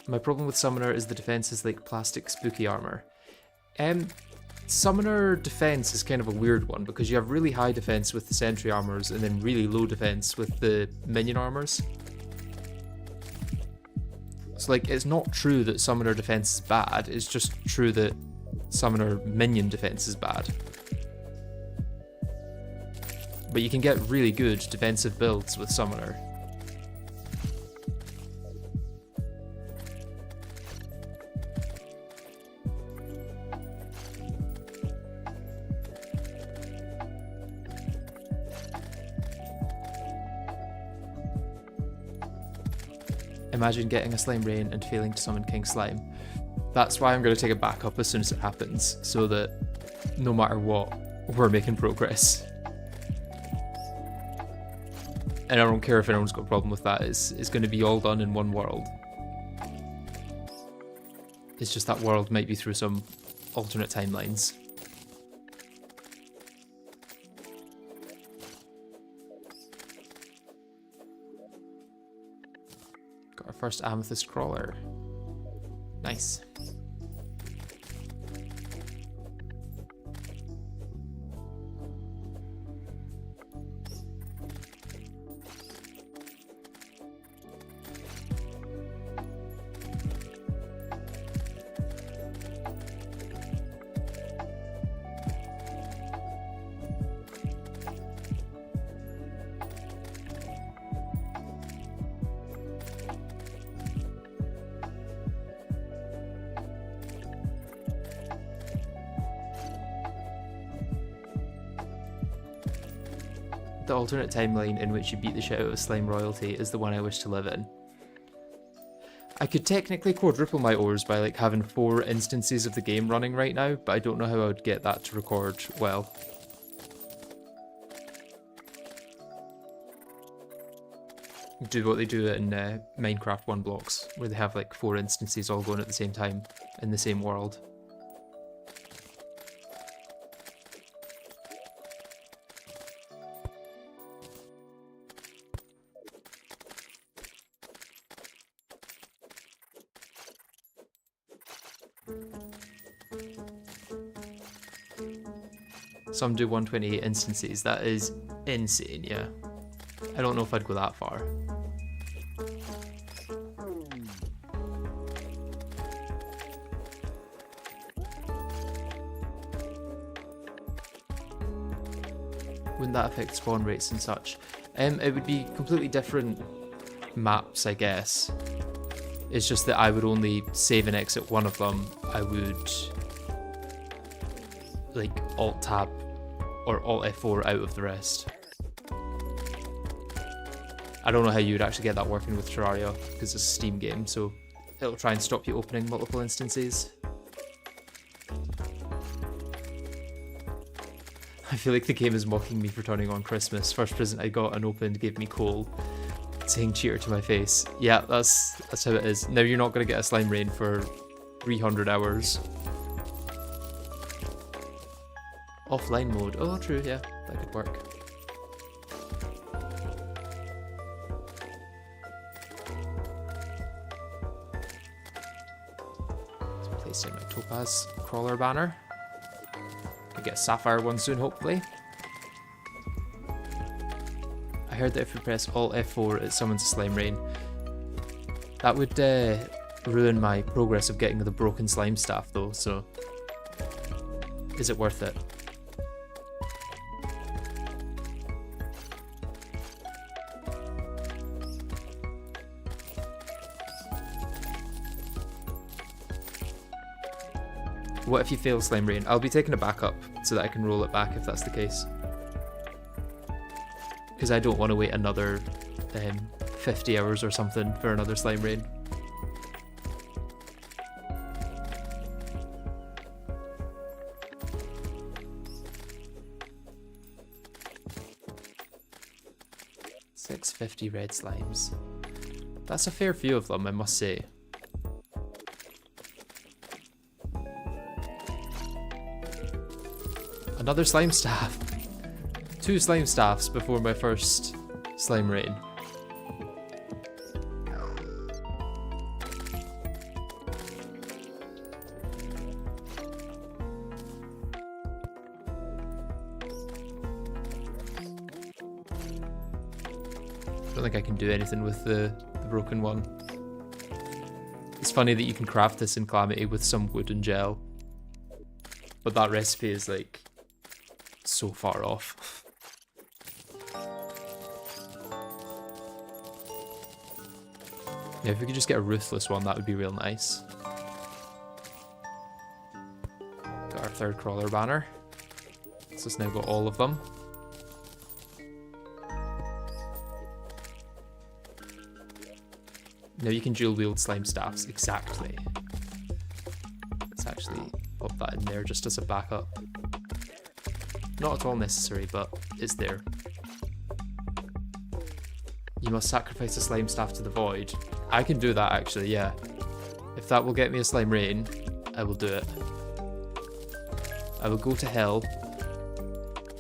My problem with Summoner is the defense is like plastic spooky armor. Summoner defense is kind of a weird one because you have really high defense with the sentry armors and then really low defense with the minion armors. So like, it's not true that Summoner defense is bad, it's just true that Summoner minion defense is bad. But you can get really good defensive builds with Summoner. Imagine getting a Slime Rain and failing to summon King Slime. That's why I'm going to take it back up as soon as it happens, so that no matter what, we're making progress. And I don't care if anyone's got a problem with that, it's going to be all done in one world. It's just that world might be through some alternate timelines. Got our first amethyst crawler. Nice. The alternate timeline in which you beat the shit out of slime royalty is the one I wish to live in. I could technically quadruple my ores by like having 4 instances of the game running right now, but I don't know how I would get that to record well. Do what they do in Minecraft One Blocks, where they have like 4 instances all going at the same time in the same world. Some do 128 instances, that is insane, yeah. I don't know if I'd go that far. Wouldn't that affect spawn rates and such? It would be completely different maps, I guess. It's just that I would only save and exit one of them. I would like Alt-Tab or Alt-F4 out of the rest. I don't know how you would actually get that working with Terraria, because it's a Steam game, so it'll try and stop you opening multiple instances. I feel like the game is mocking me for turning on Christmas. First present I got and opened gave me coal, saying cheater to my face. Yeah, that's how it is. Now you're not going to get a slime rain for 300 hours. Offline mode. Oh, true, yeah, that could work. Let's place in my topaz crawler banner. Could get a sapphire one soon, hopefully. I heard that if you press Alt F4, it summons a slime rain. That would ruin my progress of getting the broken slime staff, though. So, is it worth it? What if you fail Slime Rain? I'll be taking it back up so that I can roll it back if that's the case. Because I don't want to wait another 50 hours or something for another Slime Rain. $650 red slimes. That's a fair few of them, I must say. Another slime staff. 2 slime staffs before my first slime rain. I don't think I can do anything with the broken one. It's funny that you can craft this in Calamity with some wood and gel, but that recipe is like so far off. Yeah, if we could just get a ruthless one, that would be real nice. Got our 3rd crawler banner. So it's now got all of them. Now you can dual wield slime staffs, exactly. Let's actually pop that in there just as a backup. Not at all necessary, but it's there. You must sacrifice a slime staff to the void. I can do that actually, yeah. If that will get me a slime rain, I will do it. I will go to hell.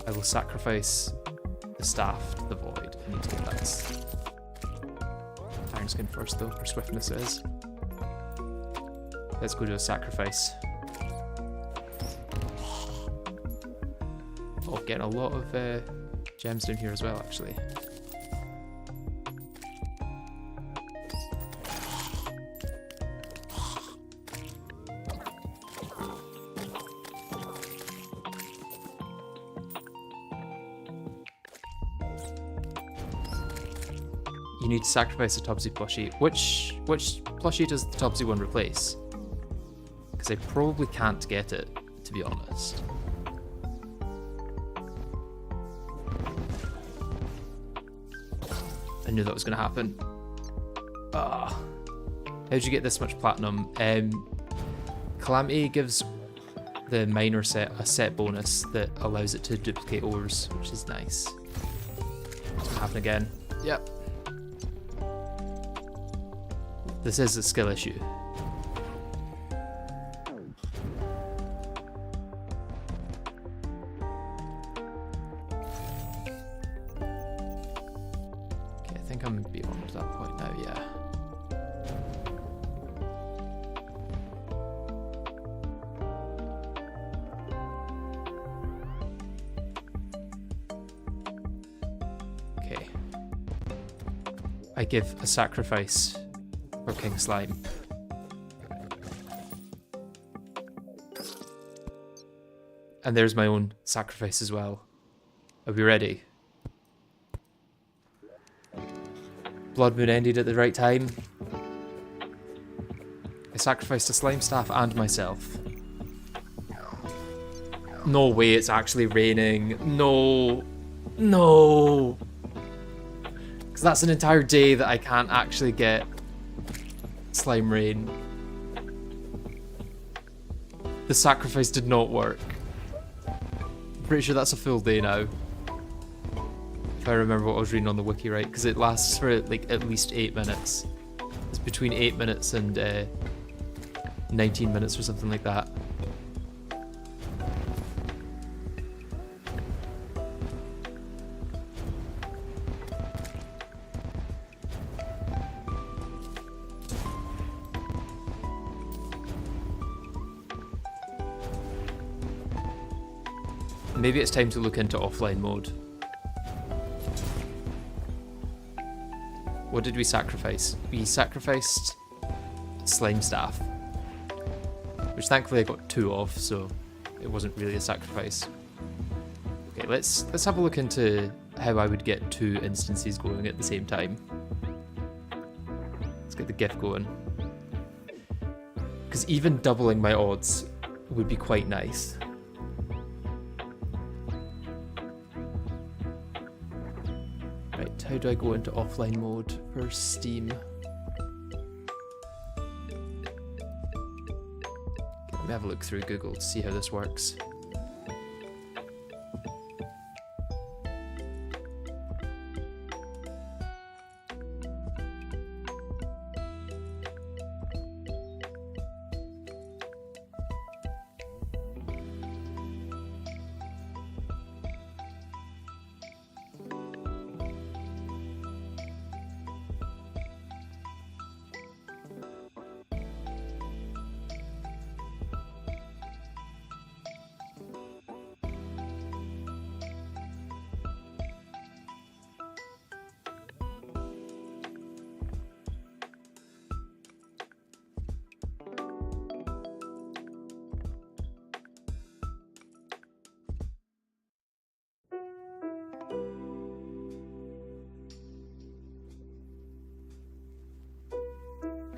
I will sacrifice the staff to the void. I need to get that. Iron skin first though, for swiftness is. Let's go do a sacrifice. Oh, getting a lot of gems down here as well, actually. You need to sacrifice a Tubsy plushie. Which plushie does the Tubsy one replace? Because I probably can't get it, to be honest. I knew that was going to happen. Ah, how'd you get this much platinum? Calamity gives the miner set a set bonus that allows it to duplicate ores, which is nice. It's going to happen again. Yep. This is a skill issue. Okay, I think I'm beyond that point now, yeah. Okay. I give a sacrifice for King Slime. And there's my own sacrifice as well. Are we ready? Blood Moon ended at the right time. I sacrificed a slime staff and myself. No way it's actually raining. No. No. Because that's an entire day that I can't actually get slime rain. The sacrifice did not work. I'm pretty sure that's a full day now. If I remember what I was reading on the wiki right, because it lasts for like at least 8 minutes. It's between 8 minutes and 19 minutes or something like that. Maybe it's time to look into offline mode. What did we sacrifice? We sacrificed slime staff, which thankfully I got 2 of, so it wasn't really a sacrifice. Okay, let's have a look into how I would get 2 instances going at the same time. Let's get the gift going. Because even doubling my odds would be quite nice. Right, how do I go into offline mode for Steam? Let me have a look through Google to see how this works.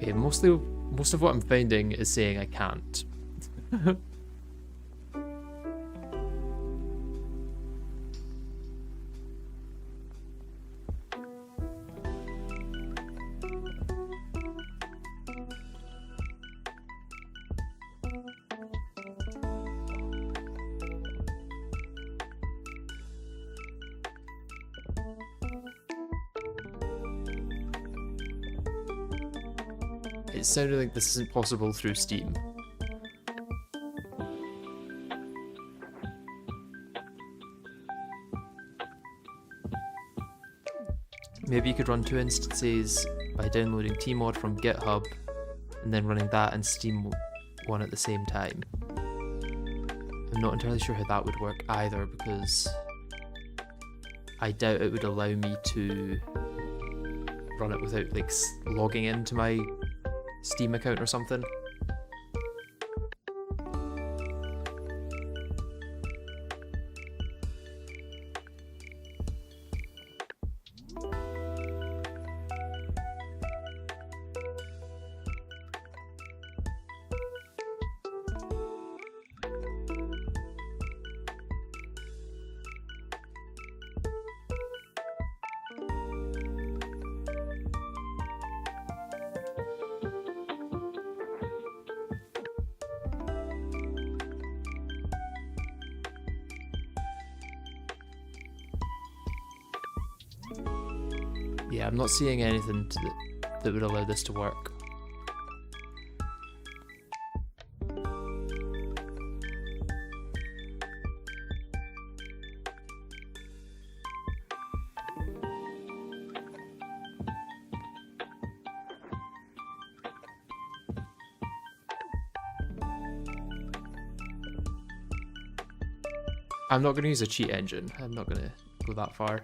Okay, most of what I'm finding is saying I can't. It sounded like this isn't possible through Steam. Maybe you could run 2 instances by downloading tmod from GitHub and then running that and Steam one at the same time. I'm not entirely sure how that would work either, because I doubt it would allow me to run it without like logging into my Steam account or something. Yeah, I'm not seeing anything that would allow this to work. I'm not going to use a cheat engine. I'm not going to go that far.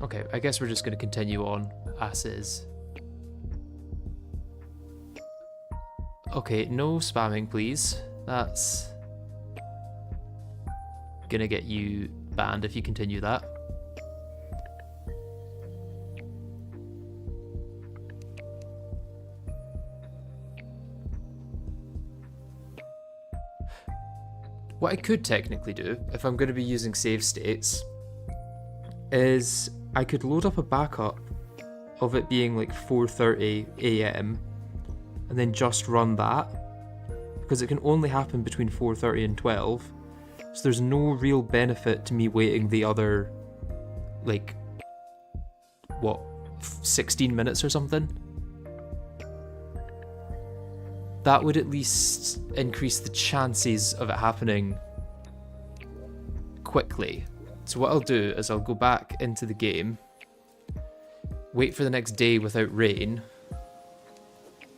Okay, I guess we're just going to continue on as is. Okay, no spamming, please. That's gonna get you banned if you continue that. What I could technically do, if I'm going to be using save states, is I could load up a backup of it being like 4:30 AM and then just run that, because it can only happen between 4:30 and 12, so there's no real benefit to me waiting the other, like, what, 16 minutes or something? That would at least increase the chances of it happening quickly. So what I'll do is I'll go back into the game, wait for the next day without rain,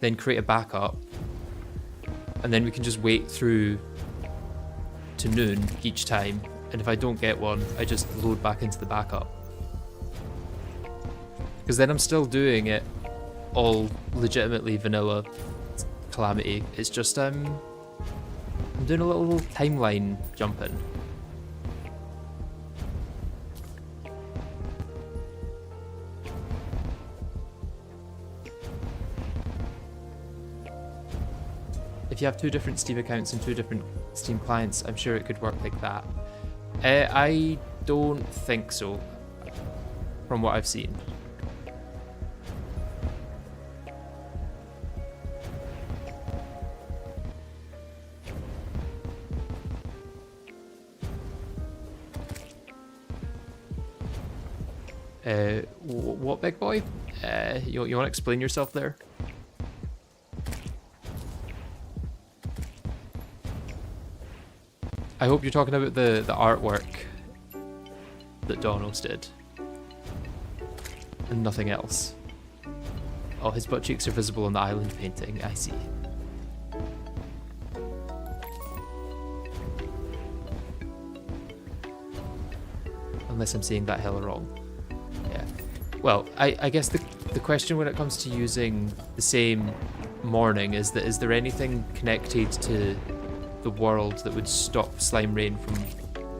then create a backup, and then we can just wait through to noon each time, and if I don't get one, I just load back into the backup. Because then I'm still doing it all legitimately vanilla Calamity. It's just I'm doing a little timeline jumping. If you have 2 different Steam accounts and 2 different Steam clients, I'm sure it could work like that. I don't think so, from what I've seen. What, big boy? You want to explain yourself there? I hope you're talking about the artwork that Donos did. And nothing else. Oh, his butt cheeks are visible on the island painting, I see. Unless I'm seeing that hella wrong. Yeah. Well, I guess the question when it comes to using the same morning is there anything connected to the world that would stop slime rain from,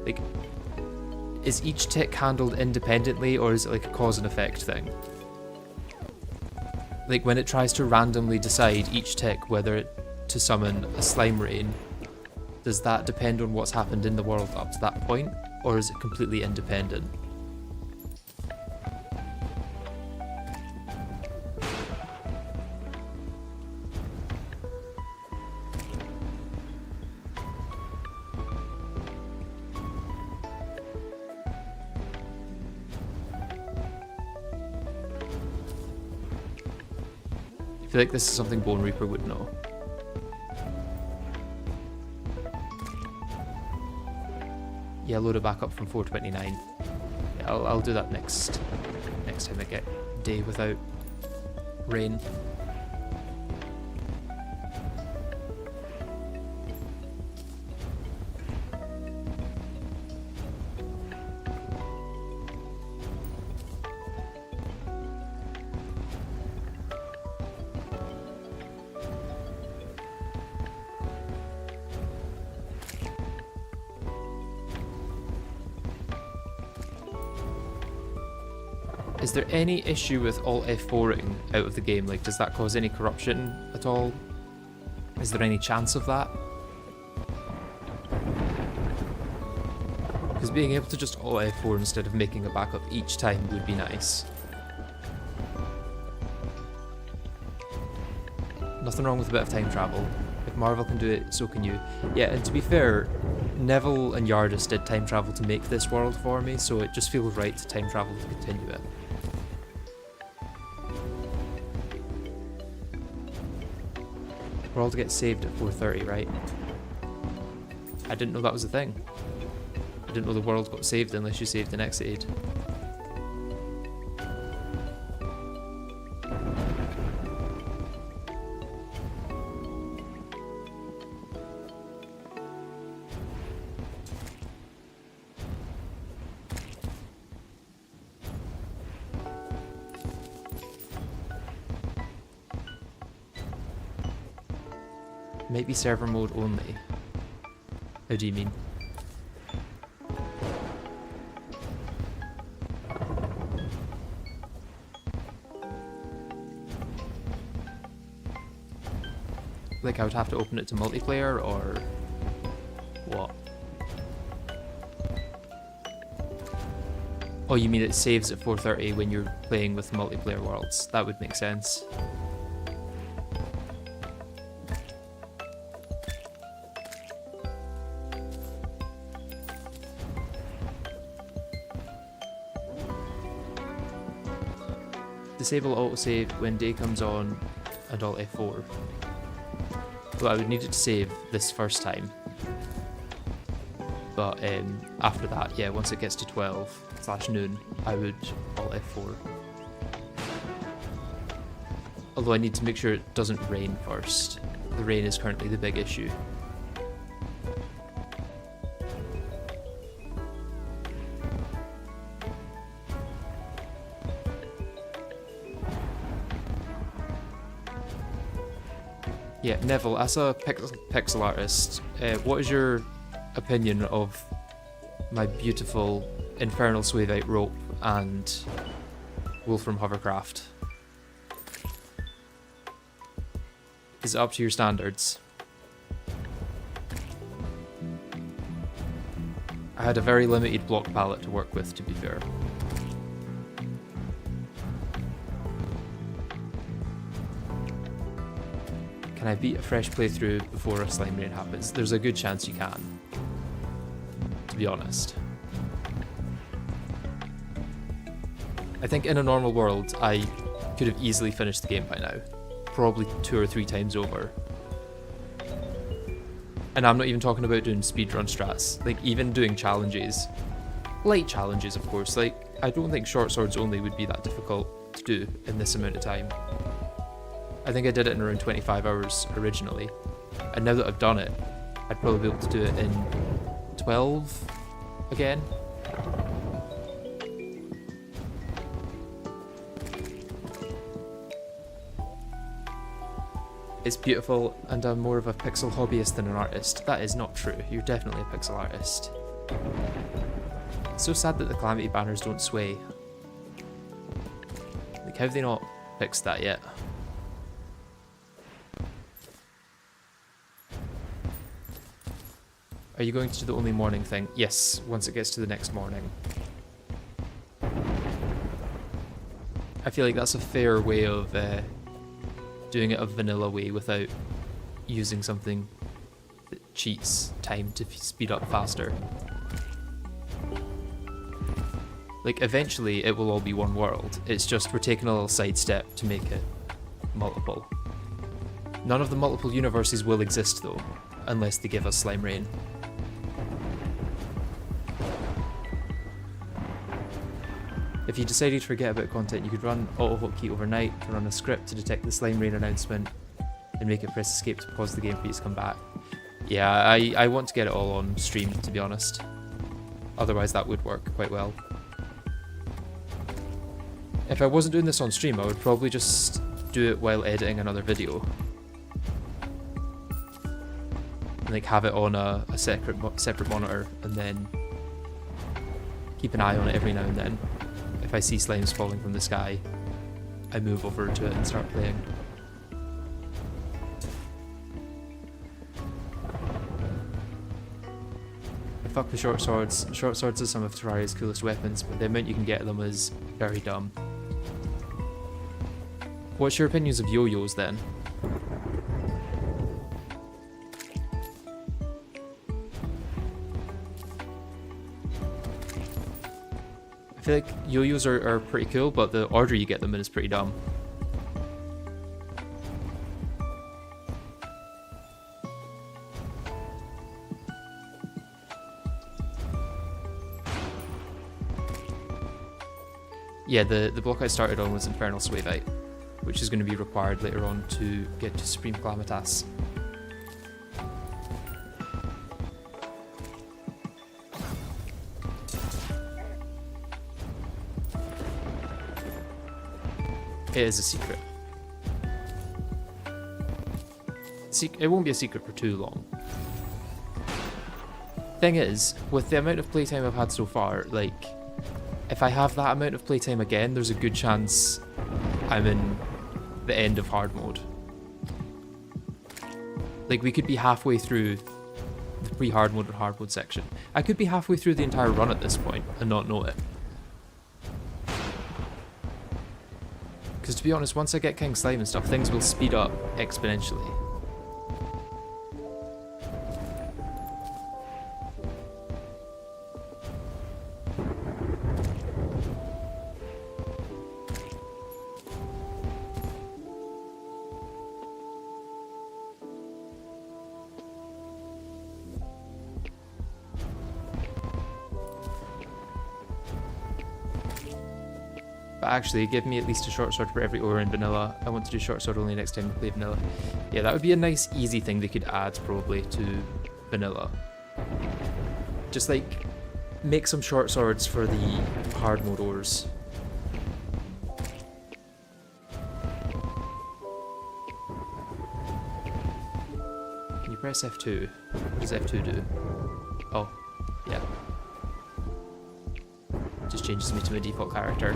like, is each tick handled independently, or is it like a cause and effect thing? Like when it tries to randomly decide each tick whether to summon a slime rain, does that depend on what's happened in the world up to that point, or is it completely independent? I feel like this is something Bone Reaper would know. Yeah, load it back up from 429. Yeah, I'll do that next time I get day without rain. Is there any issue with Alt F4ing out of the game? Like, does that cause any corruption at all? Is there any chance of that? Because being able to just Alt F4 instead of making a backup each time would be nice. Nothing wrong with a bit of time travel. If Marvel can do it, so can you. Yeah, and to be fair, Neville and Yardis did time travel to make this world for me, so it just feels right to time travel to continue it. World gets saved at 4:30, right? I didn't know that was a thing. I didn't know the world got saved unless you saved an exit. Maybe server mode only. How do you mean? Like I would have to open it to multiplayer, or what? Oh, you mean it saves at 4:30 when you're playing with multiplayer worlds? That would make sense. Disable autosave when day comes on and Alt F4. Well, I would need it to save this first time. But after that, yeah, once it gets to 12/noon, I would Alt F4. Although I need to make sure it doesn't rain first. The rain is currently the big issue. Yeah, Neville, as a pixel artist, what is your opinion of my beautiful infernal swaveite rope and Wolfram hovercraft? Is it up to your standards? I had a very limited block palette to work with, to be fair. Can I beat a fresh playthrough before a slime rain happens? There's a good chance you can, to be honest. I think in a normal world, I could have easily finished the game by now. Probably 2 or 3 times over. And I'm not even talking about doing speedrun strats. Like, even doing challenges. Light challenges, of course. Like, I don't think short swords only would be that difficult to do in this amount of time. I think I did it in around 25 hours originally. And now that I've done it, I'd probably be able to do it in 12 again. It's beautiful, and I'm more of a pixel hobbyist than an artist. That is not true. You're definitely a pixel artist. It's so sad that the Calamity banners don't sway. Like, how have they not fixed that yet? Are you going to do the only morning thing? Yes, once it gets to the next morning. I feel like that's a fair way of doing it a vanilla way without using something that cheats time to speed up faster. Like, eventually it will all be one world. It's just we're taking a little sidestep to make it multiple. None of the multiple universes will exist though, unless they give us Slime Rain. If you decided to forget about content, you could run auto-hotkey overnight to run a script to detect the Slime Rain announcement and make it press escape to pause the game for you to come back. Yeah, I want to get it all on stream, to be honest. Otherwise that would work quite well. If I wasn't doing this on stream, I would probably just do it while editing another video. And like have it on a separate monitor and then keep an eye on it every now and then. If I see slimes falling from the sky, I move over to it and start playing. Fuck the short swords. Short swords are some of Terraria's coolest weapons, but the amount you can get them is very dumb. What's your opinions of yo-yos then? I feel like yo-yos are pretty cool, but the order you get them in is pretty dumb. Yeah, the block I started on was Infernal Swaveite, which is going to be required later on to get to Supreme Calamitas. It is a secret. It won't be a secret for too long. Thing is, with the amount of playtime I've had so far, like, if I have that amount of playtime again, there's a good chance I'm in the end of hard mode. Like, we could be halfway through the pre-hard mode and hard mode section. I could be halfway through the entire run at this point and not know it. Because to be honest, once I get King Slime and stuff, things will speed up exponentially. But actually, give me at least a short sword for every ore in vanilla. I want to do short sword only next time we play vanilla. Yeah, that would be a nice, easy thing they could add, probably, to vanilla. Just, like, make some short swords for the hard mode ores. press F2, what does F2 do? Oh, yeah. Just changes me to my default character.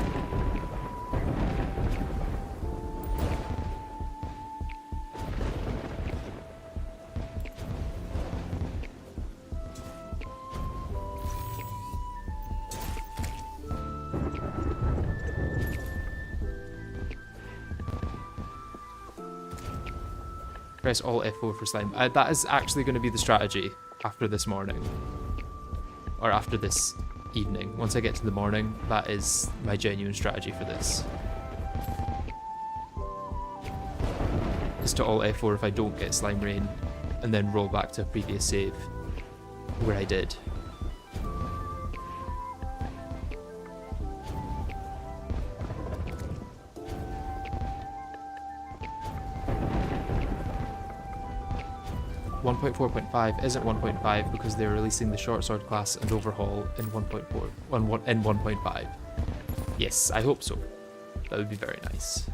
Press Alt F4 for slime. That is actually going to be the strategy after this morning. Or after this evening. Once I get to the morning, that is my genuine strategy for this. Is to Alt F4 if I don't get slime rain, and then roll back to a previous save where I did. 1.4.5 isn't 1.5 because they're releasing the short sword class and overhaul in 1.4 in 1.5. Yes, I hope so. That would be very nice.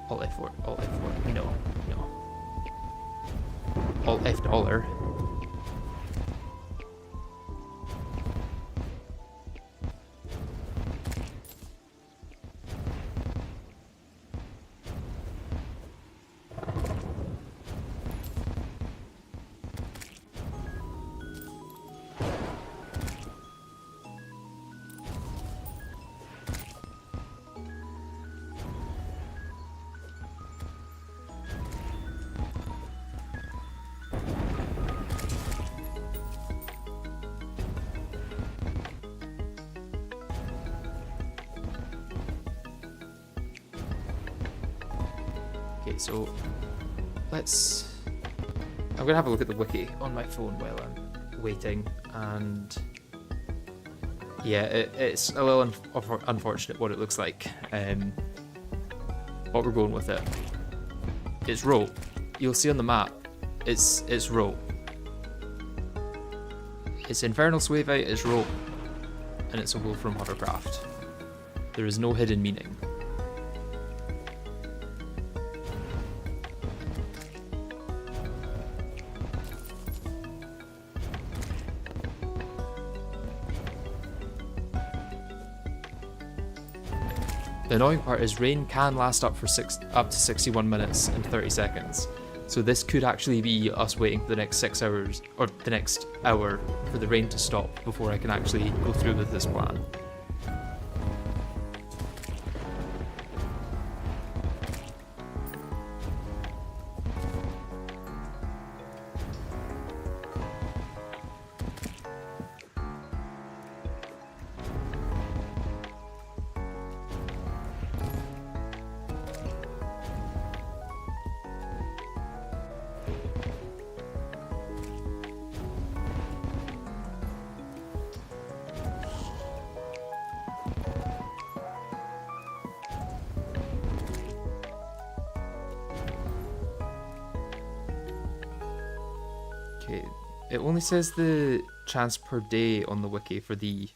Alt F4, Alt F4. No, no. Alt F dollar. Okay, so I'm gonna have a look at the wiki on my phone while I'm waiting, and yeah, it's a little unfortunate what it looks like. What we're going with it. It's row. You'll see on the map, it's row. It's infernal swave out, it's row, and it's a wool from hovercraft. There is no hidden meaning. The annoying part is rain can last up to 61 minutes and 30 seconds. So this could actually be us waiting for the next 6 hours, or the next hour, for the rain to stop before I can actually go through with this plan. Okay, it only says the chance per day on the wiki for the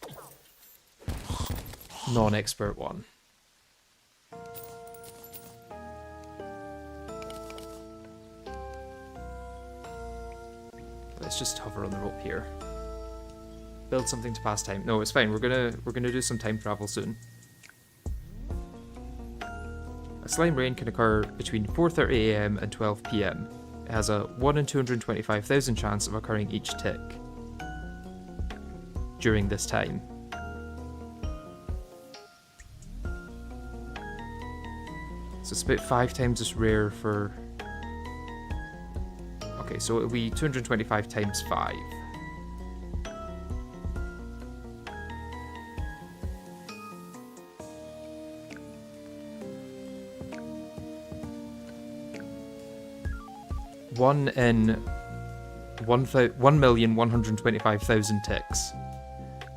non-expert one. Let's just hover on the rope here. Build something to pass time. No, it's fine. We're gonna do some time travel soon. A slime rain can occur between 4:30 AM and 12 PM. It has a 1 in 225,000 chance of occurring each tick during this time. So it's about 5 times as rare for... Okay, so it'll be 225 times 5. One in 1,125,000 ticks.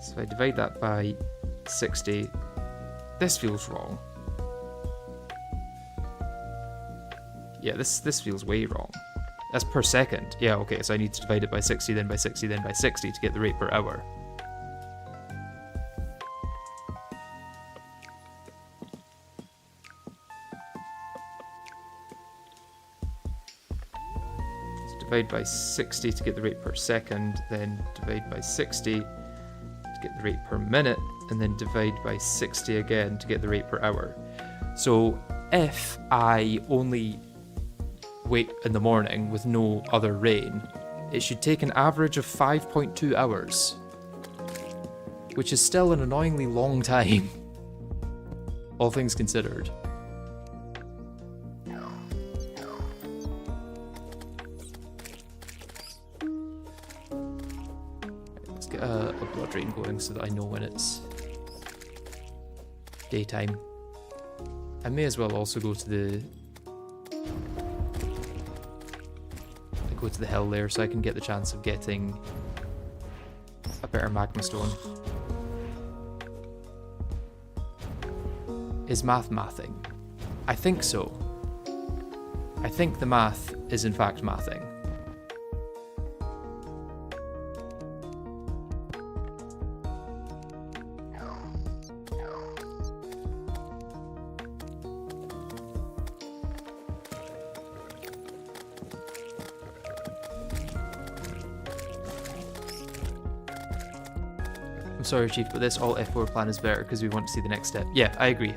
So if I divide that by 60, this feels wrong. Yeah, this feels way wrong. That's per second. Yeah, okay, so I need to divide it by 60, then by 60, then by 60 to get the rate per hour. divide by 60 to get the rate per second, then divide by 60 to get the rate per minute, and then divide by 60 again to get the rate per hour. So if I only wait in the morning with no other rain, it should take an average of 5.2 hours, which is still an annoyingly long time, all things considered. Let's get a blood rain going so that I know when it's daytime. I may as well also go to the hill there so I can get the chance of getting a better magma stone. Is math mathing? I think so. I think the math is in fact mathing. I'm sorry, Chief, but this all F4 plan is better because we want to see the next step. Yeah, I agree.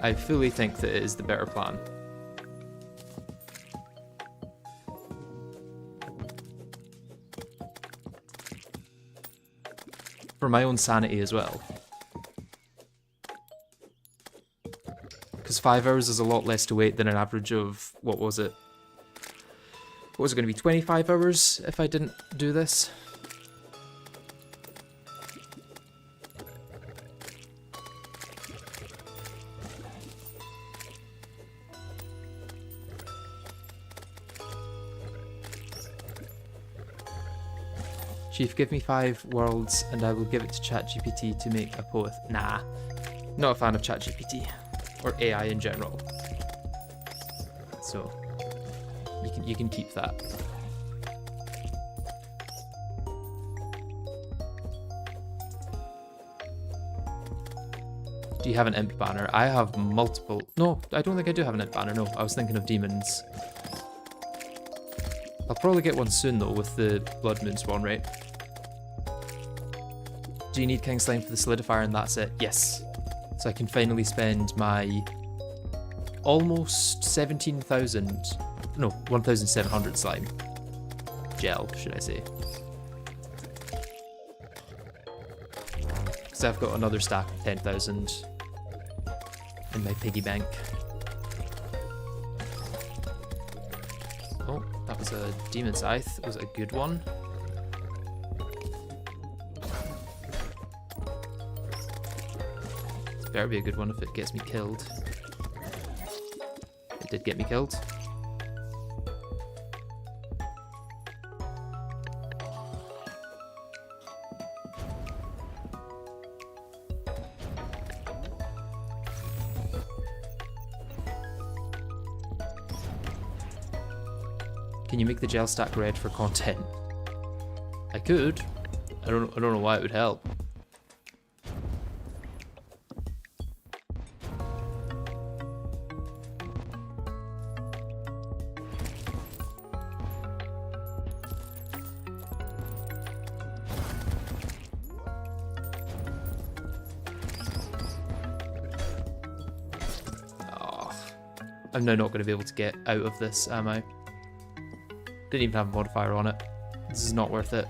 I fully think that it is the better plan. For my own sanity as well. Because 5 hours is a lot less to wait than an average of, what was it? What was it going to be, 25 hours if I didn't do this? Chief, give me 5 worlds and I will give it to ChatGPT to make a poet. Nah, not a fan of ChatGPT or AI in general. So you can keep that. Do you have an imp banner? I have multiple. No, I don't think I do have an imp banner. No, I was thinking of demons. I'll probably get one soon though with the blood moon spawn rate. Do you need King Slime for the solidifier and that's it? Yes. So I can finally spend my almost 17,000, no, 1,700 slime. Gel, should I say. Because I've got another stack of 10,000 in my piggy bank. Oh, that was a demon scythe. It was a good one. Better be a good one if it gets me killed. It did get me killed. Can you make the gel stack red for content? I could. I don't know why it would help. I'm now not going to be able to get out of this, am I? Didn't even have a modifier on it. This is not worth it.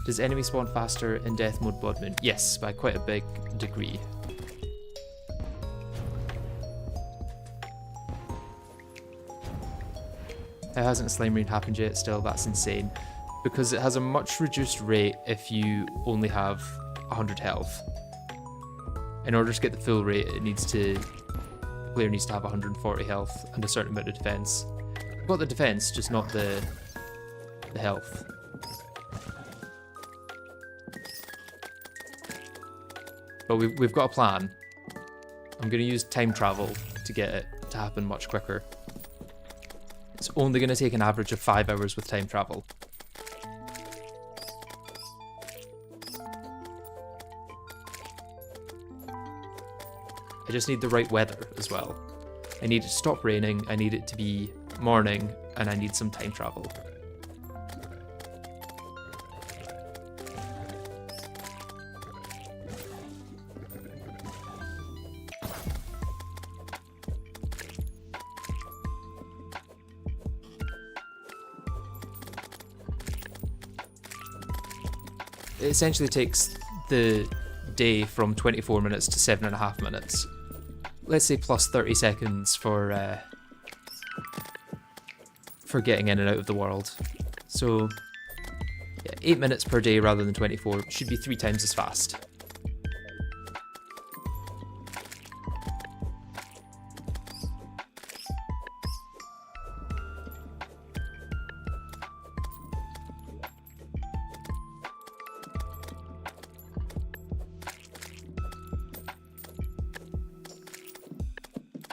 Does enemy spawn faster in death mode blood moon? Yes, by quite a big degree. How hasn't a slime raid happened yet? Still, that's insane. Because it has a much reduced rate if you only have 100 health. In order to get the full rate, the player needs to have 140 health and a certain amount of defense. I've got the defense, just not the health. But we've got a plan. I'm going to use time travel to get it to happen much quicker. It's only going to take an average of 5 hours with time travel. I just need the right weather as well. I need it to stop raining, I need it to be morning, and I need some time travel. It essentially takes the day from 24 minutes to 7.5 minutes. Let's say plus 30 seconds for getting in and out of the world. So yeah, 8 minutes per day rather than 24 should be 3 times as fast.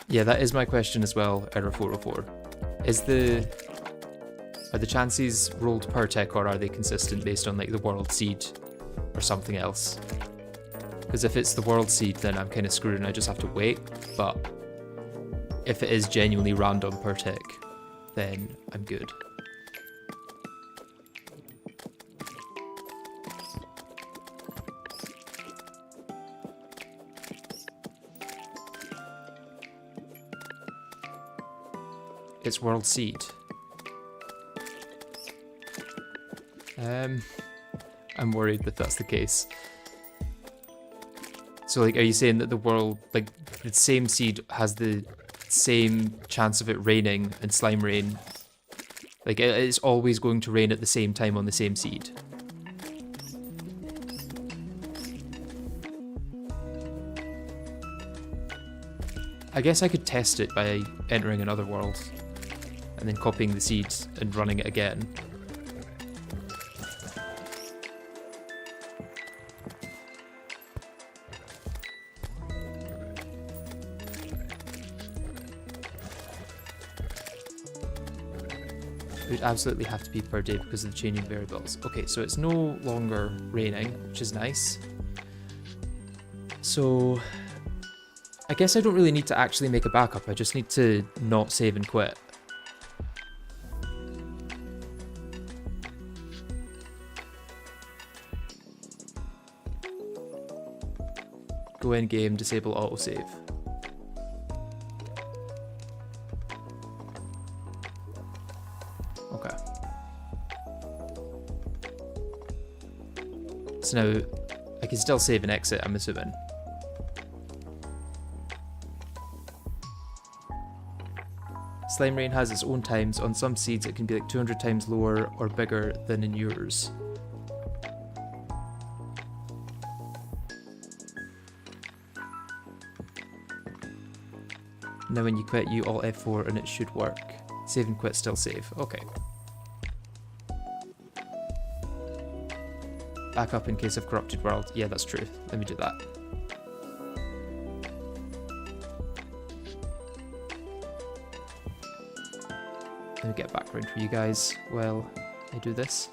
Yeah, that is my question as well, Error 404. Are the chances rolled per tick, or are they consistent based on like the world seed or something else? Because if it's the world seed, then I'm kind of screwed and I just have to wait. But if it is genuinely random per tick, then I'm good. It's world seed. I'm worried that that's the case. So like, are you saying that the world, like the same seed has the same chance of it raining and slime rain? Like it's always going to rain at the same time on the same seed? I guess I could test it by entering another world and then copying the seeds and running it again. It would absolutely have to be per day because of the changing variables. Okay, so it's no longer raining, which is nice. So I guess I don't really need to actually make a backup, I just need to not save and quit. Go in game, disable autosave. Okay. So now I can still save and exit, I'm assuming. Slime rain has its own times. On some seeds it can be like 200 times lower or bigger than in yours. Now when you quit, you alt F4 and it should work. Save and quit, still save. Okay. Back up in case of corrupted world. Yeah, that's true. Let me do that. Let me get background for you guys while I do this.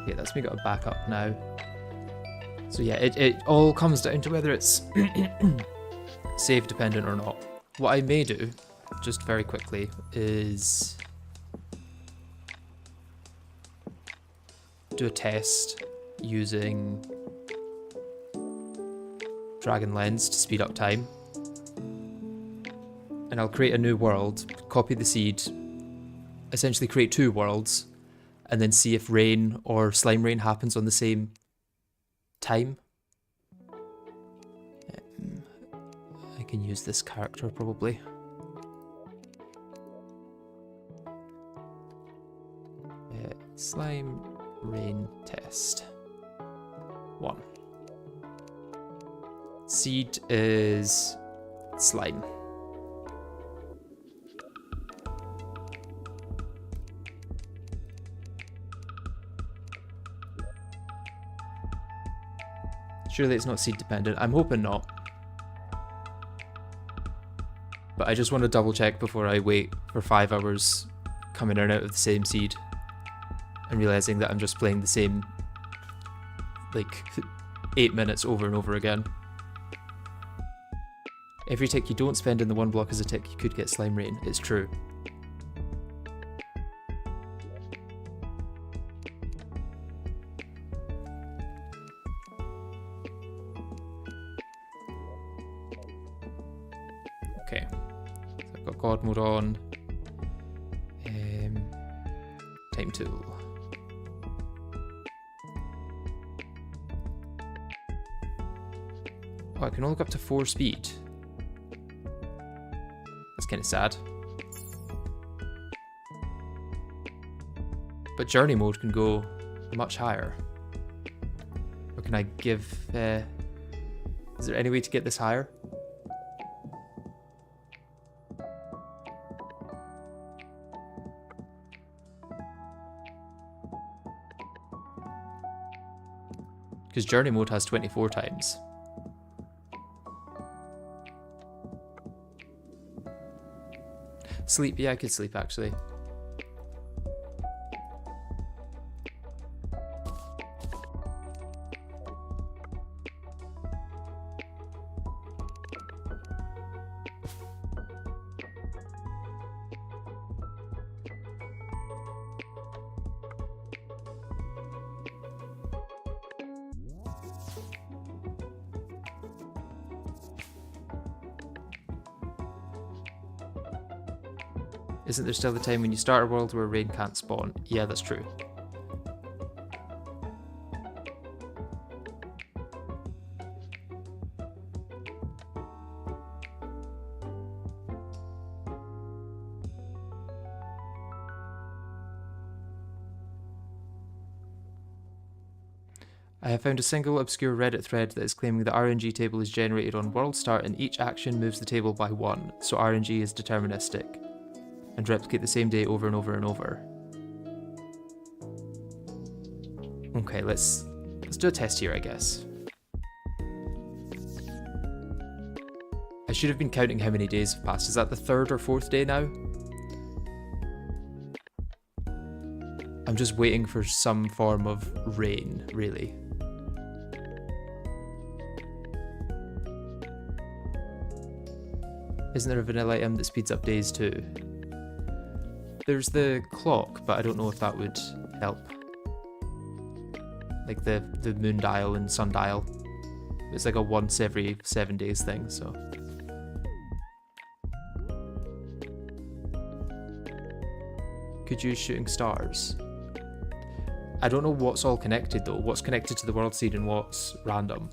Okay, that's me got a backup now. So yeah, it all comes down to whether it's save dependent or not. What I may do, just very quickly, is do a test using dragon lens to speed up time. And I'll create a new world, copy the seed, essentially create 2 worlds, and then see if rain or slime rain happens on the same time. I can use this character probably. Slime rain test 1. Seed is slime. Surely it's not seed dependent. I'm hoping not. But I just want to double check before I wait for 5 hours coming in and out of the same seed and realizing that I'm just playing the same, like, 8 minutes over and over again. Every tick you don't spend in the 1 block is a tick you could get slime rain. It's true. Okay, so I've got God mode on. Time tool. Oh, I can only go up to 4 speed. That's kind of sad. But journey mode can go much higher. Or can I give... is there any way to get this higher? Because journey mode has 24 times. Sleep, yeah, I could sleep actually. Isn't there still the time when you start a world where rain can't spawn? Yeah, that's true. I have found a single obscure Reddit thread that is claiming the RNG table is generated on world start and each action moves the table by 1, so RNG is deterministic. And replicate the same day over and over and over. Okay, let's do a test here, I guess. I should have been counting how many days have passed. Is that the 3rd or 4th day now? I'm just waiting for some form of rain, really. Isn't there a vanilla item that speeds up days too? There's the clock, but I don't know if that would help. Like the moon dial and sun dial. It's like a once every 7 days thing, so. Could use shooting stars. I don't know what's all connected though. What's connected to the world seed and what's random.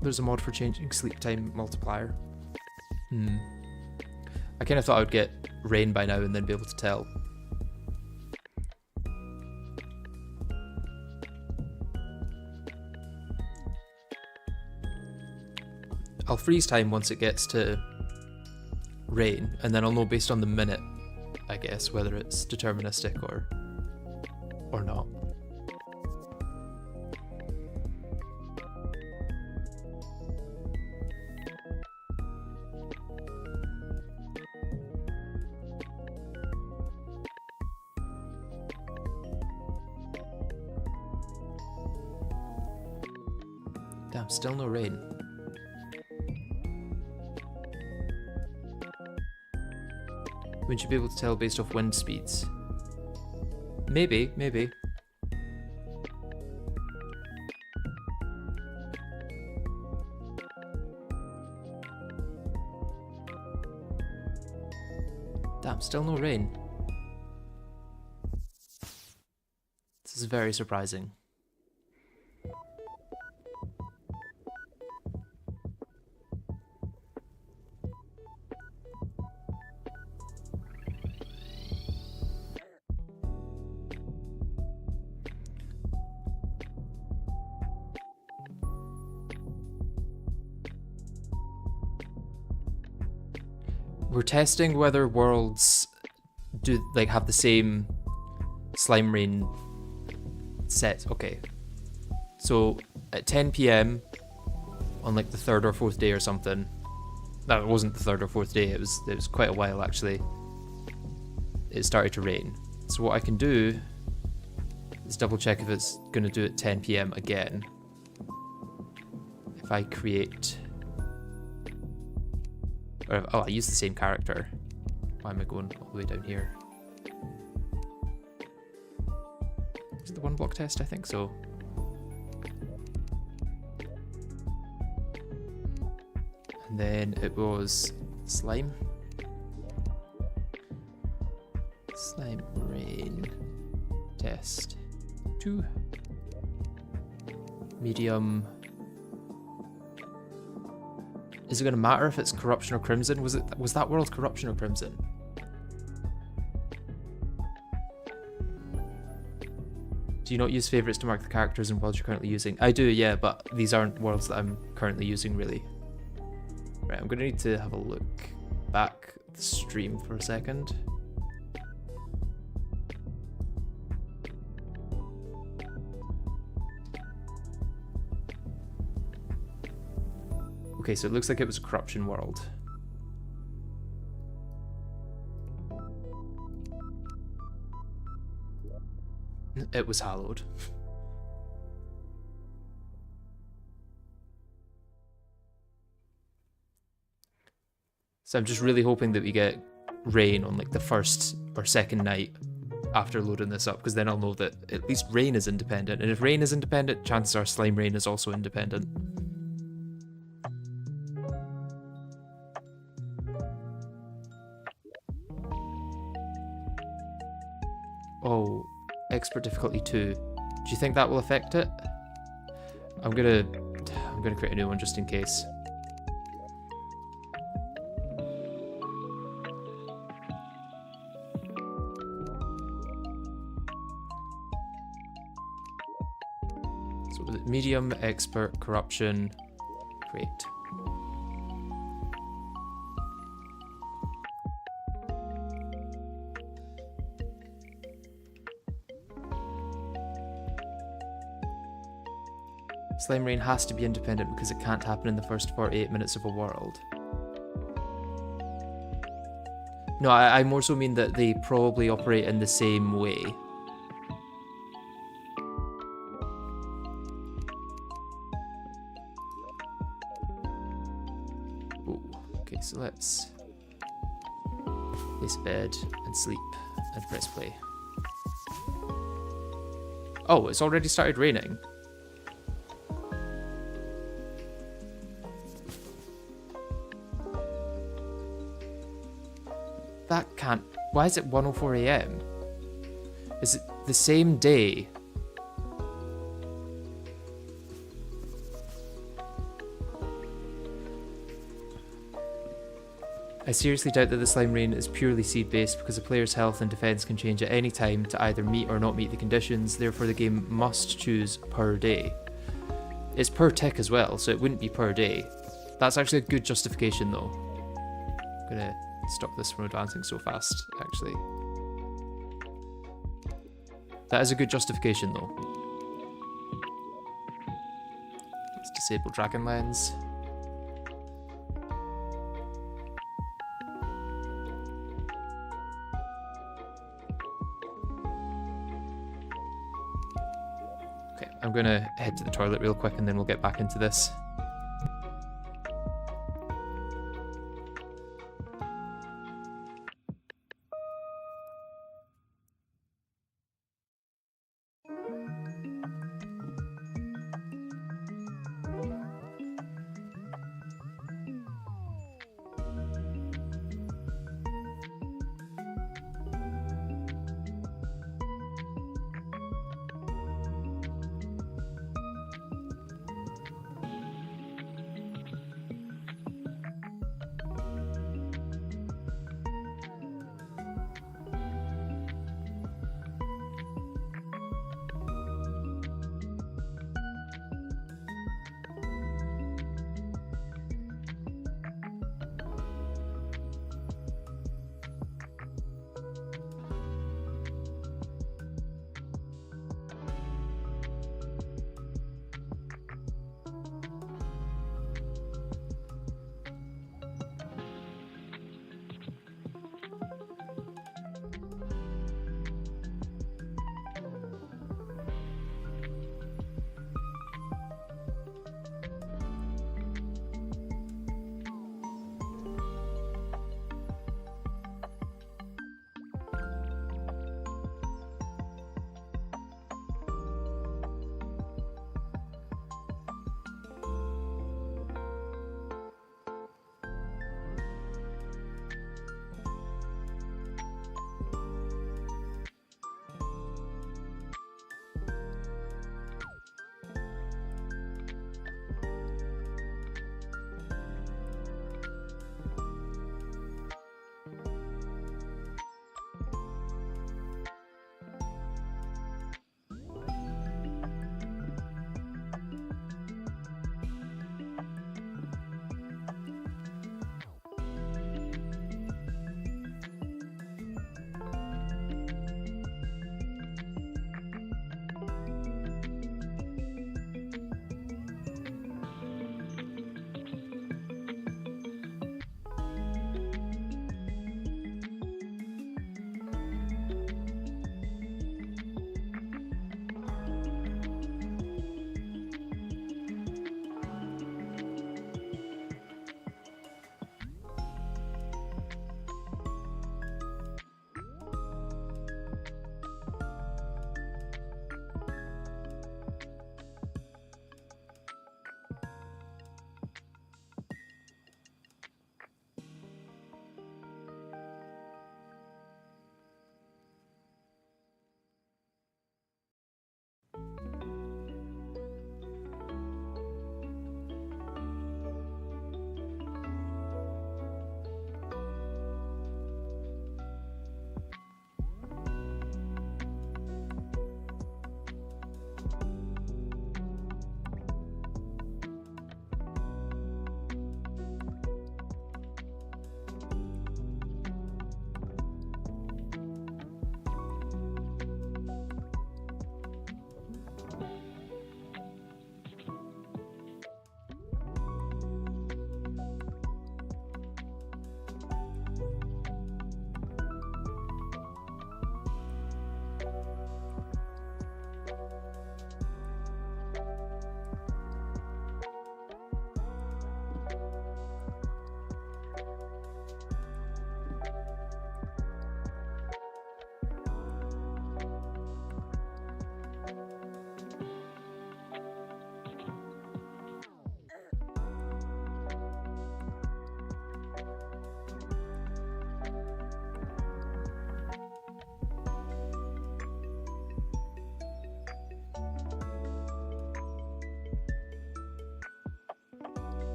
There's a mod for changing sleep time multiplier. I kind of thought I would get rain by now and then be able to tell. I'll freeze time once it gets to rain, and then I'll know based on the minute, I guess, whether it's deterministic or not. Damn, still no rain. Wouldn't you be able to tell based off wind speeds? Maybe, maybe. Damn, still no rain. This is very surprising. We're testing whether worlds do like have the same slime rain set. Okay, so at 10 p.m. on like the third or fourth day or something. No, it wasn't the third or fourth day. It was quite a while actually. It started to rain. So what I can do is double check if it's going to do it 10 p.m. again. If I create. Oh, I use the same character. Why am I going all the way down here? Is it the one block test? I think so. And then it was slime. Slime rain test 2. Medium. Is it going to matter if it's corruption or crimson? Was that world corruption or crimson? Do you not use favorites to mark the characters and worlds you're currently using? I do, yeah, but these aren't worlds that I'm currently using, really. Right, I'm going to need to have a look back at the stream for a second. Okay, so it looks like it was a corruption world. It was hallowed. So I'm just really hoping that we get rain on like the first or second night after loading this up, because then I'll know that at least rain is independent. And if rain is independent, chances are slime rain is also independent. Oh, expert difficulty 2. Do you think that will affect it? I'm gonna create a new one just in case. So was it medium, expert, corruption, create. Slime rain has to be independent because it can't happen in the first 48 minutes of a world. No, I more so mean that they probably operate in the same way. Ooh, okay, so let's place bed and sleep and press play. Oh, it's already started raining. That can't... Why is it 1:04 AM? Is it the same day? I seriously doubt that the slime rain is purely seed-based because a player's health and defense can change at any time to either meet or not meet the conditions, therefore the game must choose per day. It's per tick as well, so it wouldn't be per day. That's actually a good justification though. I'm gonna stop this from advancing so fast, actually. That is a good justification though. Let's disable Dragon Lens. Okay. I'm gonna head to the toilet real quick and then we'll get back into this.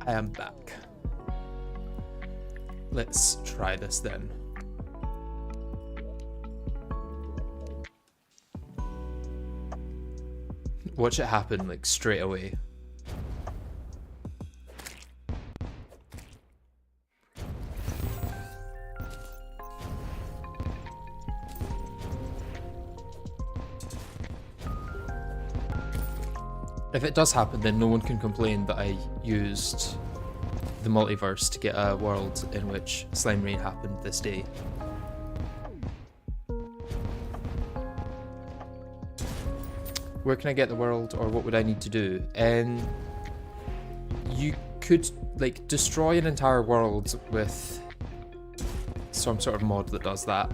I am back. Let's try this then. Watch it happen like straight away. If it does happen, then no one can complain that I used the multiverse to get a world in which Slime Rain happened this day. Where can I get the world, or what would I need to do? You could like destroy an entire world with some sort of mod that does that,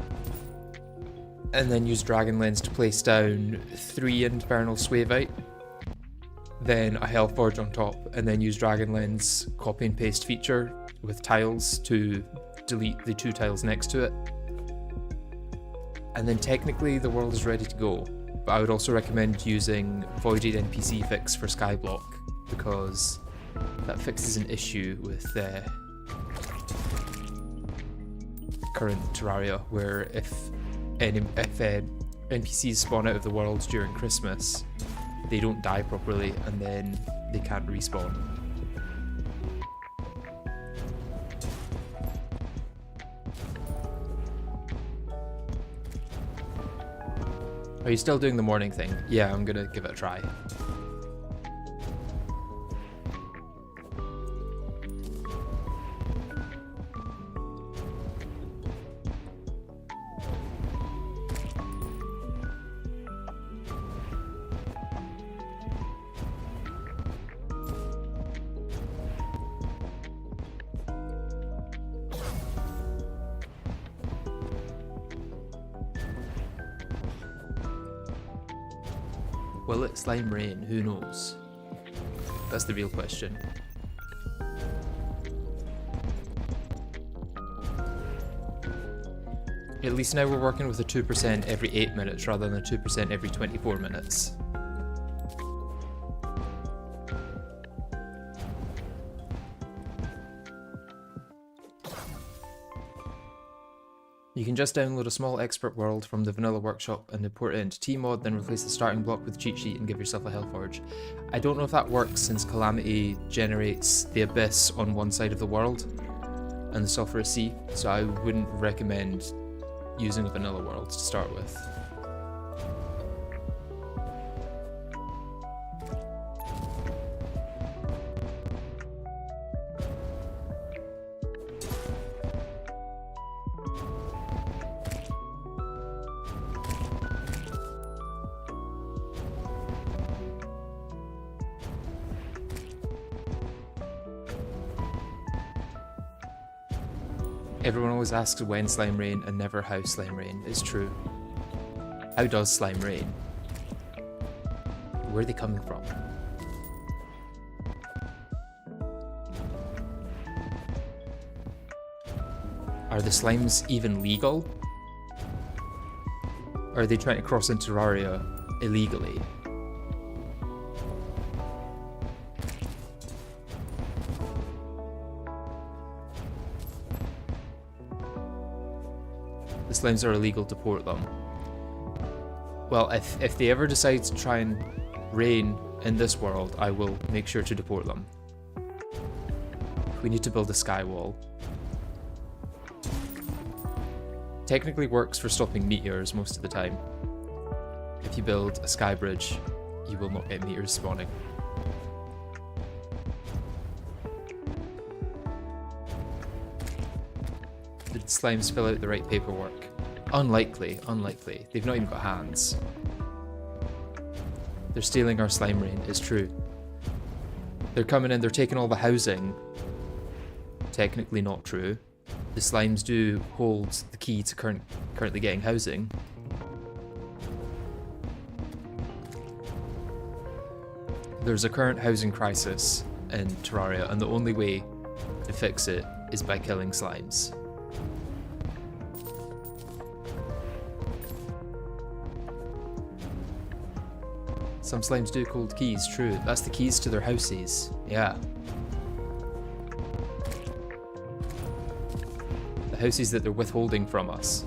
and then use Dragon Lens to place down 3 infernal Swavite, then a Hellforge on top, and then use Dragon Lens copy and paste feature with tiles to delete the 2 tiles next to it. And then technically the world is ready to go. But I would also recommend using Voided NPC fix for Skyblock, because that fixes an issue with current Terraria, where if NPCs spawn out of the world during Christmas, they don't die properly and then they can't respawn. Are you still doing the morning thing? Yeah, I'm gonna give it a try. Will it slime rain? Who knows? That's the real question. At least now we're working with a 2% every 8 minutes rather than a 2% every 24 minutes. You can just download a small expert world from the vanilla workshop and import it into Tmod, then replace the starting block with cheat sheet and give yourself a Hellforge. I don't know if that works, since Calamity generates the abyss on one side of the world and the sulphurous sea, so I wouldn't recommend using a vanilla world to start with. Everyone always asks when slime rain and never how slime rain. It's true. How does slime rain? Where are they coming from? Are the slimes even legal? Or are they trying to cross into Terraria illegally? The slimes are illegal to port them. Well, if they ever decide to try and rain in this world, I will make sure to deport them. We need to build a sky wall. Technically works for stopping meteors most of the time. If you build a sky bridge, you will not get meteors spawning. Did the slimes fill out the right paperwork? Unlikely, unlikely. They've not even got hands. They're stealing our slime rain, it's true. They're coming in, they're taking all the housing. Technically not true. The slimes do hold the key to currently getting housing. There's a current housing crisis in Terraria, and the only way to fix it is by killing slimes. Some slimes do hold keys, true. That's the keys to their houses, yeah. the houses that they're withholding from us.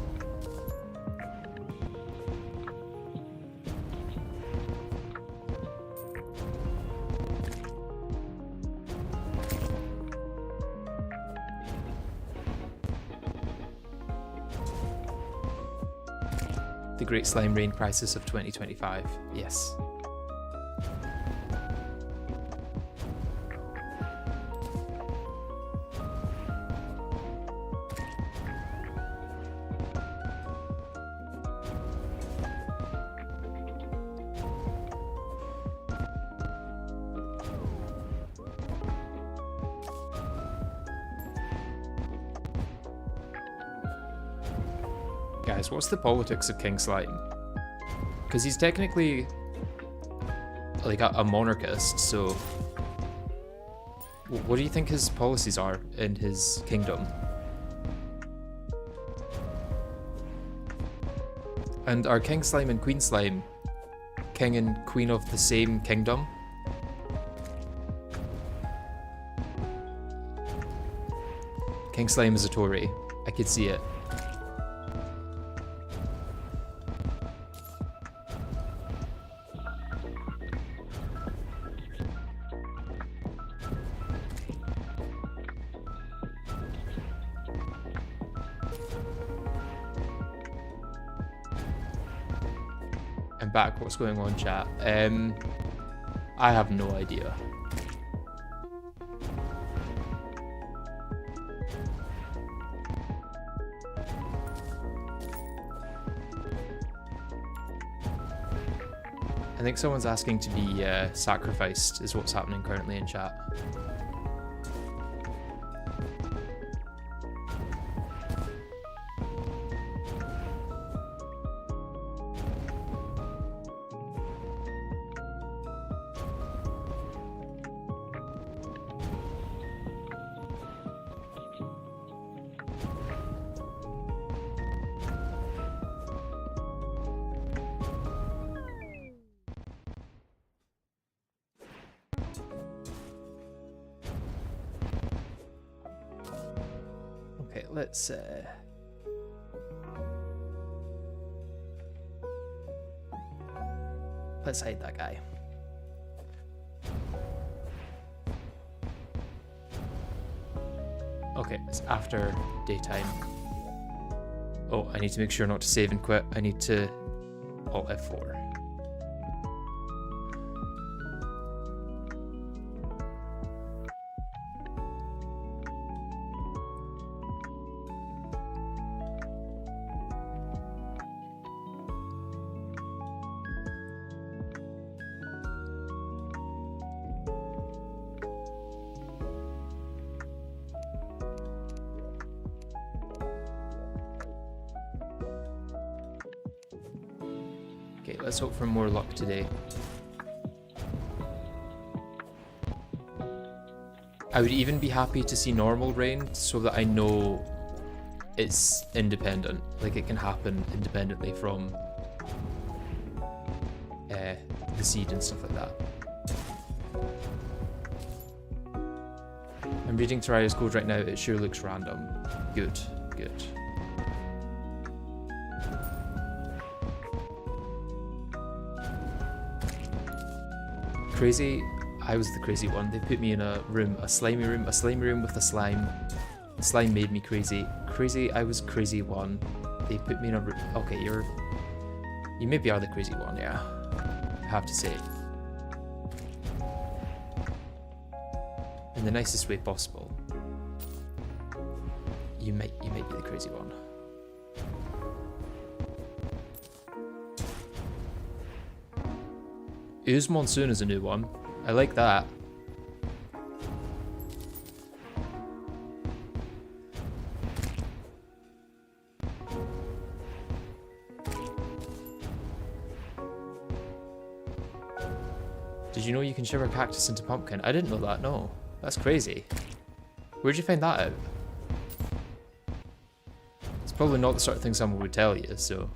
The Great Slime Rain Crisis of 2025. Yes. Guys, what's the politics of King Slime? Because he's technically like a monarchist, so what do you think his policies are in his kingdom? And are King Slime and Queen Slime king and queen of the same kingdom? King Slime is a Tory. I could see it. I'm back. What's going on, chat? I have no idea. I think someone's asking to be sacrificed is what's happening currently in chat. Okay, let's hide that guy. Okay, it's after daytime. Oh, I need to make sure not to save and quit. I need to Alt F4. Okay, let's hope for more luck today. I would even be happy to see normal rain so that I know it's independent, like it can happen independently from the seed and stuff like that. I'm reading Terraria's code right now, it sure looks random. Good, good. Crazy, I was the crazy one. They put me in a room, a slimy room with a slime. The slime made me crazy. Crazy, I was crazy one. They put me in a room. Okay, you maybe are the crazy one, yeah. I have to say. In the nicest way possible. You might be the crazy one. Ooze Monsoon is a new one. I like that. Did you know you can shiver cactus into pumpkin? I didn't know that, no. That's crazy. Where'd you find that out? It's probably not the sort of thing someone would tell you, so...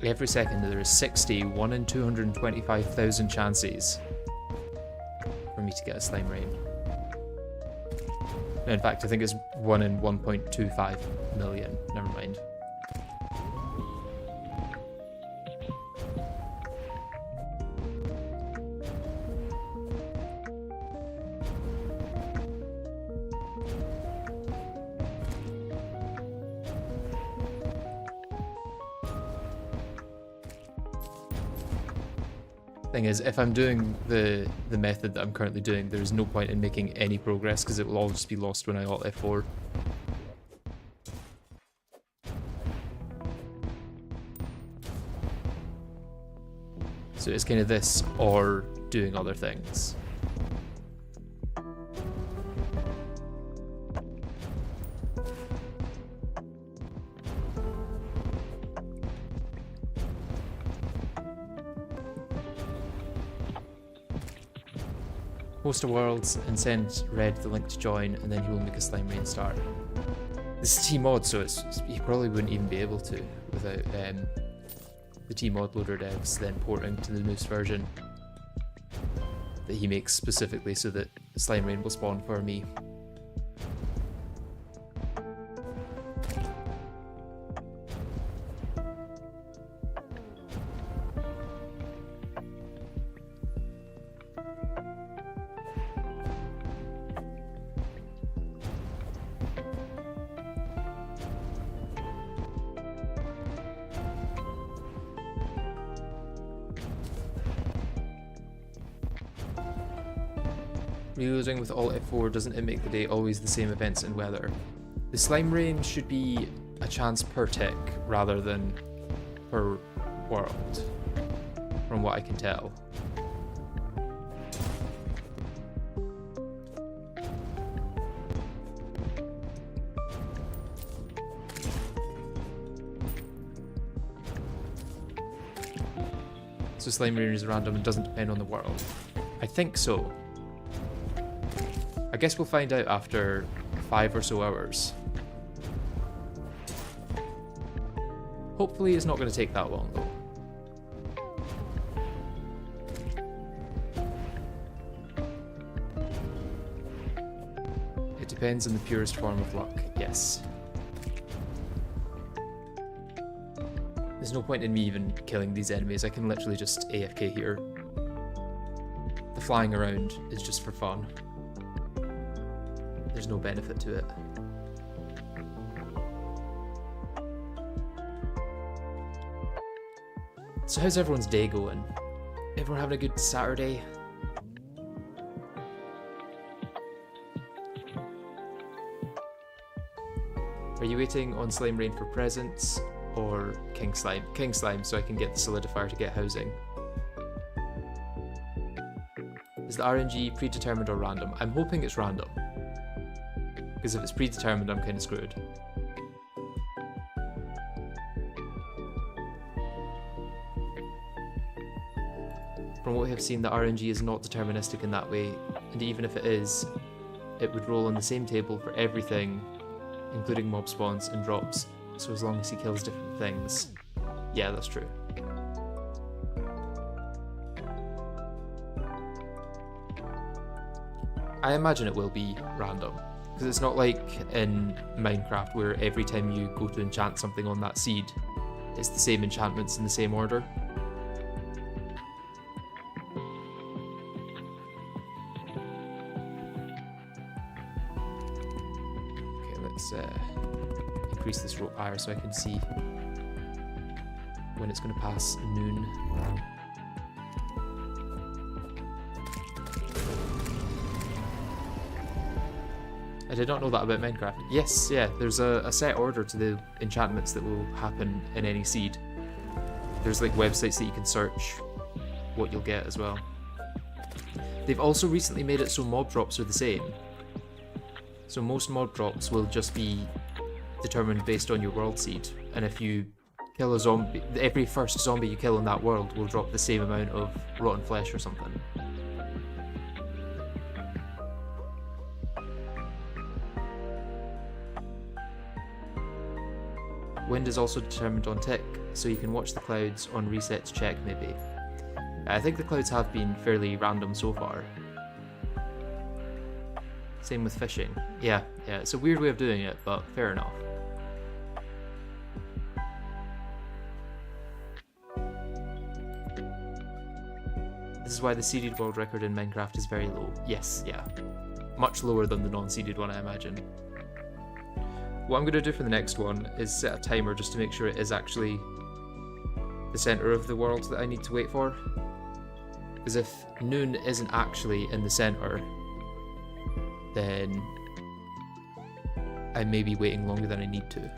every second there is 60 1 in 225,000 chances for me to get a slime rain. No, in fact, I think it's 1 in 1.25 million. Never mind. Thing is, if I'm doing the method that I'm currently doing, there's no point in making any progress because it will all just be lost when I Alt F4. So it's kind of this or doing other things. Host a world and send Red the link to join, and then he will make a slime rain start. This is T-mod, so he probably wouldn't even be able to without the T-mod loader devs then porting to the newest version that he makes specifically so that slime rain will spawn for me. Reloading with Alt F4, doesn't it make the day always the same events and weather? The slime rain should be a chance per tick rather than per world, from what I can tell. So slime rain is random and doesn't depend on the world. I think so. I guess we'll find out after 5 or so hours. Hopefully it's not going to take that long though. It depends on the purest form of luck, yes. There's no point in me even killing these enemies, I can literally just AFK here. The flying around is just for fun. There's no benefit to it. So how's everyone's day going? Everyone having a good Saturday? Are you waiting on Slime Rain for presents or King Slime? King Slime, so I can get the solidifier to get housing. Is the RNG predetermined or random? I'm hoping it's random. Because if it's predetermined, I'm kind of screwed. From what we have seen, the RNG is not deterministic in that way, and even if it is, it would roll on the same table for everything, including mob spawns and drops, so as long as he kills different things. Yeah, that's true. I imagine it will be random. Because it's not like in Minecraft where every time you go to enchant something on that seed, it's the same enchantments in the same order. Okay, let's increase this rope higher so I can see when it's going to pass noon. I did not know that about Minecraft. Yes, yeah, there's a set order to the enchantments that will happen in any seed. There's like websites that you can search what you'll get as well. They've also recently made it so mob drops are the same. So most mob drops will just be determined based on your world seed, and if you kill a zombie, every first zombie you kill in that world will drop the same amount of rotten flesh or something. Wind is also determined on tick, so you can watch the clouds on reset to check maybe. I think the clouds have been fairly random so far. Same with fishing. Yeah, it's a weird way of doing it, but fair enough. This is why the seeded world record in Minecraft is very low. Yes, yeah. Much lower than the non-seeded one, I imagine. What I'm going to do for the next one is set a timer just to make sure it is actually the centre of the world that I need to wait for. Because if noon isn't actually in the centre, then I may be waiting longer than I need to.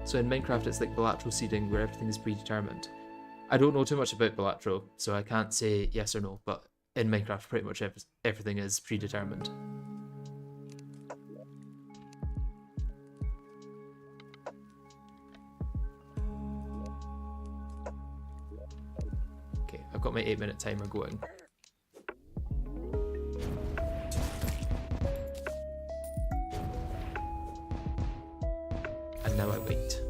So in Minecraft it's like bilateral seeding where everything is predetermined. I don't know too much about bilateral, so I can't say yes or no, but in Minecraft pretty much everything is predetermined. Okay, I've got my 8-minute timer going. And now I wait.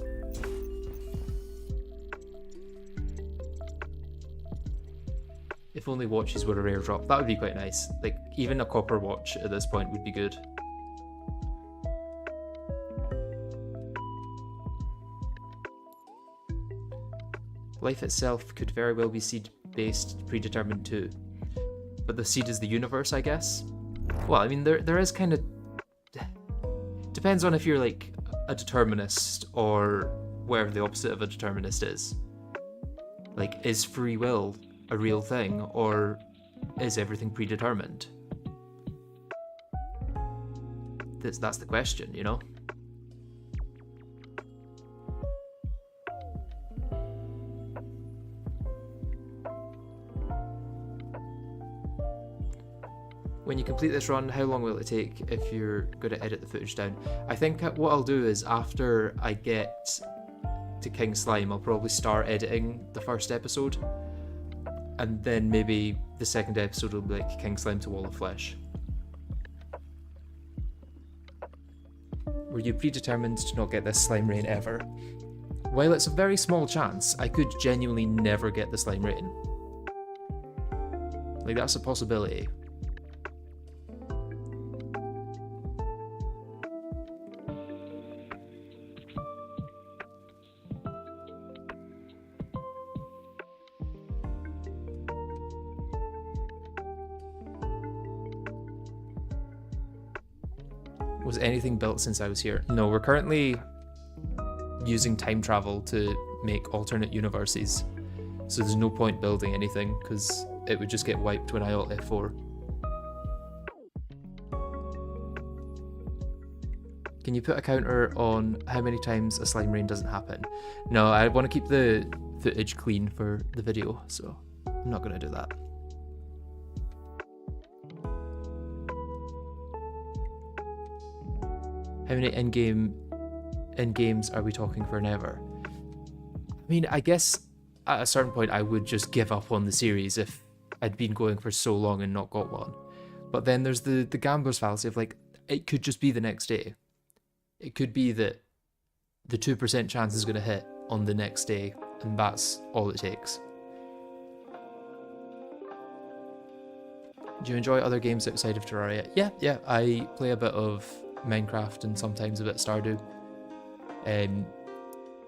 If only watches were a rare drop, that would be quite nice. Like, even a copper watch at this point would be good. Life itself could very well be seed-based, predetermined too. But the seed is the universe, I guess? Well, I mean, there is kind of... Depends on if you're, like, a determinist or whatever the opposite of a determinist is. Like, is free will a real thing, or is everything predetermined? That's the question, you know? When you complete this run, how long will it take if you're going to edit the footage down? I think what I'll do is after I get to King Slime, I'll probably start editing the first episode. And then maybe the second episode will be like King Slime to Wall of Flesh. Were you predetermined to not get this slime rain ever? While it's a very small chance, I could genuinely never get the slime rain. Like, that's a possibility. Was anything built since I was here? No, we're currently using time travel to make alternate universes. So there's no point building anything, because it would just get wiped when I alt F4. Can you put a counter on how many times a slime rain doesn't happen? No, I want to keep the footage clean for the video, so I'm not going to do that. How many in-games are we talking for never? I mean, I guess at a certain point I would just give up on the series if I'd been going for so long and not got one. But then there's the gambler's fallacy of, like, it could just be the next day. It could be that the 2% chance is going to hit on the next day, and that's all it takes. Do you enjoy other games outside of Terraria? Yeah, I play a bit of Minecraft and sometimes a bit Stardew. And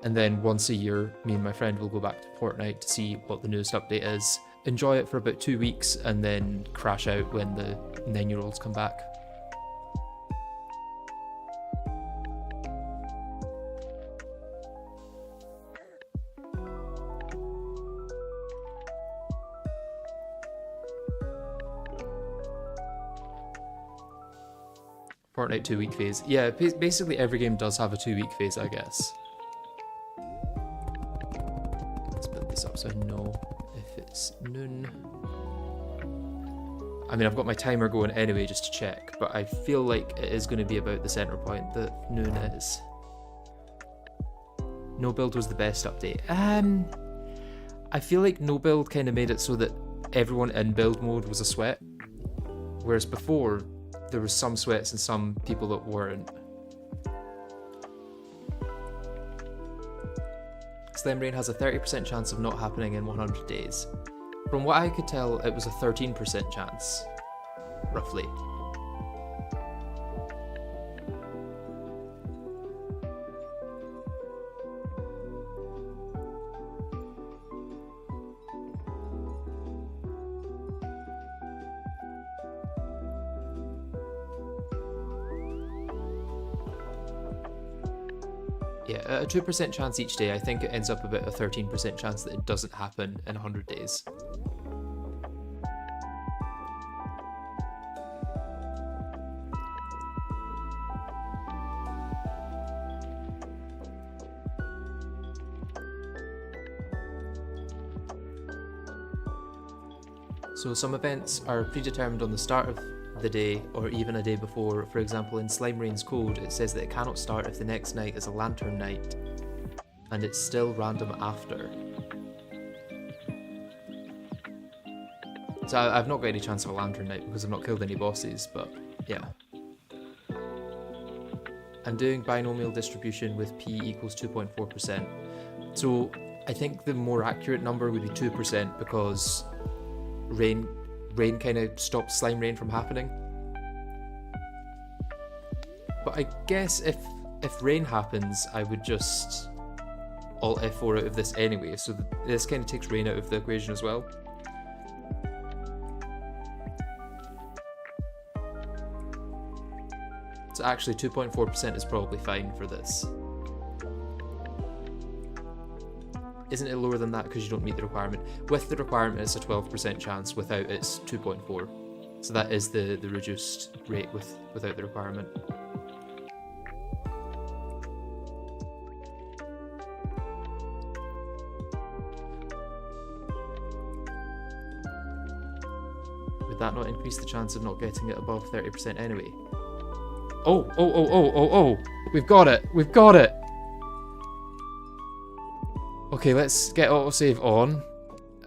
then once a year, me and my friend will go back to Fortnite to see what the newest update is, enjoy it for about 2 weeks, and then crash out when the 9-year-olds come back. Fortnite 2-week phase. Yeah, basically every game does have a 2-week phase, I guess. Let's build this up so I know if it's noon. I mean, I've got my timer going anyway just to check, but I feel like it is going to be about the center point that noon is. No build was the best update. I feel like no build kind of made it so that everyone in build mode was a sweat. Whereas before, there was some sweats and some people that weren't. Slime Rain has a 30% chance of not happening in 100 days. From what I could tell, it was a 13% chance, roughly. Yeah, a 2% chance each day. I think it ends up about a 13% chance that it doesn't happen in 100 days. So some events are predetermined on the start of the day or even a day before. For example, in Slime Rain's code, it says that it cannot start if the next night is a lantern night, and it's still random after. So I've not got any chance of a lantern night because I've not killed any bosses, but yeah. I'm doing binomial distribution with p equals 2.4%. So I think the more accurate number would be 2% because rain kind of stops Slime Rain from happening. But I guess if rain happens, I would just alt F4 out of this anyway, so this kind of takes rain out of the equation as well. So actually 2.4% is probably fine for this. Isn't it lower than that because you don't meet the requirement? With the requirement, it's a 12% chance. Without, it's 2.4. So that is the reduced rate without the requirement. Would that not increase the chance of not getting it above 30% anyway? Oh! We've got it! We've got it! Okay, let's get autosave on,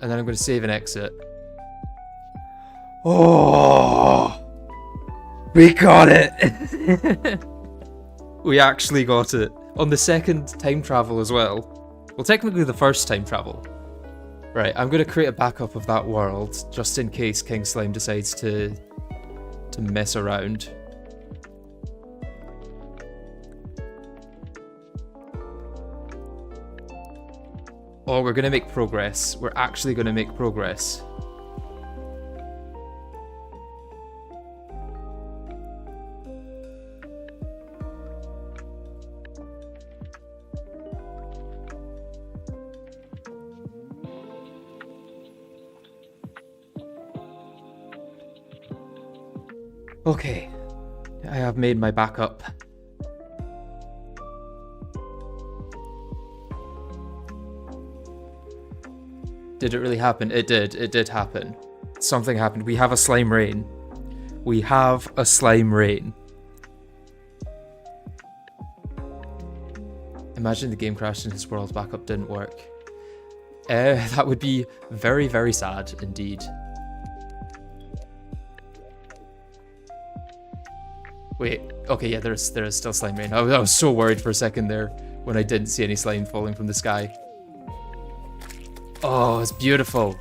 and then I'm going to save and exit. Oh! We got it! We actually got it. On the second time travel as well. Well, technically the first time travel. Right, I'm going to create a backup of that world, just in case King Slime decides to mess around. Oh, we're going to make progress. We're actually going to make progress. Okay, I have made my backup. Did it really happen? It did. It did happen. Something happened. We have a Slime Rain. We have a Slime Rain. Imagine the game crashed and his world backup didn't work. That would be very, very sad indeed. Wait, okay, yeah, there is still Slime Rain. I was so worried for a second there when I didn't see any slime falling from the sky. Oh, it's beautiful.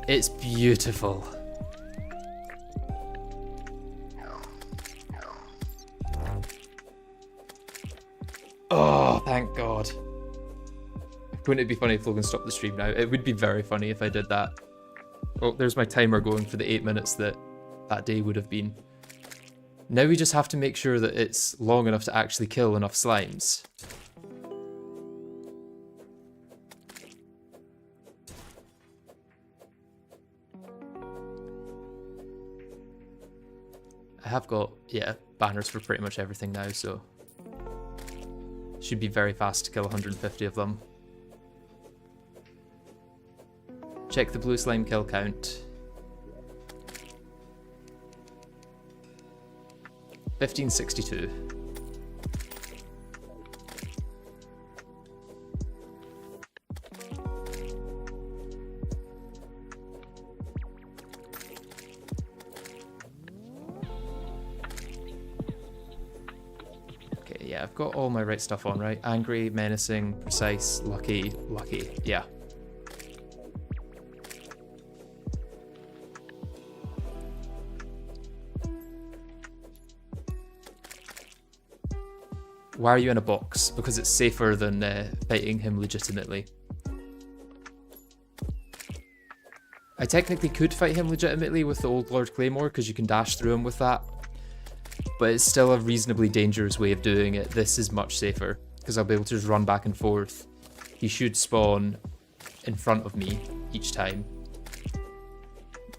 It's beautiful. Oh, thank God. Wouldn't it be funny if Logan stopped the stream now? It would be very funny if I did that. Oh, there's my timer going for the 8 minutes that day would have been. Now we just have to make sure that it's long enough to actually kill enough slimes. I have got, yeah, banners for pretty much everything now, so should be very fast to kill 150 of them. Check the blue slime kill count. 1562. Yeah, I've got all my right stuff on, right? Angry, menacing, precise, lucky, lucky. Yeah. Why are you in a box? Because it's safer than fighting him legitimately. I technically could fight him legitimately with the Old Lord Claymore because you can dash through him with that. But it's still a reasonably dangerous way of doing it. This is much safer because I'll be able to just run back and forth. He should spawn in front of me each time.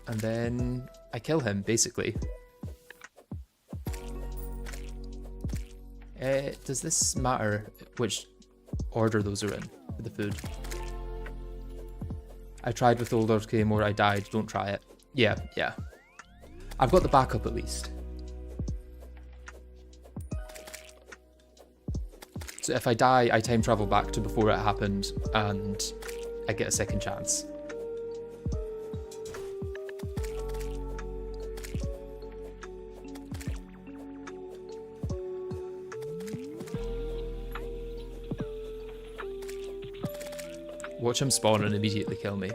And then I kill him, basically. Does this matter which order those are in for the food? I tried with Old Lord Claymore, I died, don't try it. Yeah, yeah. I've got the backup at least. So if I die, I time travel back to before it happened and I get a second chance. Watch him spawn and immediately kill me.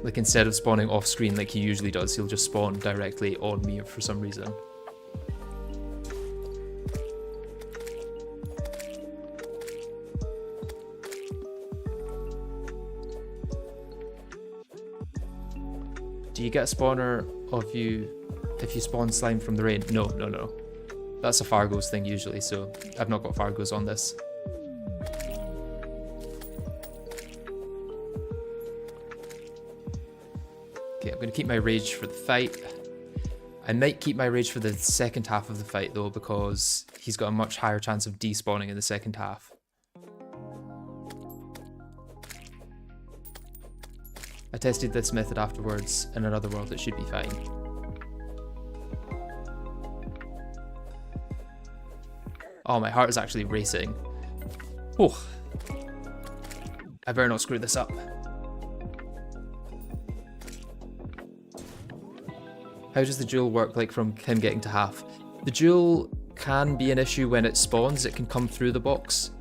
Like, instead of spawning off screen like he usually does, he'll just spawn directly on me for some reason. Do you get a spawner of you if you spawn slime from the rain? No, no, no. That's a Fargo's thing usually, so I've not got Fargo's on this. Okay, I'm going to keep my rage for the fight. I might keep my rage for the second half of the fight though, because he's got a much higher chance of despawning in the second half. I tested this method afterwards in another world, it should be fine. Oh, my heart is actually racing. Oh, I better not screw this up. How does the jewel work, like from him getting to half? The jewel can be an issue when it spawns, it can come through the box,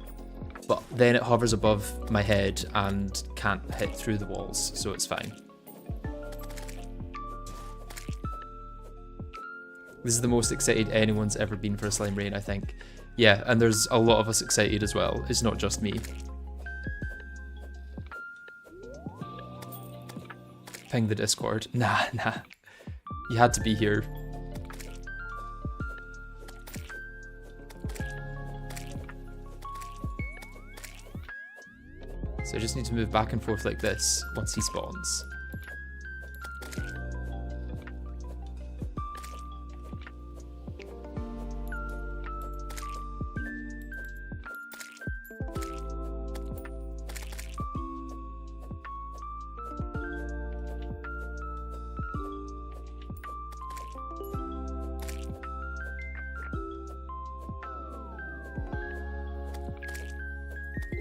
but then it hovers above my head and can't hit through the walls, so it's fine. This is the most excited anyone's ever been for a slime rain, I think. Yeah, and there's a lot of us excited as well, it's not just me. Ping the Discord. Nah, nah. You had to be here. So I just need to move back and forth like this once he spawns.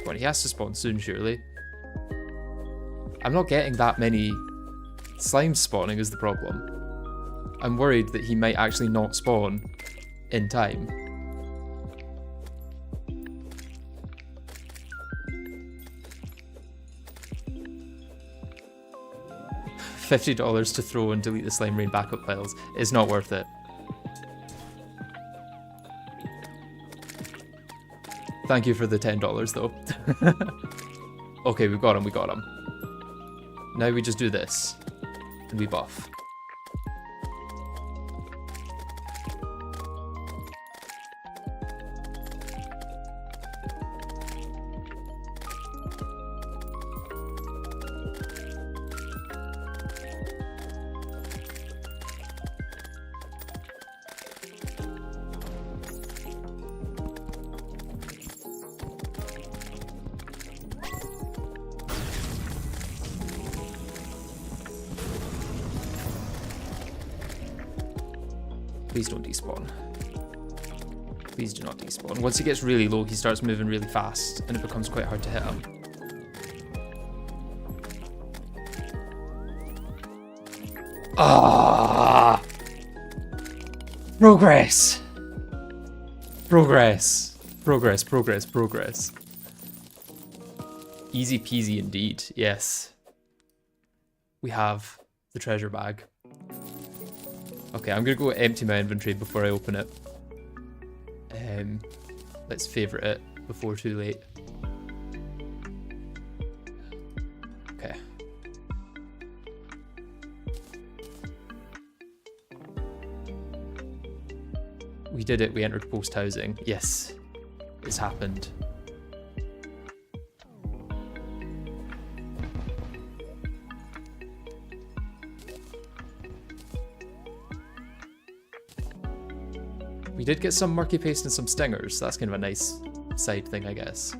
Well, he has to spawn soon, surely. I'm not getting that many slimes spawning is the problem. I'm worried that he might actually not spawn in time. $50 to throw and delete the slime rain backup files is not worth it. Thank you for the $10 though. Okay, we got him, we got him. Now we just do this, and we buff. Please don't despawn. Please do not despawn. Once he gets really low, he starts moving really fast, and it becomes quite hard to hit him. Ah! Progress! Progress. Progress, progress, progress. Easy peasy indeed, yes. We have the treasure bag. Okay, I'm gonna go empty my inventory before I open it. Let's favorite it before too late. Okay. We did it, we entered post housing. Yes, it's happened. We did get some murky paste and some stingers, so that's kind of a nice side thing, I guess.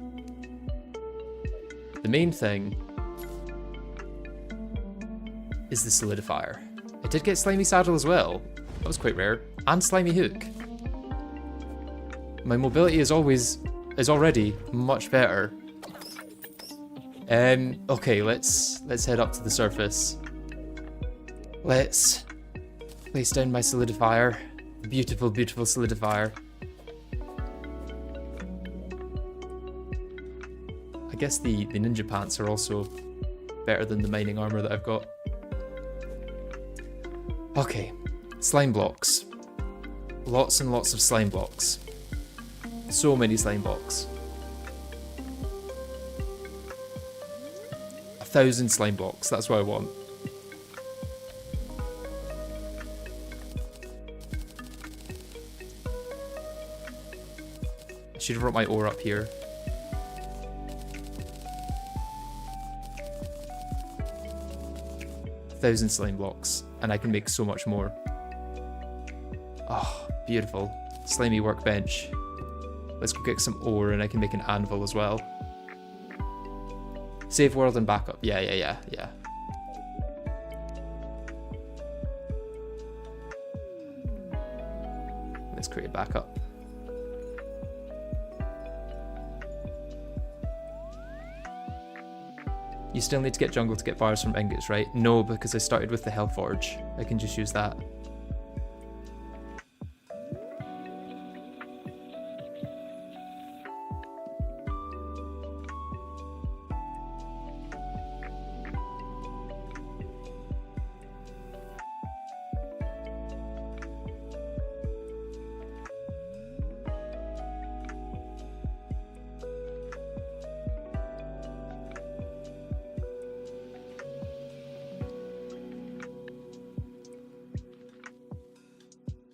The main thing is the solidifier. I did get slimy saddle as well. That was quite rare. And slimy hook. My mobility is already much better. Okay, let's head up to the surface. Let's place down my solidifier. Beautiful, beautiful solidifier. I guess the ninja pants are also better than the mining armor that I've got. Okay, slime blocks. Lots and lots of slime blocks. So many slime blocks. 1,000 slime blocks, that's what I want. I should have brought my ore up here. Thousand slime blocks, and I can make so much more. Oh, beautiful. Slimy workbench. Let's go get some ore and I can make an anvil as well. Save world and backup. Yeah. Let's create a backup. You still need to get jungle to get bars from ingots, right? No, because I started with the Hellforge. I can just use that.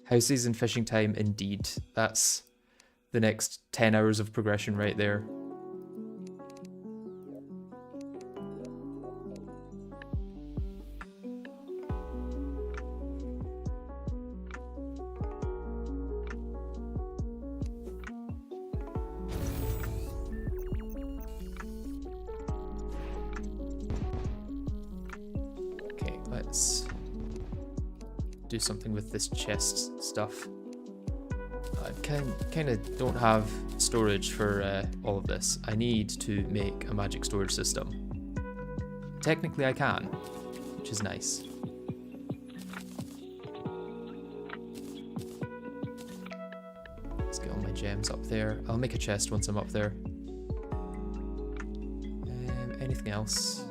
Houses and fishing time, indeed. That's the next 10 hours of progression right there. Okay, let's do something with this chest stuff. I kind of don't have storage for all of this. I need to make a magic storage system. Technically I can, which is nice. Let's get all my gems up there. I'll make a chest once I'm up there. Anything else?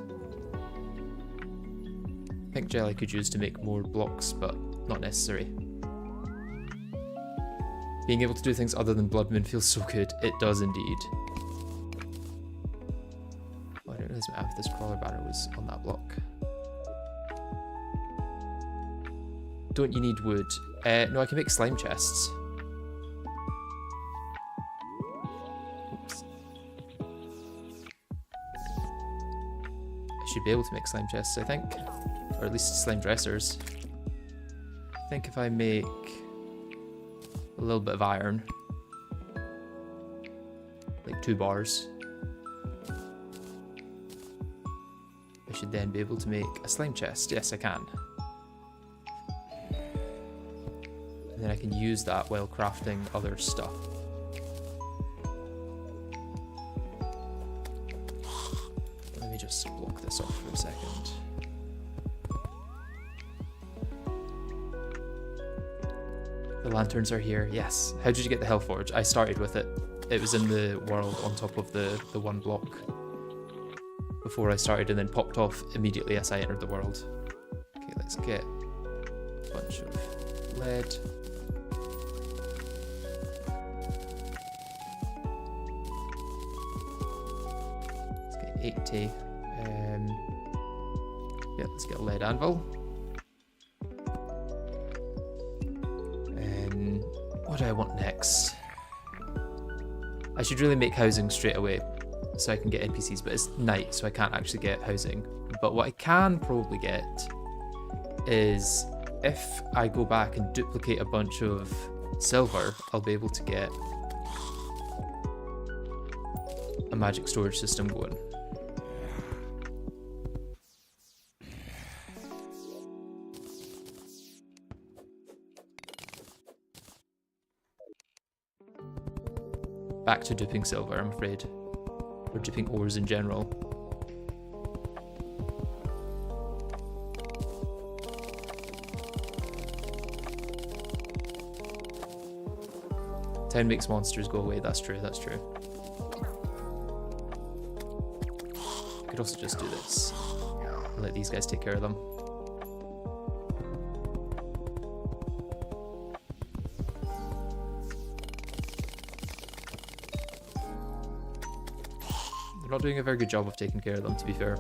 Pink gel I could use to make more blocks, but not necessary. Being able to do things other than Blood Moon feels so good. It does indeed. Oh, I didn't realize my amethyst crawler banner was on that block. Don't you need wood? No, I can make slime chests. Oops. I should be able to make slime chests, I think. Or at least slime dressers. I think if I make a little bit of iron, like 2 bars, I should then be able to make a slime chest. Yes, I can. And then I can use that while crafting other stuff. Let me just block this off for a second. The lanterns are here. Yes. How did you get the Hellforge? I started with it. It was in the world on top of the one block before I started, and then popped off immediately as I entered the world. Okay, let's get a bunch of lead. Let's get 80. Yeah, let's get a lead anvil. What do I want next? I should really make housing straight away so I can get NPCs, but it's night, so I can't actually get housing. But what I can probably get is, if I go back and duplicate a bunch of silver, I'll be able to get a magic storage system going. Back to duping silver, I'm afraid. Or duping ores in general. Town makes monsters go away, that's true, that's true. I could also just do this. And let these guys take care of them. Not doing a very good job of taking care of them, to be fair.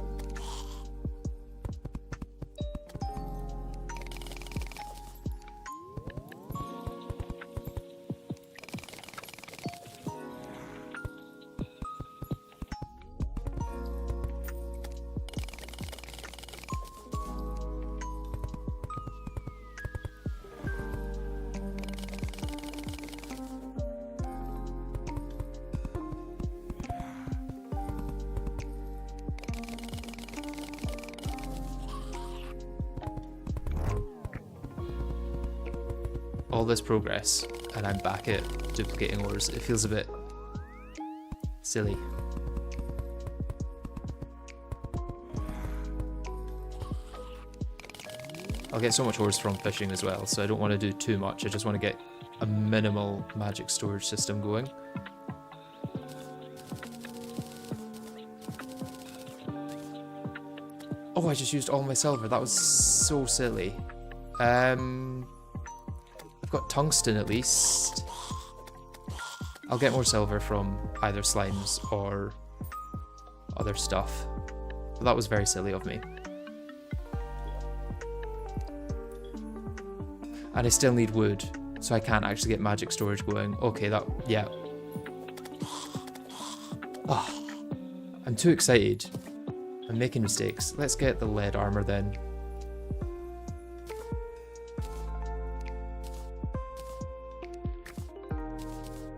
All this progress, and I'm back at duplicating ores. It feels a bit silly. I'll get so much ores from fishing as well, so I don't want to do too much. I just want to get a minimal magic storage system going. Oh, I just used all my silver. That was so silly. I've got tungsten at least. I'll get more silver from either slimes or other stuff. But that was very silly of me. And I still need wood, so I can't actually get magic storage going. Okay, yeah. Oh, I'm too excited. I'm making mistakes. Let's get the lead armor then.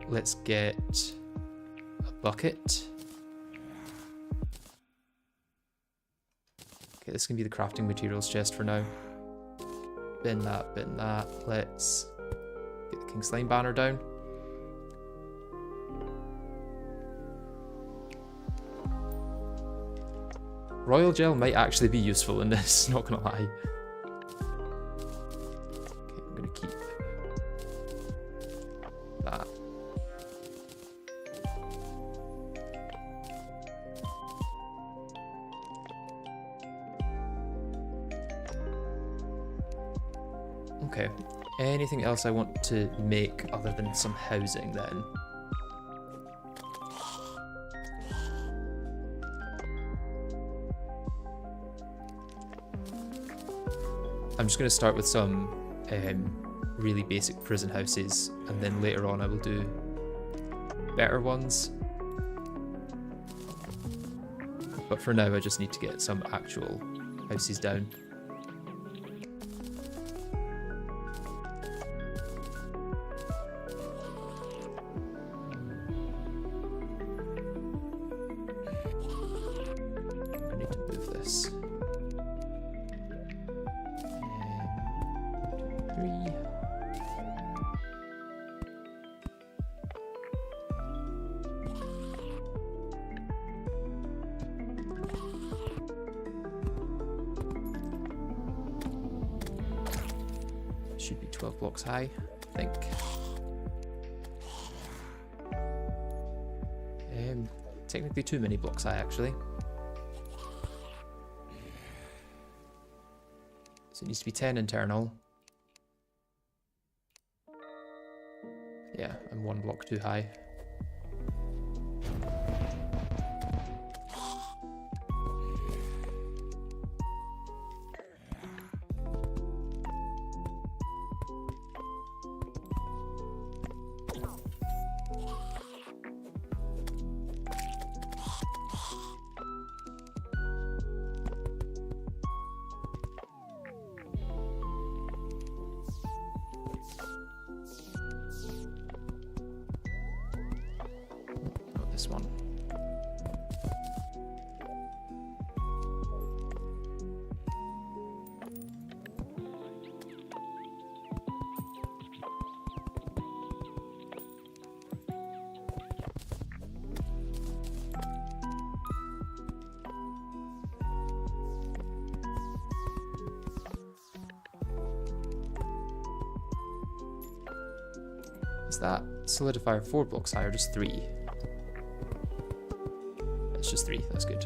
Let's get a bucket. Okay, this can be the crafting materials chest for now. Bin that, bin that. Let's get the King Slime banner down. Royal gel might actually be useful in this, not gonna lie. Okay, I'm gonna keep that. Okay, anything else I want to make other than some housing then? I'm just going to start with some really basic prison houses, and then later on I will do better ones. But for now I just need to get some actual houses down. I need to move this. 3. Should be 12 blocks high. think. Technically too many blocks high, actually. So it needs to be 10 internal. Yeah, I'm 1 block too high. This one. Is that solidifier 4 blocks high or just 3? It's just 3, that's good.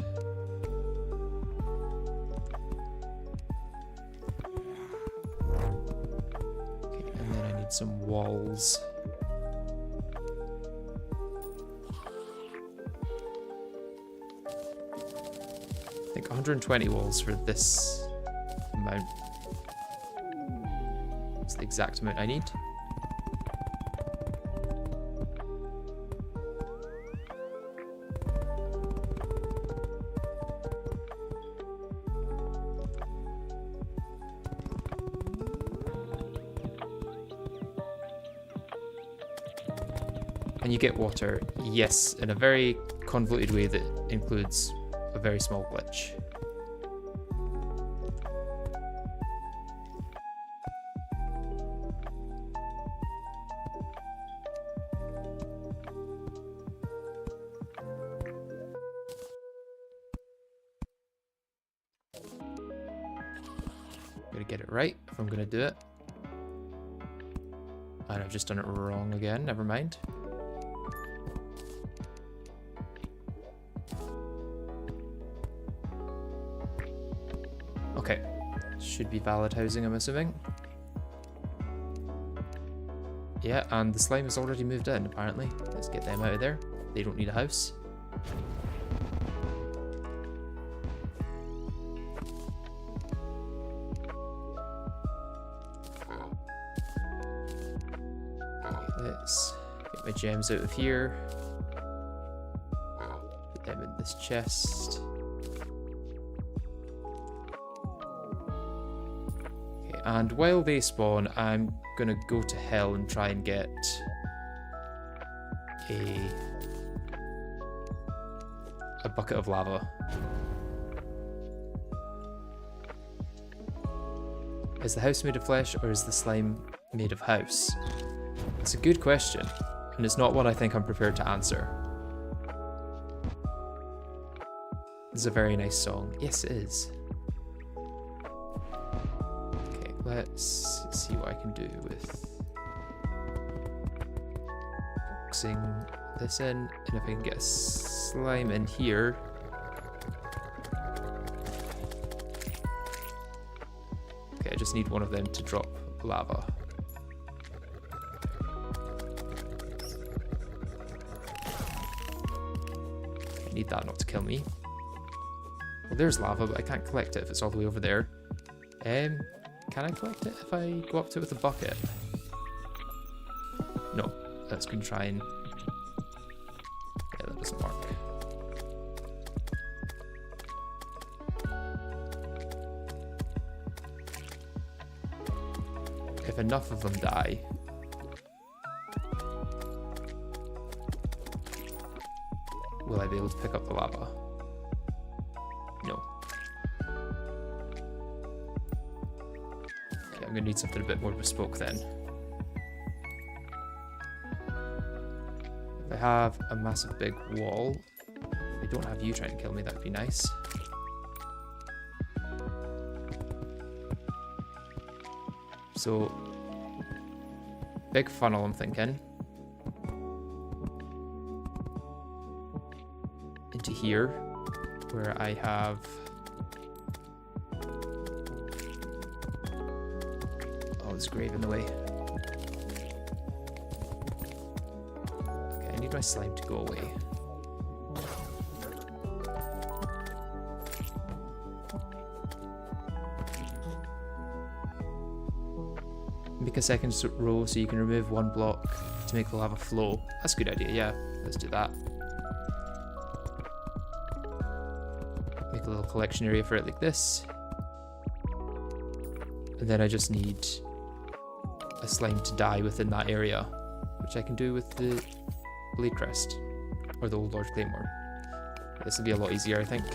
Okay, and then I need some walls. I think 120 walls for this amount. It's the exact amount I need. And you get water, yes, in a very convoluted way that includes a very small glitch. Gotta get it right if I'm gonna do it. And I've just done it wrong again, never mind. Okay, should be valid housing, I'm assuming. Yeah, and the slime has already moved in, apparently. Let's get them out of there. They don't need a house. Okay, let's get my gems out of here. Put them in this chest. And while they spawn, I'm gonna go to hell and try and get a bucket of lava. Is the house made of flesh or is the slime made of house? It's a good question, and it's not one I think I'm prepared to answer. This is a very nice song. Yes, it is. Let's see what I can do with boxing this in, and if I can get a slime in here. Okay, I just need one of them to drop lava. I need that not to kill me. Well, there's lava, but I can't collect it if it's all the way over there. Can I collect it if I go up to it with a bucket? No, that's going to try and... Yeah, that doesn't work. If enough of them die... Will I be able to pick up the lava? No. I'm gonna need something a bit more bespoke then. If I have a massive big wall, I don't have you trying to kill me, that would be nice. So Big funnel, I'm thinking. Into here, where I have... Oh, there's grave in the way. Okay, I need my slime to go away. Make a second row so you can remove one block to make the lava flow. That's a good idea, yeah. Let's do that. Make a little collection area for it like this. And then I just need a slime to die within that area, which I can do with the Blade Crest, or the Old Lord Claymore. This will be a lot easier, I think.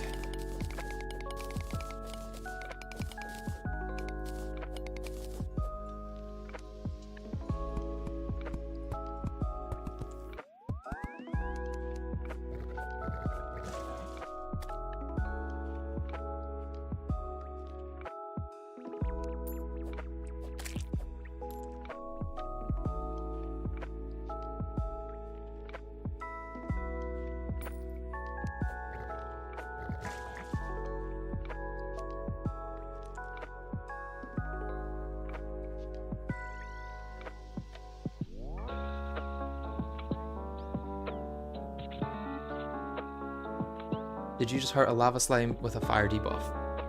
Did you just hurt a lava slime with a fire debuff?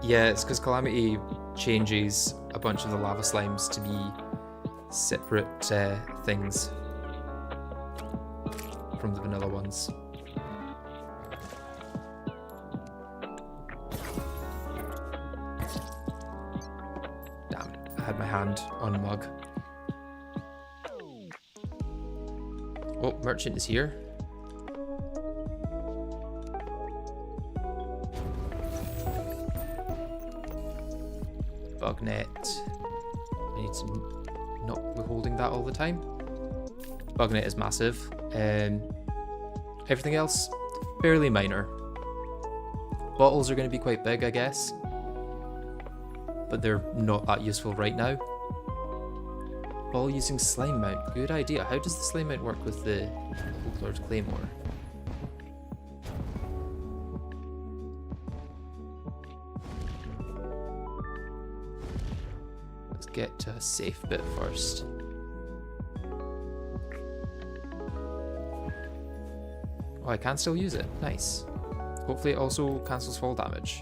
Yeah, it's because Calamity changes a bunch of the lava slimes to be separate things from the vanilla ones. Damn, I had my hand on a mug. Oh, merchant is here. Bug net. I need to not be holding that all the time. Bug net is massive. Everything else, fairly minor. Bottles are going to be quite big, I guess. But they're not that useful right now. Ball using slime mount. Good idea. How does the slime mount work with the Old Lord Claymore? Get to a safe bit first. Oh, I can still use it. Nice. Hopefully it also cancels fall damage.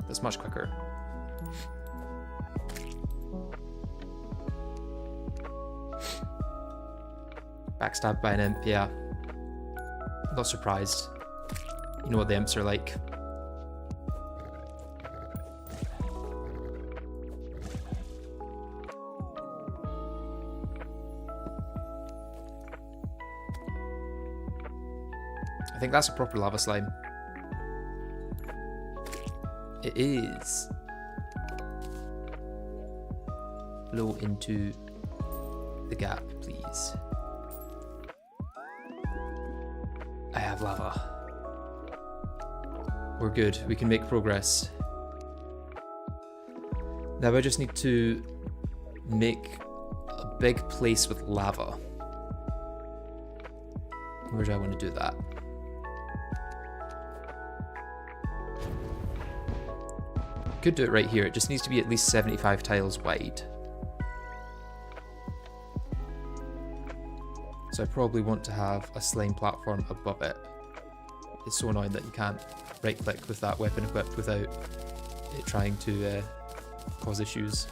That's much quicker. Backstabbed by an imp, yeah. Not surprised. You know what the imps are like. I think that's a proper lava slime. It is. Blow into the gap, please. I have lava. We're good. We can make progress. Now I just need to make a big place with lava. Where do I want to do that? Could do it right here. It just needs to be at least 75 tiles wide. So I probably want to have a slime platform above it. It's so annoying that you can't right click with that weapon equipped without it trying to cause issues.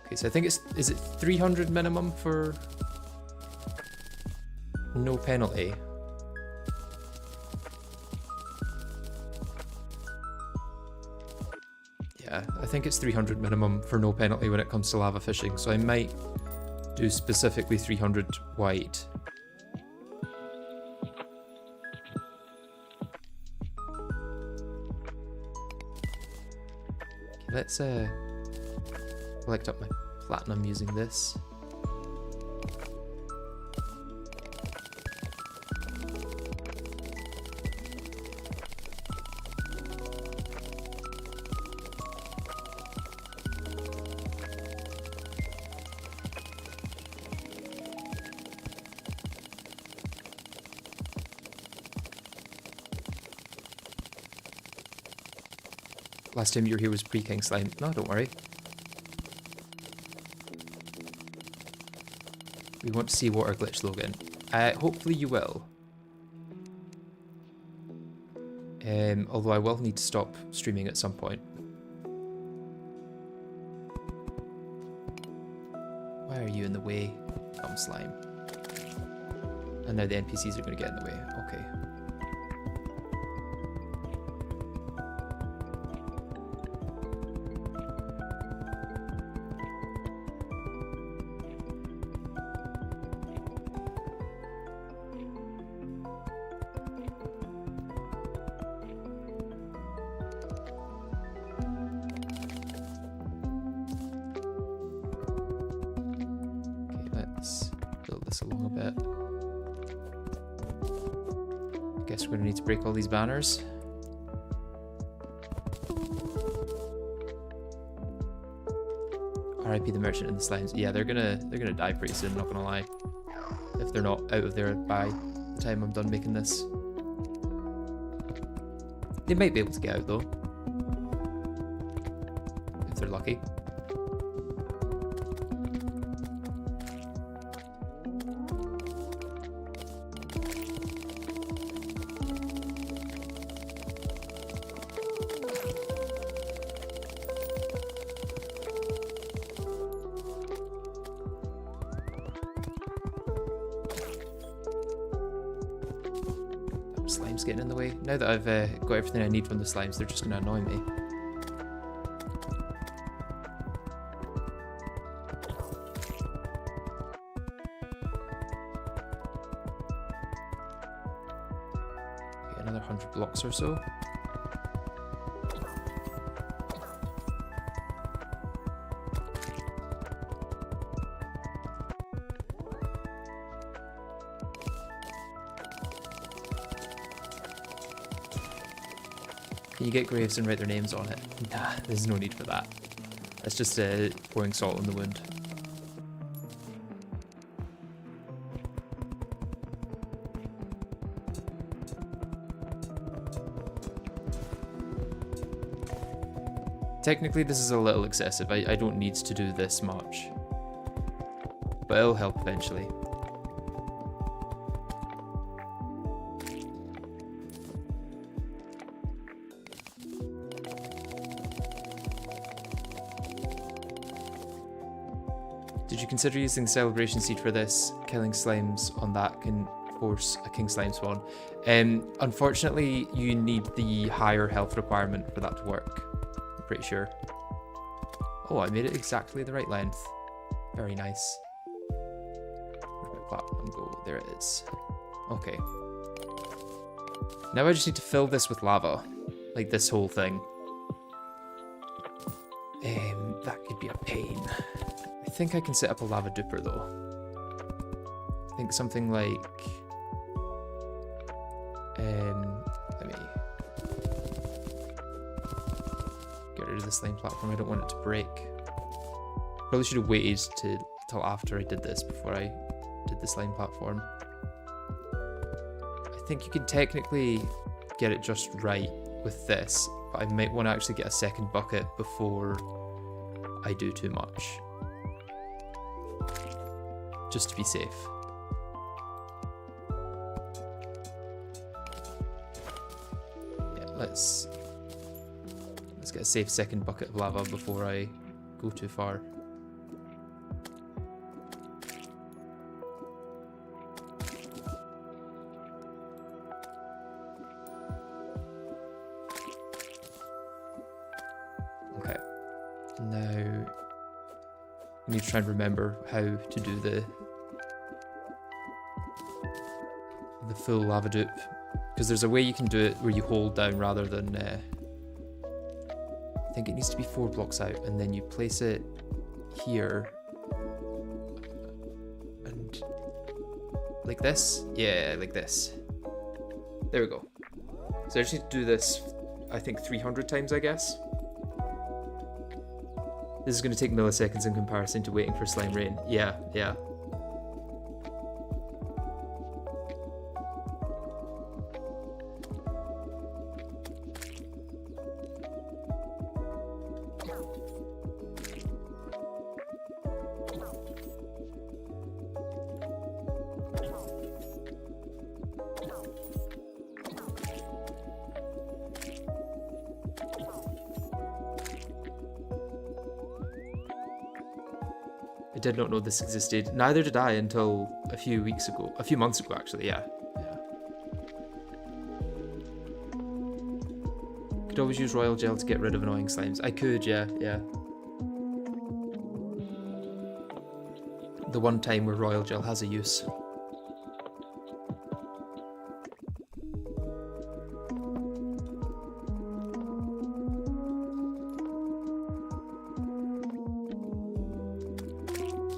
Okay, so I think is it 300 minimum for no penalty? Yeah, I think it's 300 minimum for no penalty when it comes to lava fishing, so I might do specifically 300 wide. Okay, let's collect up my platinum using this. Last time you were here was pre-King Slime. No, don't worry. We want to see Water Glitch, Logan. Hopefully you will. Although I will need to stop streaming at some point. Why are you in the way? Dumb slime. And now the NPCs are going to get in the way. Okay. We're gonna need to break all these banners. RIP the merchant and the slimes. Yeah, they're gonna die pretty soon, not gonna lie. If they're not out of there by the time I'm done making this. They might be able to get out though. If they're lucky. Slimes getting in the way. Now that I've got everything I need from the slimes, they're just going to annoy me. Okay, another 100 blocks or so. Can you get graves and write their names on it? Nah, there's no need for that. That's just pouring salt on the wound. Technically this is a little excessive. I don't need to do this much. But it'll help eventually. Did you consider using Celebration Seed for this? Killing slimes on that can force a King Slime spawn. Unfortunately, you need the higher health requirement for that to work. I'm pretty sure. Oh, I made it exactly the right length. Very nice. Where did my platinum go? There it is. Okay. Now I just need to fill this with lava. Like this whole thing. That could be a pain. I think I can set up a lava duper though. I think something like let me get rid of the slime platform. I don't want it to break. Probably should have waited till after I did this before I did the slime platform. I think you can technically get it just right with this, but I might want to actually get a second bucket before I do too much. Just to be safe. Yeah, let's get a safe second bucket of lava before I go too far. Okay. Now I need to try and remember how to do the full lava dupe, because there's a way you can do it where you hold down rather than I think it needs to be 4 blocks out, and then you place it here and like this. Yeah, like this. There we go. So I just need to do this, I think 300 times, I guess. This is going to take milliseconds in comparison to waiting for slime rain. Yeah. I did not know this existed. Neither did I until a few months ago actually, yeah. Could always use royal gel to get rid of annoying slimes. I could, yeah. The one time where royal gel has a use.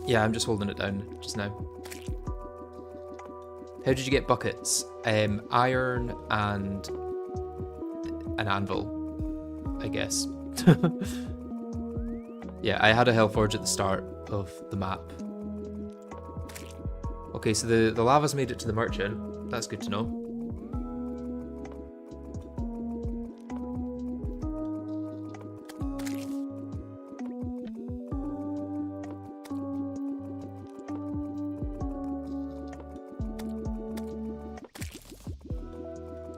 Yeah, I'm just holding it down just now. How did you get buckets? Iron and an anvil, I guess. Yeah, I had a Hellforge at the start of the map. Okay, so the lava's made it to the merchant. That's good to know.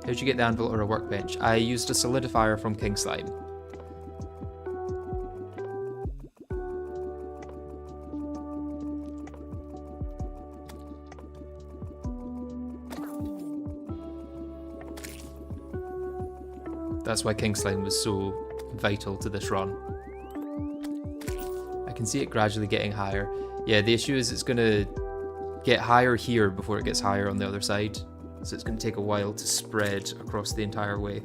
How'd you get the anvil or a workbench? I used a solidifier from King Slime. That's why King Slime was so vital to this run. I can see it gradually getting higher. Yeah, the issue is it's going to get higher here before it gets higher on the other side. So it's going to take a while to spread across the entire way.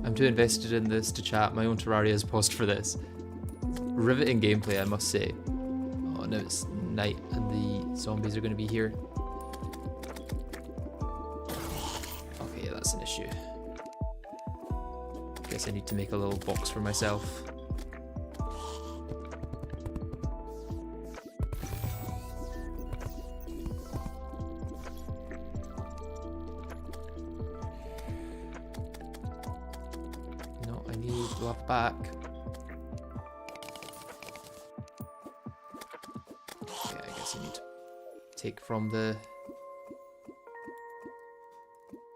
I'm too invested in this to chat. My own Terraria is paused for this. Riveting gameplay, I must say. Oh, now it's night and the zombies are going to be here. Okay, that's an issue. Guess I need to make a little box for myself. No, I need lava back. Take from the...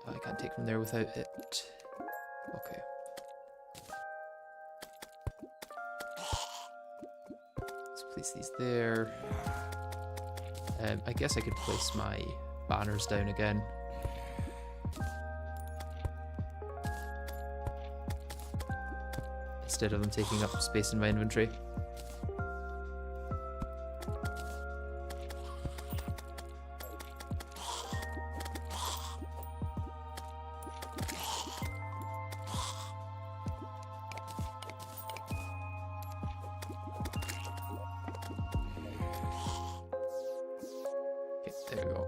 Oh, I can't take from there without it. Okay. Let's place these there. I guess I could place my banners down again. Instead of them taking up space in my inventory. There we go.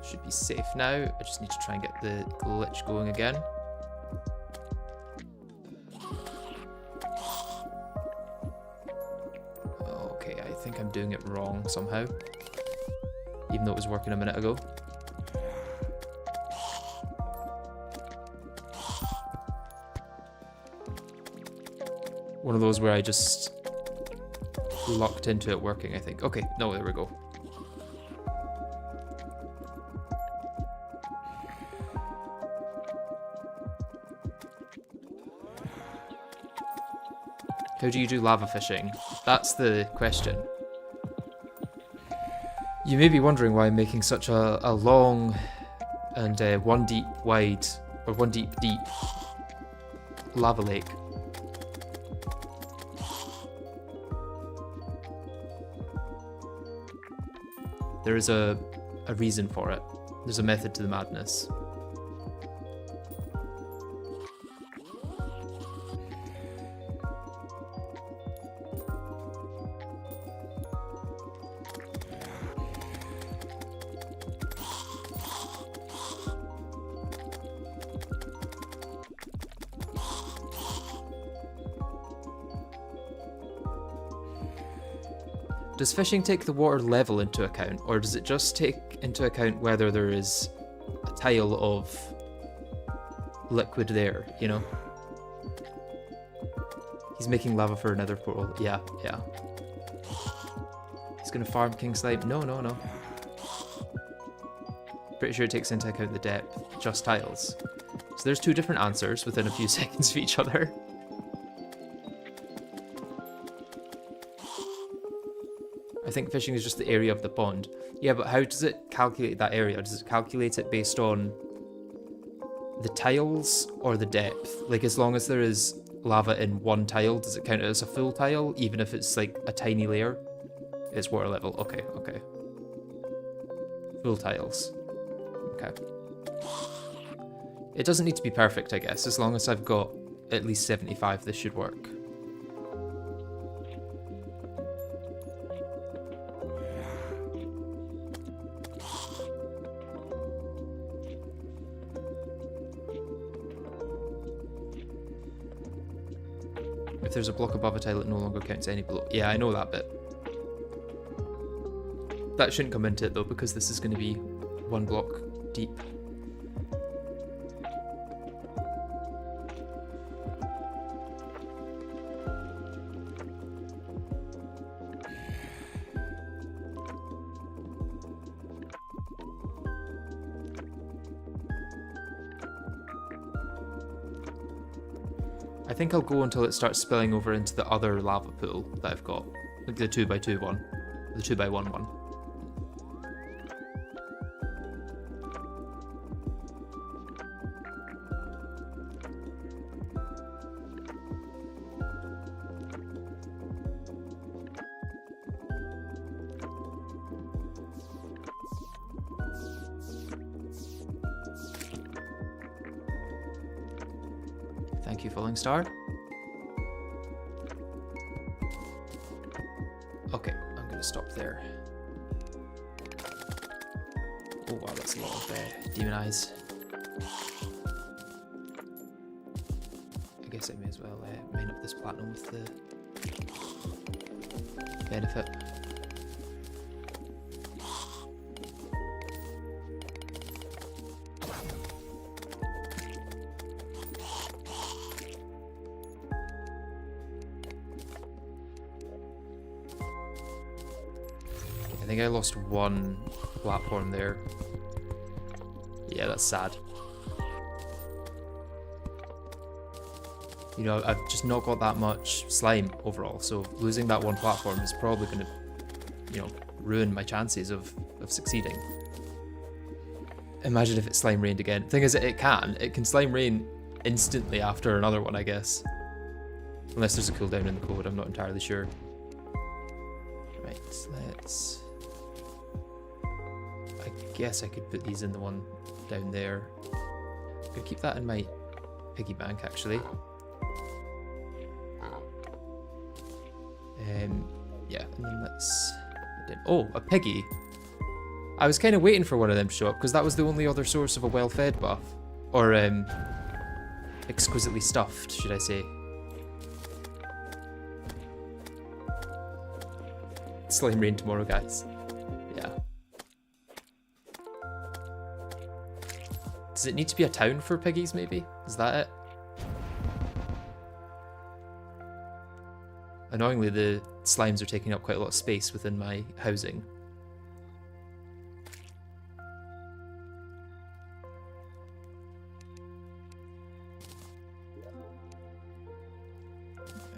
Should be safe now. I just need to try and get the glitch going again. Okay, I think I'm doing it wrong somehow. Even though it was working a minute ago. One of those where I just locked into it working, I think. Okay, no, there we go. How do you do lava fishing? That's the question. You may be wondering why I'm making such a long and one deep wide, or one deep lava lake. There is a reason for it. There's a method to the madness. Does fishing take the water level into account, or does it just take into account whether there is a tile of liquid there, you know? He's making lava for another portal. Yeah, yeah. He's gonna farm King Slime. No, no, no. Pretty sure it takes into account the depth. Just tiles. So there's two different answers within a few seconds of each other. I think fishing is just the area of the pond. Yeah, but how does it calculate that area? Does it calculate it based on the tiles or the depth? Like, as long as there is lava in one tile, does it count it as a full tile, even if it's like a tiny layer? It's water level. Okay, okay. Full tiles. Okay. It doesn't need to be perfect, I guess. As long as I've got at least 75, this should work. If there's a block above a tile, it no longer counts any below. Yeah, I know that bit. That shouldn't come into it though, because this is going to be one block deep. I think I'll go until it starts spilling over into the other lava pool that I've got. Like the 2x2 one. The 2x1 one. Thank you, Falling Star. Okay, I'm gonna stop there. Oh wow, that's a lot of demon eyes. I guess I may as well mine up this platinum with the benefit. I think I lost one platform there. Yeah, that's sad. You know, I've just not got that much slime overall, so losing that one platform is probably going to, you know, ruin my chances of succeeding. Imagine if it slime rained again. Thing is, it can slime rain instantly after another one, I guess. Unless there's a cooldown in the code, I'm not entirely sure. Right, let's... I guess I could put these in the one down there. I'm gonna keep that in my piggy bank, actually. Yeah, and then let's... Oh, a piggy. I was kind of waiting for one of them to show up, because that was the only other source of a well-fed buff. Or, exquisitely stuffed, should I say. Slime rain tomorrow, guys. Yeah. Does it need to be a town for piggies, maybe? Is that it? Annoyingly, the slimes are taking up quite a lot of space within my housing.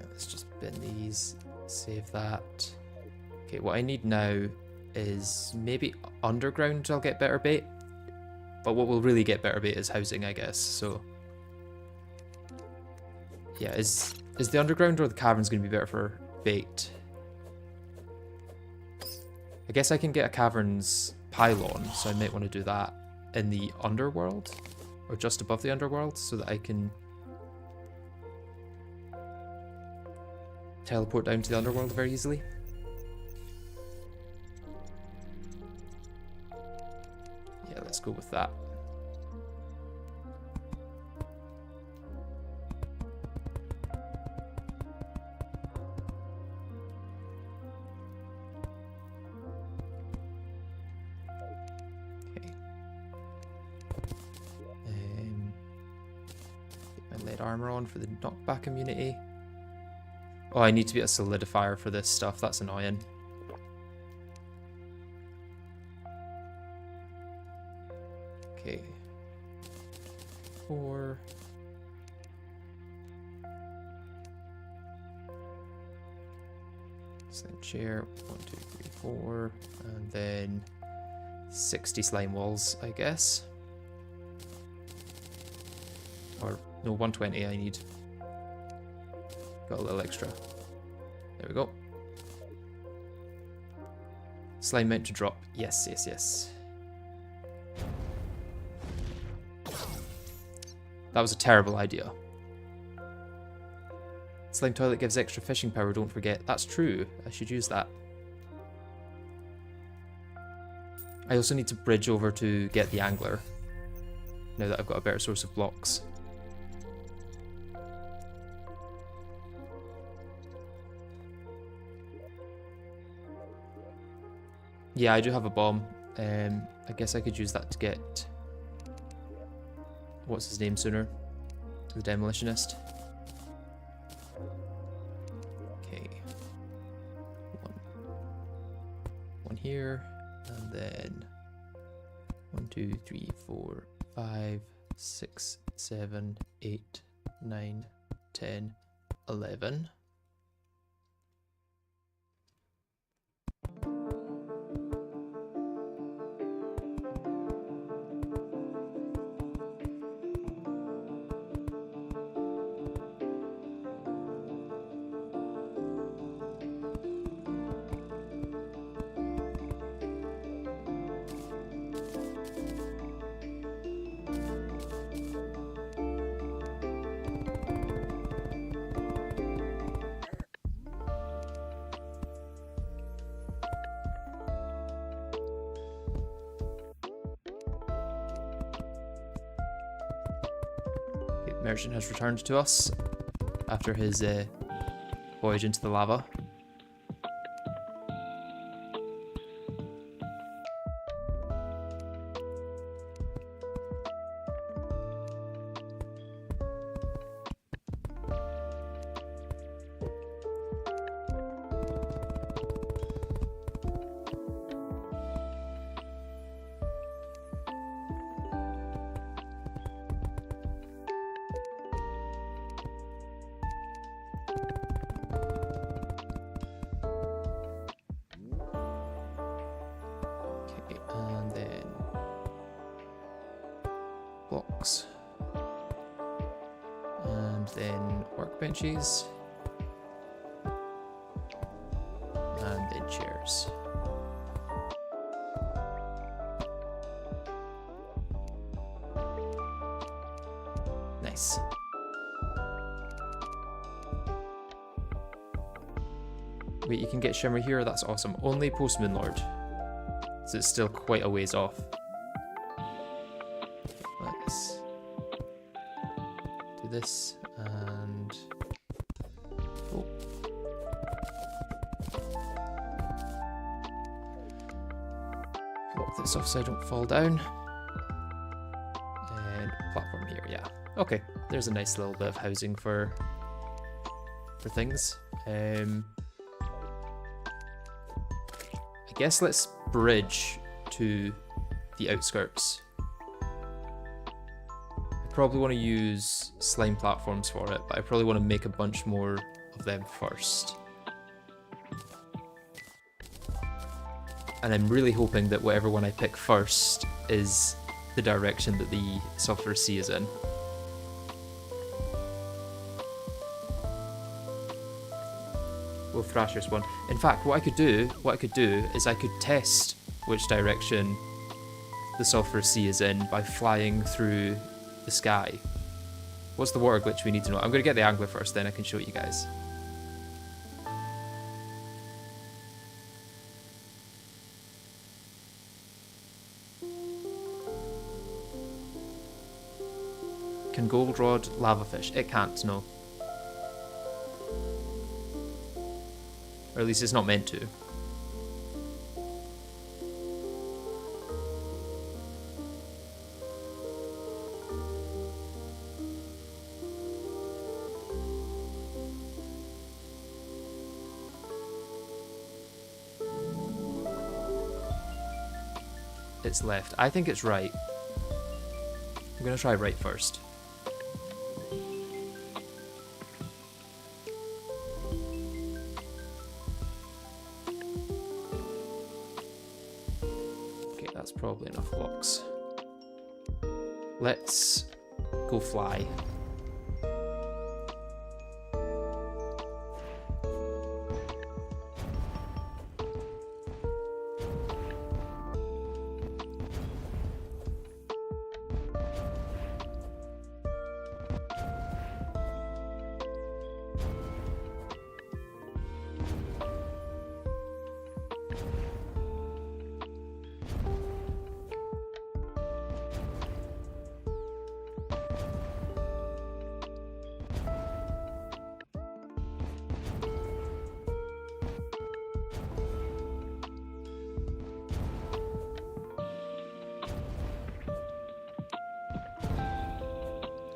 Let's just bin these, save that. Okay, what I need now is maybe underground I'll get better bait. But what will really get better bait is housing, I guess, so... Yeah, is the underground or the caverns going to be better for bait? I guess I can get a caverns pylon, so I might want to do that in the underworld. Or just above the underworld, so that I can... teleport down to the underworld very easily. Yeah, let's go with that. Okay. lead armor on for the knockback immunity. Oh, I need to be a solidifier for this stuff. That's annoying. Okay. 4. Slime chair. 1, 2, 3, 4. And then 60 slime walls, I guess. Or, no, 120 I need. Got a little extra. There we go. Slime meant to drop. Yes, yes, yes. That was a terrible idea. Slime toilet gives extra fishing power, don't forget. That's true. I should use that. I also need to bridge over to get the angler. Now that I've got a better source of blocks. Yeah, I do have a bomb. I guess I could use that to get... What's his name sooner? The demolitionist. Okay. One here, and then 1, 2, 3, 4, 5, 6, 7, 8, 9, 10, 11. Merchant has returned to us after his voyage into the lava. Blocks, and then workbenches, and then chairs. Nice. Wait, you can get shimmer here? That's awesome. Only Postman Lord. So it's still quite a ways off. Let's do this and oh. Block this off so I don't fall down. And platform here, yeah. Okay, there's a nice little bit of housing for things. I guess let's bridge to the outskirts. Probably want to use slime platforms for it, but I probably want to make a bunch more of them first. And I'm really hoping that whatever one I pick first is the direction that the Sulphur Sea is in. Will Thrasher spawn? In fact, what I could do is I could test which direction the Sulphur Sea is in by flying through the sky. What's the water glitch we need to know? I'm going to get the angler first, then I can show you guys. Can goldenrod lava fish? It can't, no. Or at least it's not meant to. it's left. I think it's right. I'm gonna try right first. Okay, that's probably enough blocks. Let's go fly.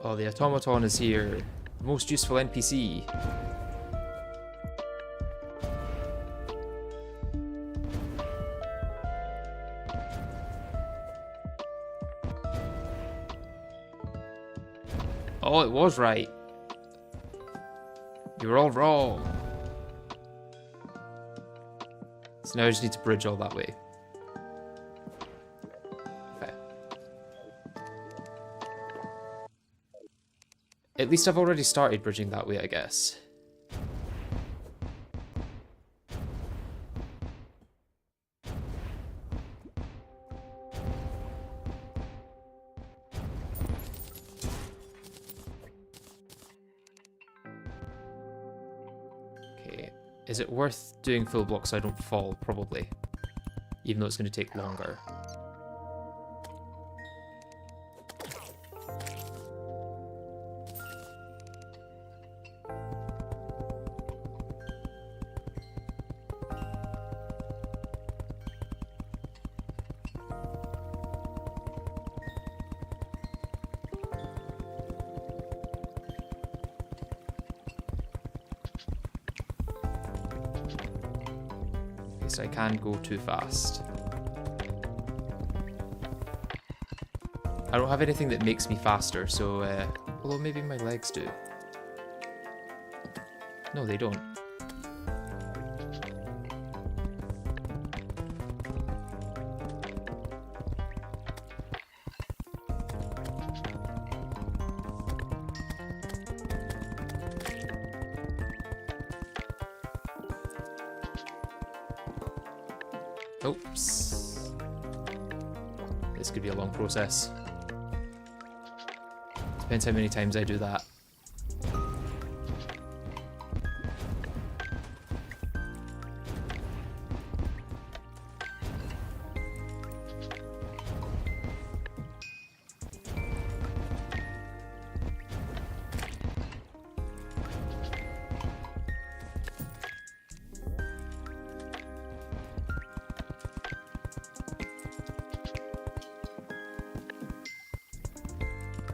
Oh, the automaton is here. Most useful NPC. Oh, it was right. You were all wrong. So now I just need to bridge all that way. At least I've already started bridging that way, I guess. Okay, is it worth doing full blocks so I don't fall? Probably. Even though it's going to take longer. So I can go too fast. I don't have anything that makes me faster, so although maybe my legs do. No, they don't. Oops. This could be a long process. Depends how many times I do that.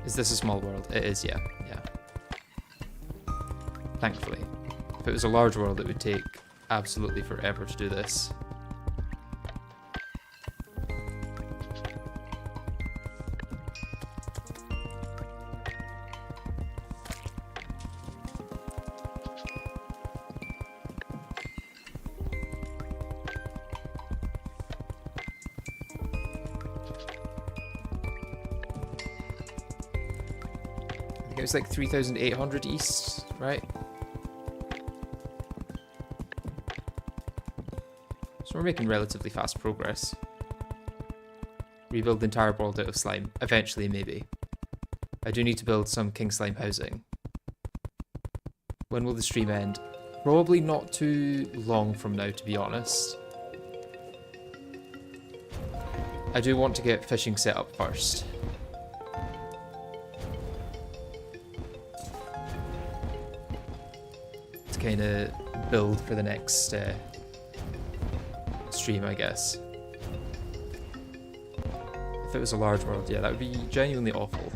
Is this a small world? It is, yeah. Thankfully. If it was a large world, it would take absolutely forever to do this. It was like 3,800 east, right? So we're making relatively fast progress. Rebuild the entire world out of slime. Eventually, maybe. I do need to build some king slime housing. When will the stream end? Probably not too long from now, to be honest. I do want to get fishing set up first. Kind of build for the next stream, I guess. If it was a large world, yeah, that would be genuinely awful.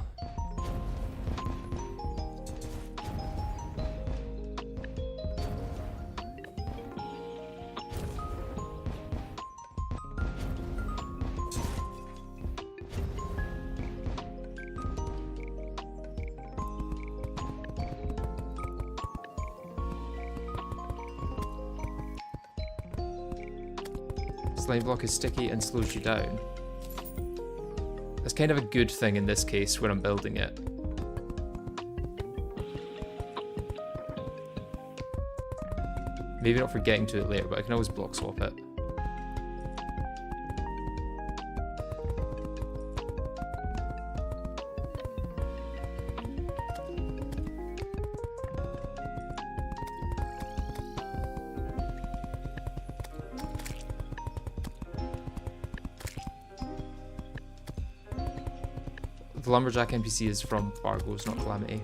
Slime block is sticky and slows you down. That's kind of a good thing in this case when I'm building it. Maybe not for getting to it later, but I can always block swap it. The lumberjack NPC is from Fargo's, not Calamity.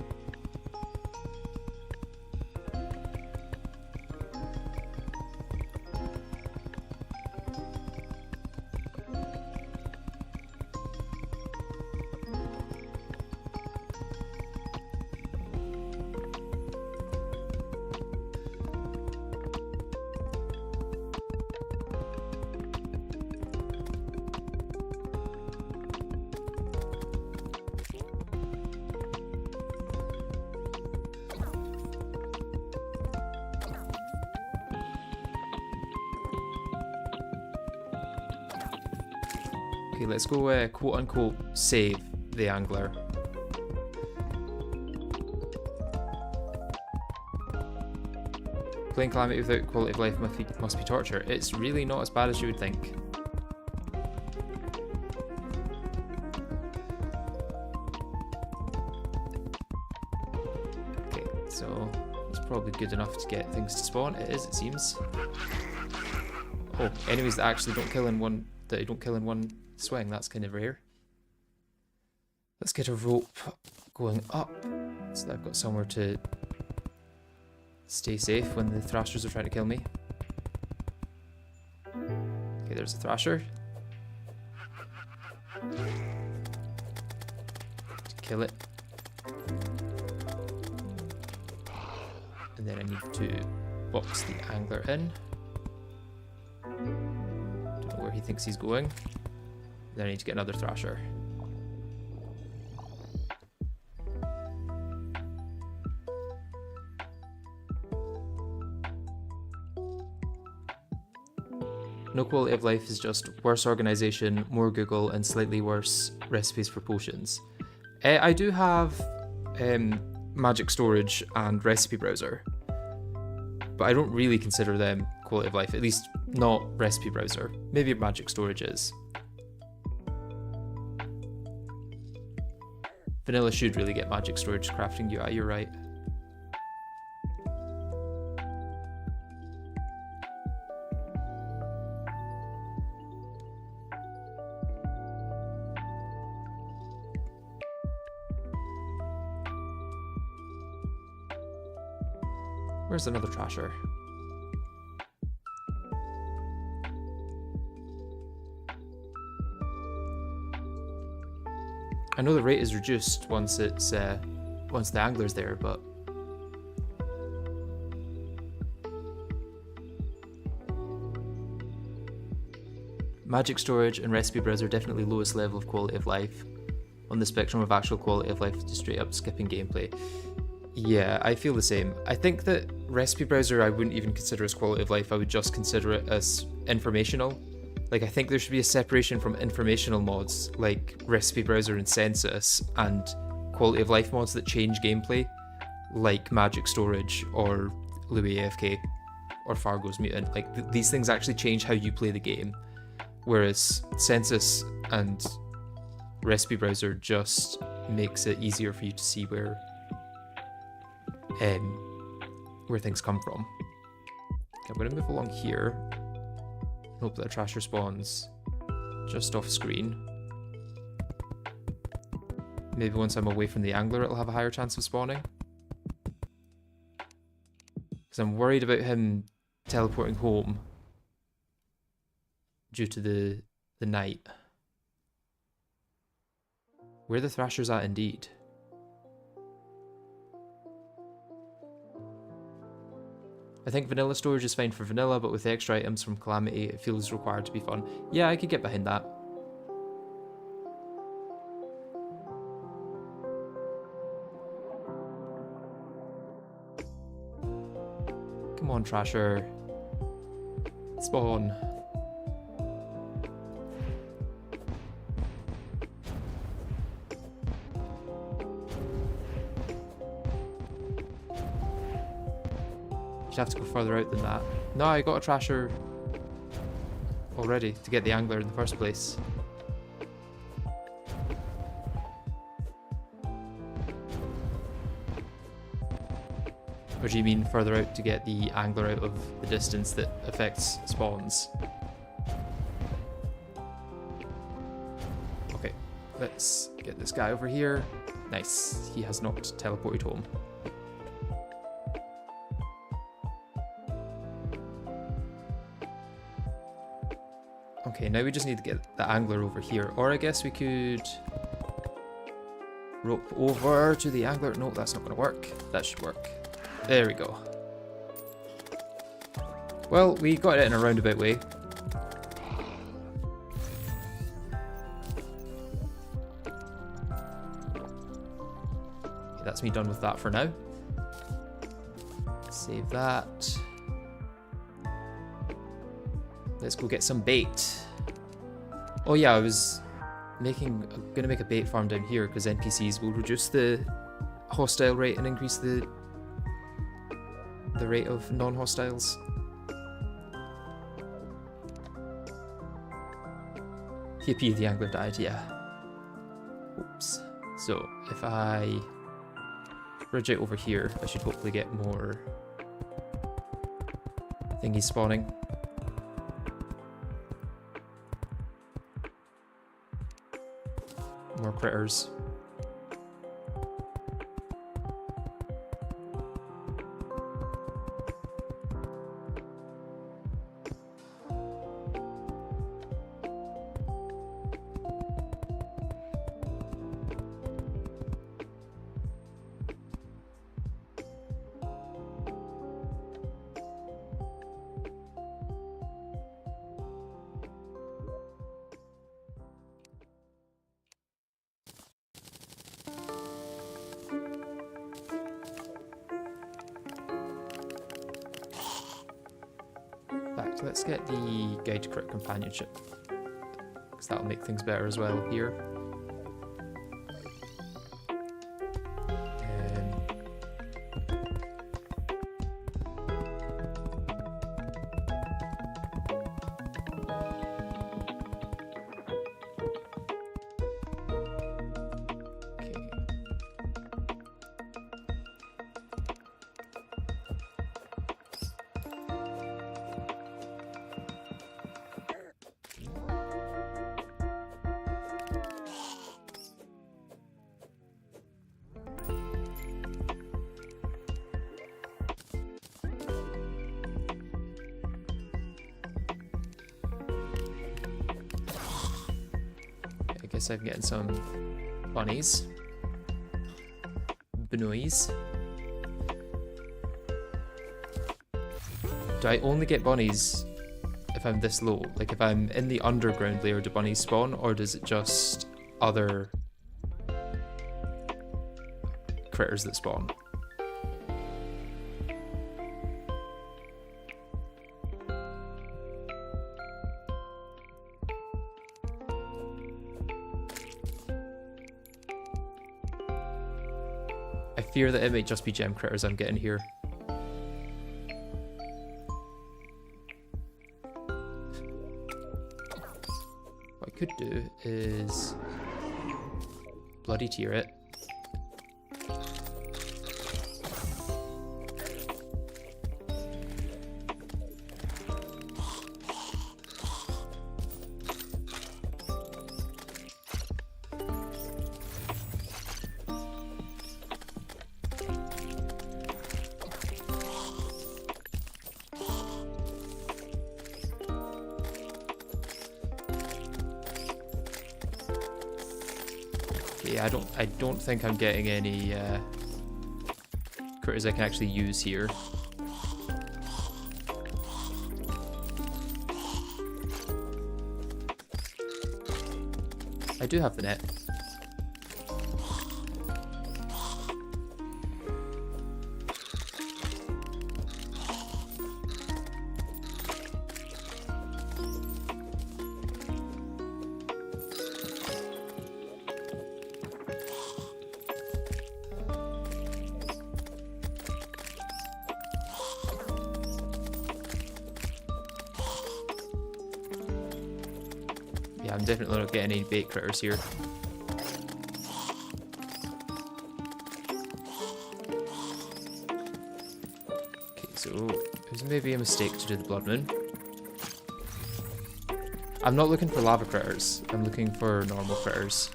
Okay, let's go quote-unquote save the angler. Playing Calamity without quality of life must be torture. It's really not as bad as you would think. Okay, so it's probably good enough to get things to spawn. It is, it seems. Oh, enemies that actually don't kill in one swing, that's kind of rare. Let's get a rope going up so that I've got somewhere to stay safe when the thrashers are trying to kill me. Okay, there's a thrasher. Kill it. And then I need to box the angler in. Don't know where he thinks he's going. Then I need to get another thrasher. No quality of life is just worse organisation, more Google, and slightly worse recipes for potions. I do have magic storage and recipe browser, but I don't really consider them quality of life, at least not recipe browser. Maybe magic storage is. Vanilla should really get magic storage crafting UI, you're right. Where's another trasher? I know the rate is reduced once it's once the angler's there, but magic storage and recipe browser definitely lowest level of quality of life on the spectrum of actual quality of life to straight up skipping gameplay. Yeah, I feel the same. I think that recipe browser I wouldn't even consider as quality of life, I would just consider it as informational. Like, I think there should be a separation from informational mods like recipe browser and census and quality of life mods that change gameplay, like magic storage or Louis AFK or Fargo's mutant. Like, these things actually change how you play the game, whereas census and recipe browser just makes it easier for you to see where things come from. Okay, I'm going to move along here. Hope that a trasher spawns just off screen. Maybe once I'm away from the angler it'll have a higher chance of spawning. Because I'm worried about him teleporting home due to the night. Where the thrasher's at indeed. I think vanilla storage is fine for vanilla, but with extra items from Calamity, it feels required to be fun. Yeah, I could get behind that. Come on, Trasher. Spawn. You'd have to go further out than that. No, I got a trasher already to get the angler in the first place. Or do you mean further out to get the angler out of the distance that affects spawns? Okay, let's get this guy over here. Nice, he has not teleported home. Okay, now we just need to get the angler over here. Or I guess we could rope over to the angler. No, that's not going to work. That should work. There we go. Well, we got it in a roundabout way. Okay, that's me done with that for now. Save that. Let's go get some bait. Oh yeah, I was gonna make a bait farm down here because NPCs will reduce the hostile rate and increase the rate of non-hostiles. Yippee, the angler died, yeah. Oops. So, if I bridge it over here, I should hopefully get more thingies spawning. More critters. Let's get the guide to crit companionship, because that'll make things better as well here. I guess I'm getting some bunnies. Bunnies. Do I only get bunnies if I'm this low? Like if I'm in the underground layer, do bunnies spawn, or does it just other critters that spawn? I fear that it might just be gem critters I'm getting here. What I could do is bloody tier it. Yeah, I don't think I'm getting any critters I can actually use here. I do have the net. Yeah, I'm definitely not getting any bait critters here. Okay, so it was maybe a mistake to do the Blood Moon. I'm not looking for lava critters, I'm looking for normal critters.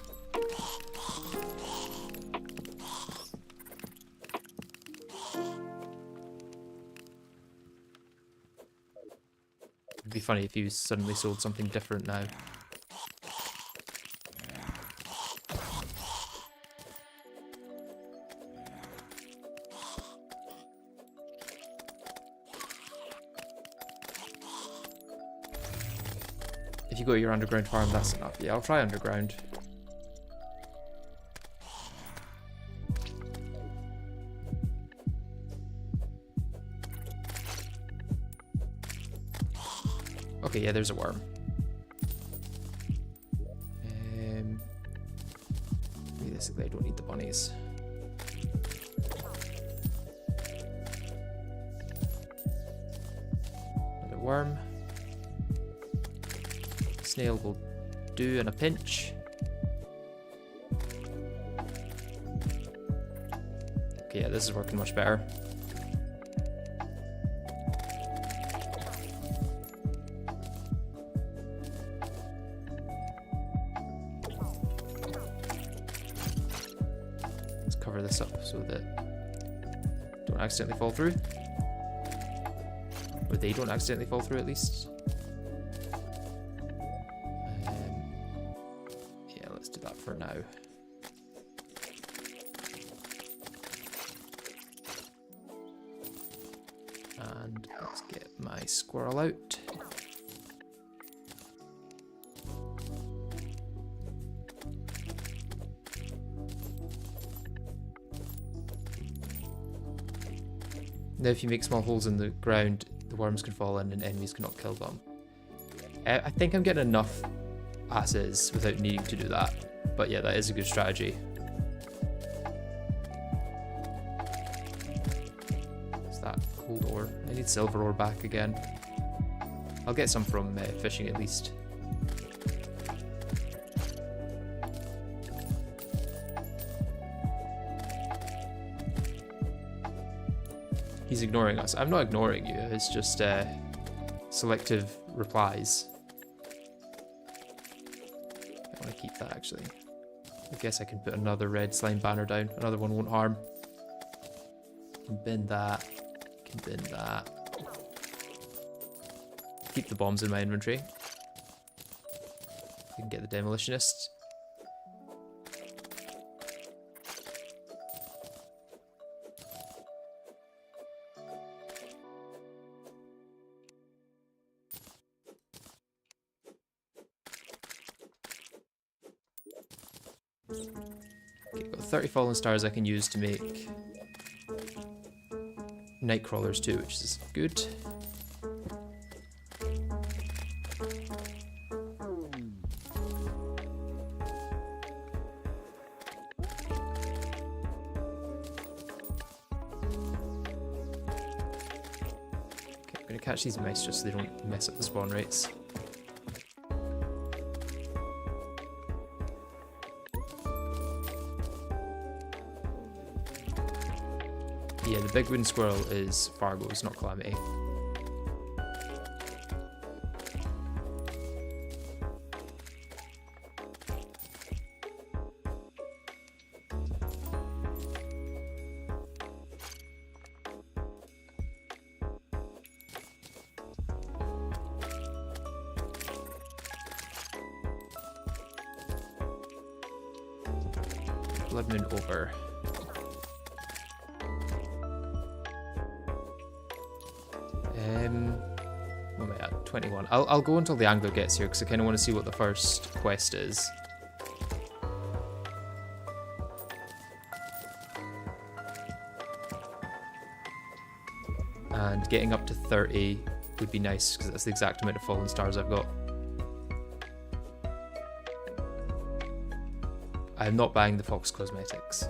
It'd be funny if you suddenly sold something different now. If you go to your underground farm, that's enough. Yeah, I'll try underground. Okay, yeah, there's a worm. Realistically, I don't need the bunnies. Another worm. Snail will do in a pinch. Okay, yeah, this is working much better. Let's cover this up so that don't accidentally fall through. Or they don't accidentally fall through at least. For now. And let's get my squirrel out. Now if you make small holes in the ground, the worms can fall in and enemies cannot kill them. I think I'm getting enough asses without needing to do that. But yeah, that is a good strategy. What's that? Gold ore. I need silver ore back again. I'll get some from fishing at least. He's ignoring us. I'm not ignoring you, it's just selective replies. I want to keep that actually. I guess I can put another red slime banner down. Another one won't harm. Can bin that. Can bin that. Keep the bombs in my inventory. You can get the demolitionist. Okay, got 30 fallen stars I can use to make night crawlers too, which is good. Okay, I'm gonna catch these mice just so they don't mess up the spawn rates. Yeah, the big wooden squirrel is Fargo's, not Calamity. Blood Moon over. What am I at? 21. I'll go until the angler gets here because I kind of want to see what the first quest is. And getting up to 30 would be nice because that's the exact amount of fallen stars I've got. I am not buying the Fox Cosmetics.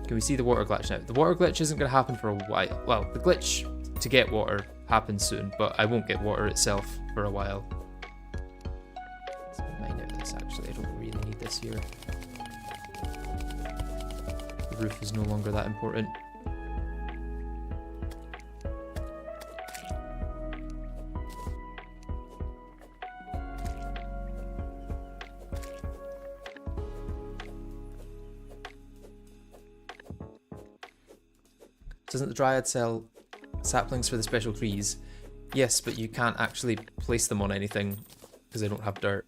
Can we see the water glitch now? The water glitch isn't going to happen for a while. Well, the glitch to get water happen soon, but I won't get water itself for a while. Let's mine out this actually, I don't really need this here. The roof is no longer that important. Doesn't the Dryad sell saplings for the special trees? Yes, but you can't actually place them on anything because they don't have dirt.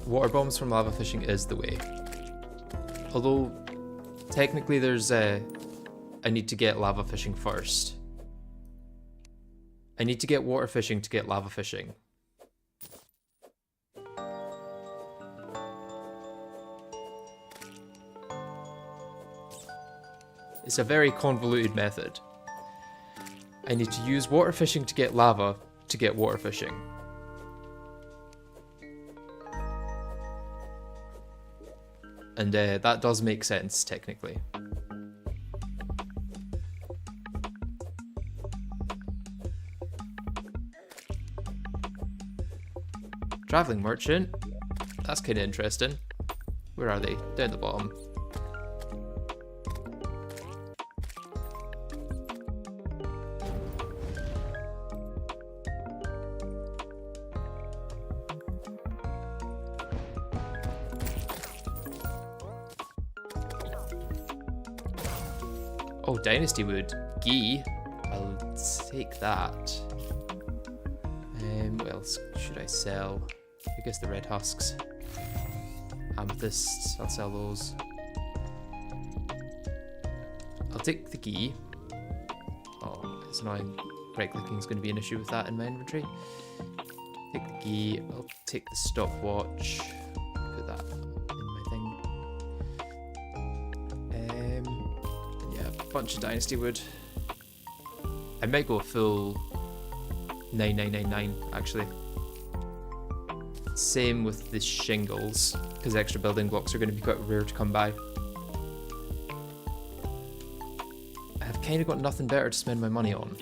Water bombs from lava fishing is the way. Although, technically there's I need to get lava fishing first. I need to get water fishing to get lava fishing. It's a very convoluted method. I need to use water fishing to get lava to get water fishing. And that does make sense, technically. Traveling merchant. That's kind of interesting. Where are they? Down the bottom. Oh, Dynasty Wood. Ghee. I'll take that. What else should I sell? I guess the red husks. Amethysts. I'll sell those. I'll take the ghee. Oh, it's annoying. Right clicking is going to be an issue with that in my inventory. Take the ghee. I'll take the stopwatch. Put that in my thing. Bunch of Dynasty Wood. I might go a full 9999 actually. Same with the shingles, because extra building blocks are going to be quite rare to come by. I've kind of got nothing better to spend my money on.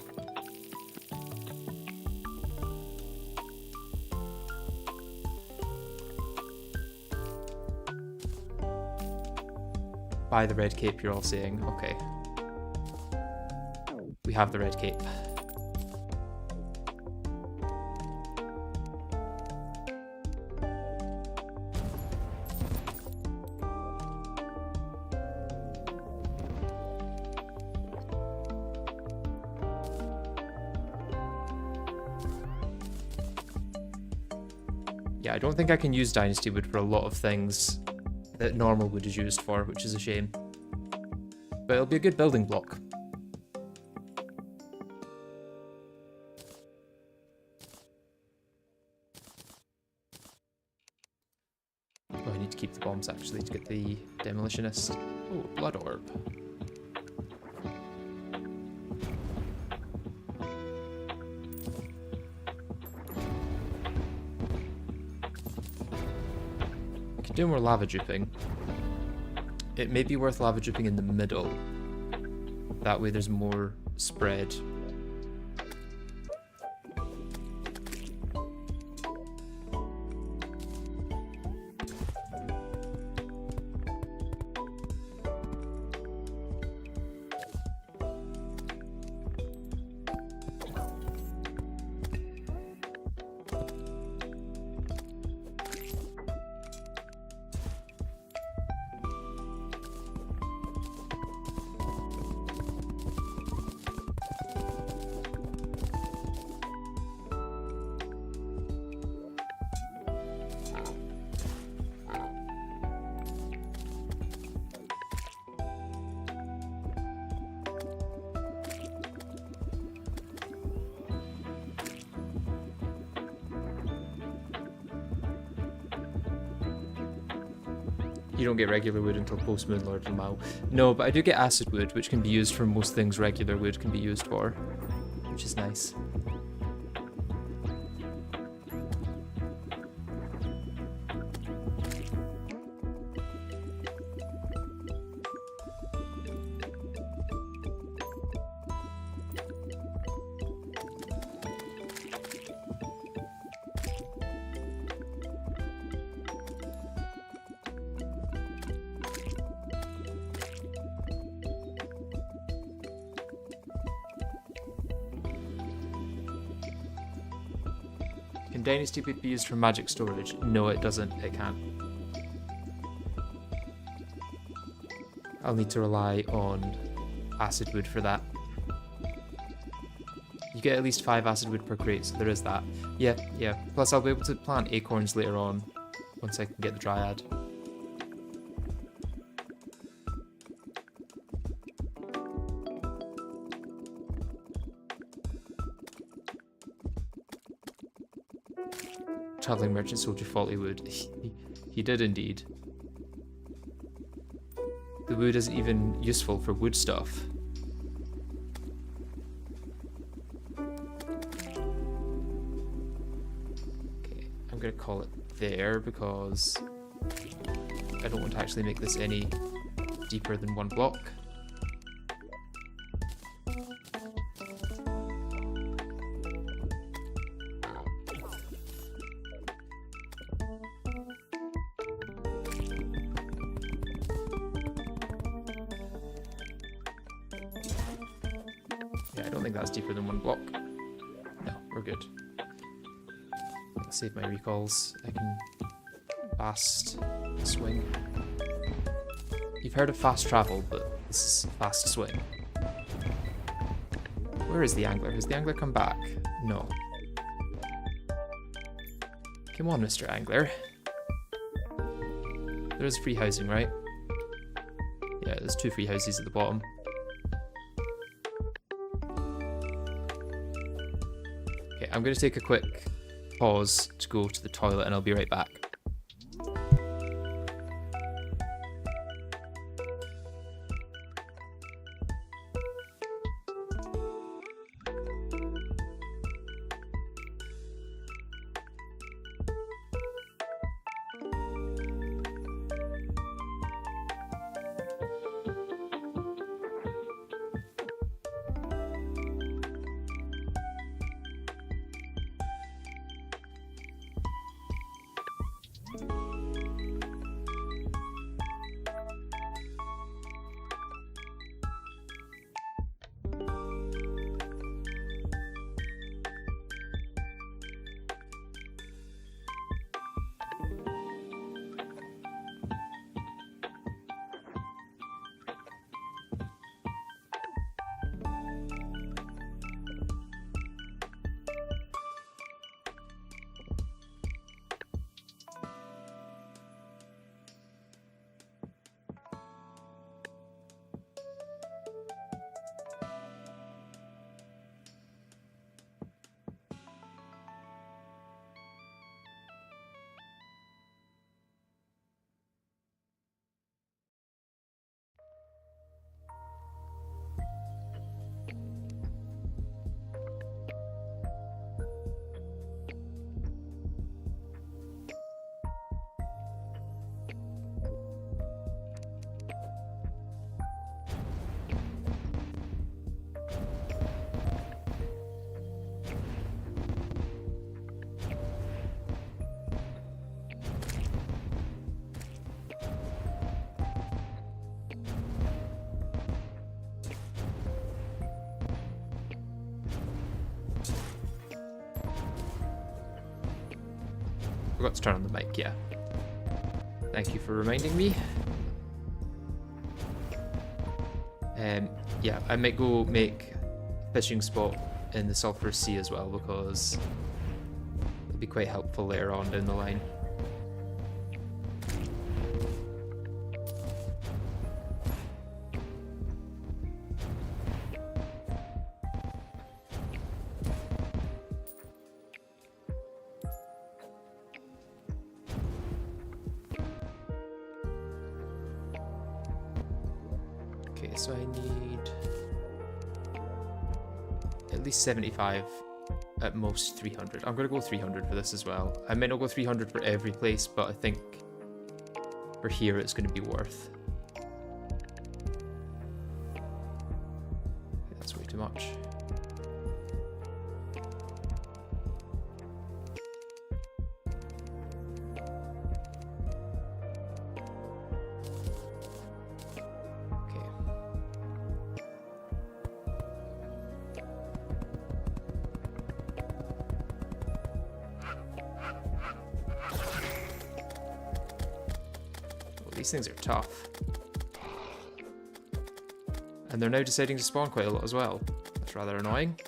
Buy the red cape, you're all saying. Okay. We have the red cape. Yeah, I don't think I can use Dynasty Wood for a lot of things that normal wood is used for, which is a shame. But it'll be a good building block. Oh, I need to keep the bombs actually to get the demolitionist. Oh, blood orb. I could do more lava dripping. It may be worth lava dripping in the middle. That way there's more spread. You don't get regular wood until post Moonlord and Mao. No, but I do get acid wood, which can be used for most things regular wood can be used for, which is nice. Can Dynasty wood be used for magic storage? No, it doesn't. It can't. I'll need to rely on acid wood for that. You get at least 5 acid wood per crate, so there is that. Yeah. Plus I'll be able to plant acorns later on, once I can get the dryad. Traveling merchant sold you faulty wood. He did indeed. The wood isn't even useful for wood stuff. Okay, I'm gonna call it there because I don't want to actually make this any deeper than 1 block. Yeah, I don't think that's deeper than 1 block. No, we're good. I'll save my recalls. I can fast swing. You've heard of fast travel, but this is fast swing. Where is the angler? Has the angler come back? No. Come on, Mr. Angler. There is free housing, right? Yeah, there's 2 free houses at the bottom. Okay, I'm going to take a quick pause to go to the toilet and I'll be right back. Forgot to turn on the mic, yeah. Thank you for reminding me. Yeah, I might go make a fishing spot in the Sulphurous Sea as well because it'll be quite helpful later on down the line. Okay, so I need at least 75, at most 300. I'm going to go 300 for this as well. I may not go 300 for every place, but I think for here it's going to be worth. Okay, that's way too much. These things are tough. And they're now deciding to spawn quite a lot as well. That's rather annoying.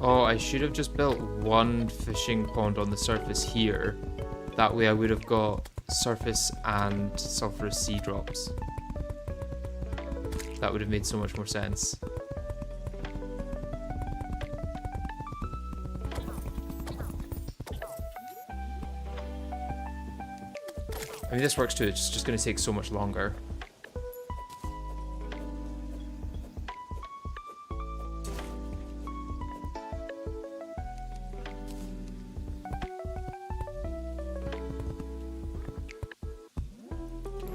Oh, I should have just built one fishing pond on the surface here. That way I would have got surface and sulfurous sea drops. That would have made so much more sense. I mean, this works too, it's just going to take so much longer.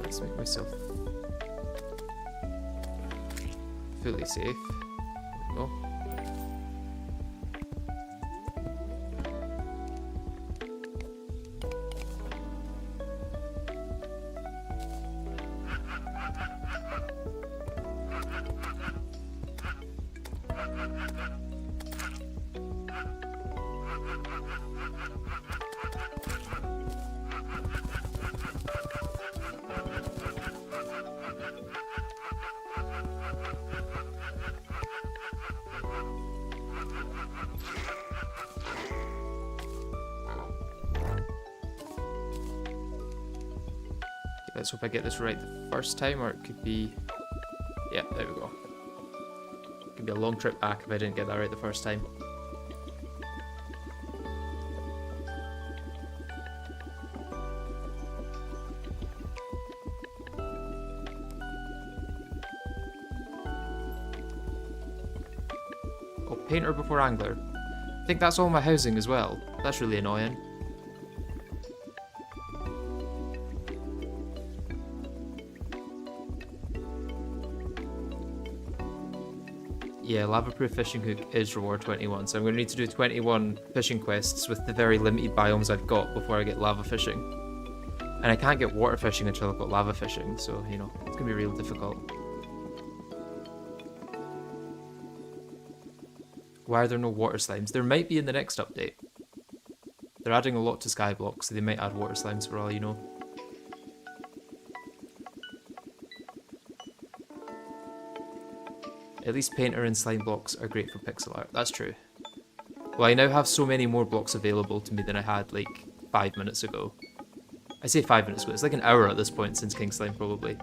Let's make myself fully safe. There we go. Let's hope I get this right the first time, or it could be... Yeah, there we go. It could be a long trip back if I didn't get that right the first time. Oh, painter before angler. I think that's all my housing as well. That's really annoying. Yeah, lava-proof fishing hook is reward 21, so I'm going to need to do 21 fishing quests with the very limited biomes I've got before I get lava fishing. And I can't get water fishing until I've got lava fishing, so, you know, it's going to be real difficult. Why are there no water slimes? There might be in the next update. They're adding a lot to Skyblock, so they might add water slimes for all you know. At least painter and slime blocks are great for pixel art. That's true. Well, I now have so many more blocks available to me than I had like 5 minutes ago. I say 5 minutes ago, it's like an hour at this point since King Slime probably.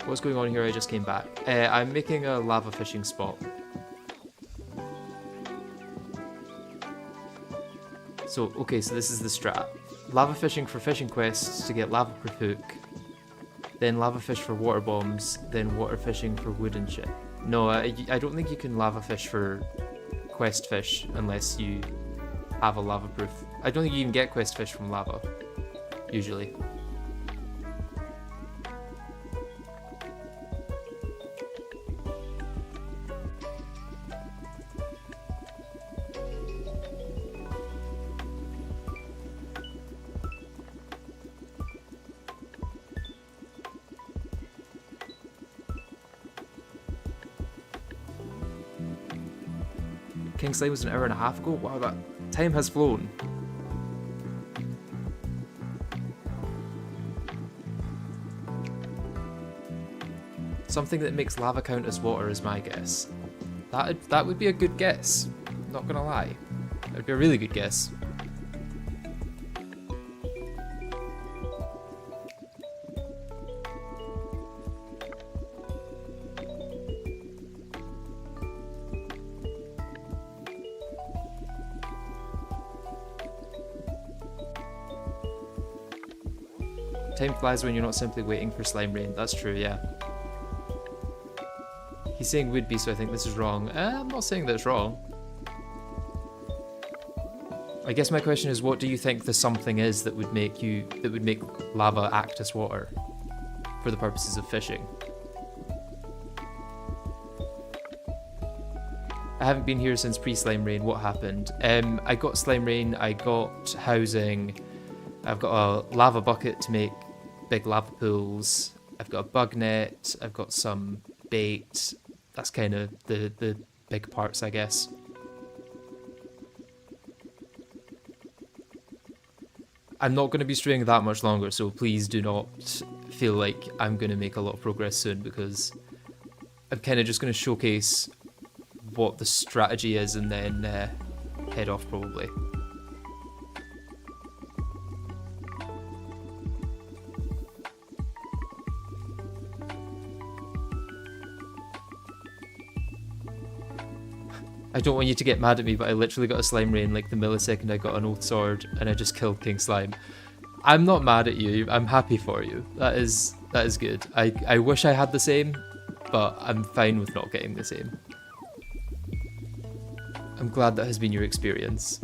What's going on here? I just came back. I'm making a lava fishing spot. So, okay, so this is the strat. Lava fishing for fishing quests to get lava-proof hook, then lava fish for water bombs, then water fishing for wood and shit. No, I don't think you can lava fish for quest fish unless you have a lava proof. I don't think you even get quest fish from lava, usually. King Slime was an hour and a half ago? Wow, that time has flown. Something that makes lava count as water is my guess. That would be a good guess, not gonna lie. That would be a really good guess. Time flies when you're not simply waiting for slime rain. That's true, yeah. He's saying would be, so I think this is wrong. I'm not saying that it's wrong. I guess my question is, what do you think the something is that would make lava act as water for the purposes of fishing? I haven't been here since pre-slime rain. What happened? I got slime rain. I got housing. I've got a lava bucket to make big lava pools. I've got a bug net. I've got some bait. That's kind of the big parts, I guess. I'm not going to be streaming that much longer, so please do not feel like I'm going to make a lot of progress soon, because I'm kind of just going to showcase what the strategy is and then head off probably. I don't want you to get mad at me, but I literally got a slime rain like the millisecond I got an oath sword and I just killed King Slime. I'm not mad at you, I'm happy for you. That is good. I wish I had the same, but I'm fine with not getting the same. I'm glad that has been your experience.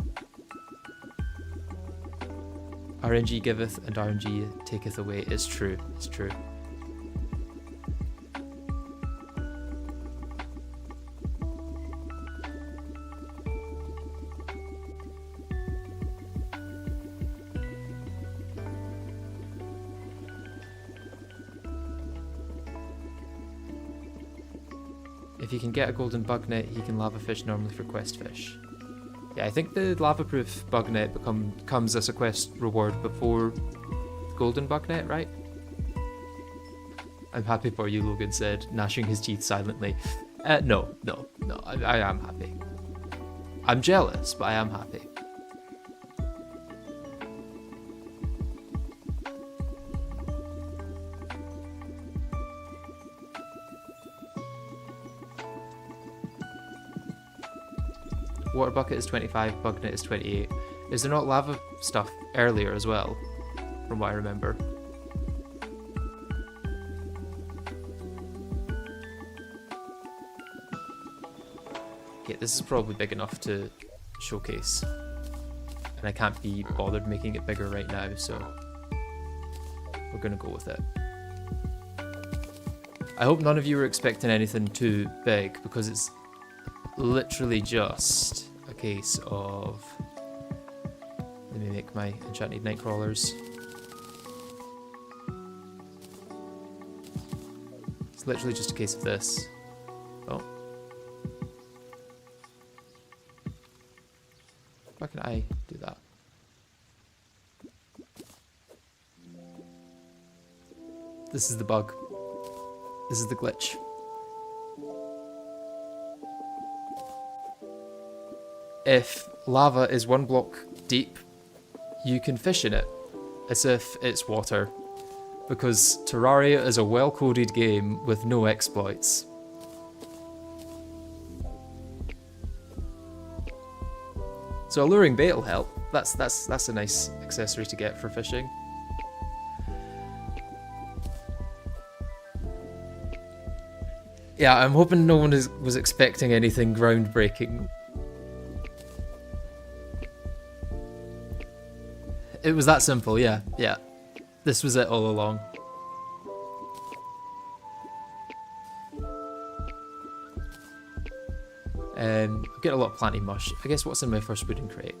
RNG giveth and RNG taketh away. It's true, it's true. If you can get a golden bug net, he can lava fish normally for quest fish. Yeah, I think the lava proof bug net comes as a quest reward before golden bug net, right? I'm happy for you, Logan said, gnashing his teeth silently. No, I am happy. I'm jealous, but I am happy. Water bucket is 25, bug net is 28. Is there not lava stuff earlier as well, from what I remember? Okay, this is probably big enough to showcase. And I can't be bothered making it bigger right now, so we're gonna go with it. I hope none of you were expecting anything too big, because it's literally just a case of, let me make my enchanted night crawlers. It's literally just a case of this. Oh. Why can I do that? This is the bug. This is the glitch. If lava is 1 block deep, you can fish in it, as if it's water, because Terraria is a well-coded game with no exploits. So alluring bait will help. That's a nice accessory to get for fishing. Yeah, I'm hoping no one was expecting anything groundbreaking. It was that simple, yeah. This was it all along. I've got a lot of planting mush. I guess what's in my first wooden crate?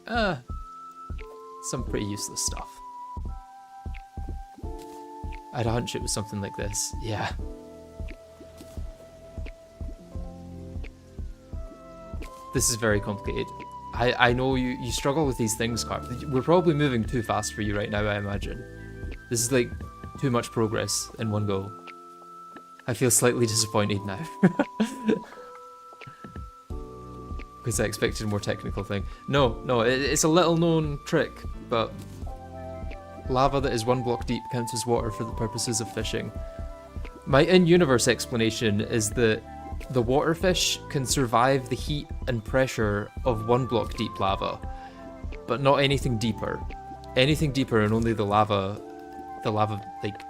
Some pretty useless stuff. I'd a hunch it was something like this. Yeah. This is very complicated. I know you struggle with these things, Carp. We're probably moving too fast for you right now, I imagine. This is like too much progress in one go. I feel slightly disappointed now. Because I expected a more technical thing. No, it's a little known trick, but lava that is 1 block deep counts as water for the purposes of fishing. My in-universe explanation is that the water fish can survive the heat and pressure of 1 block deep lava, but not anything deeper. Anything deeper and only the lava, like,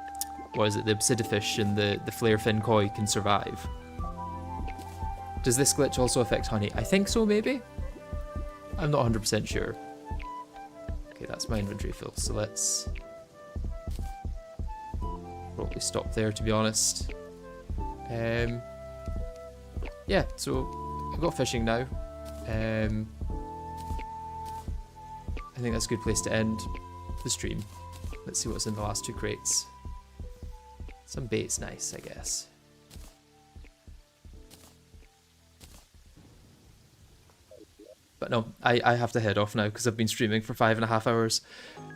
what is it, the obsidifish and the flare fin koi can survive. Does this glitch also affect honey? I think so, maybe? I'm not 100% sure. Okay, that's my inventory full, so let's probably stop there, to be honest. Yeah, so I've got fishing now. I think that's a good place to end the stream. Let's see what's in the last 2 crates. Some bait's nice, I guess. But no, I have to head off now because I've been streaming for 5.5 hours.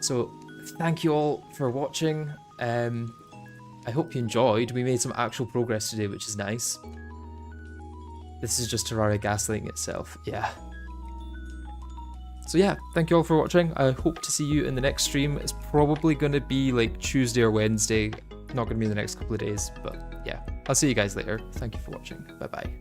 So thank you all for watching. I hope you enjoyed. We made some actual progress today, which is nice. This is just Terraria gaslighting itself. Yeah. So yeah, thank you all for watching. I hope to see you in the next stream. It's probably going to be like Tuesday or Wednesday. Not going to be in the next couple of days, but yeah. I'll see you guys later. Thank you for watching. Bye bye.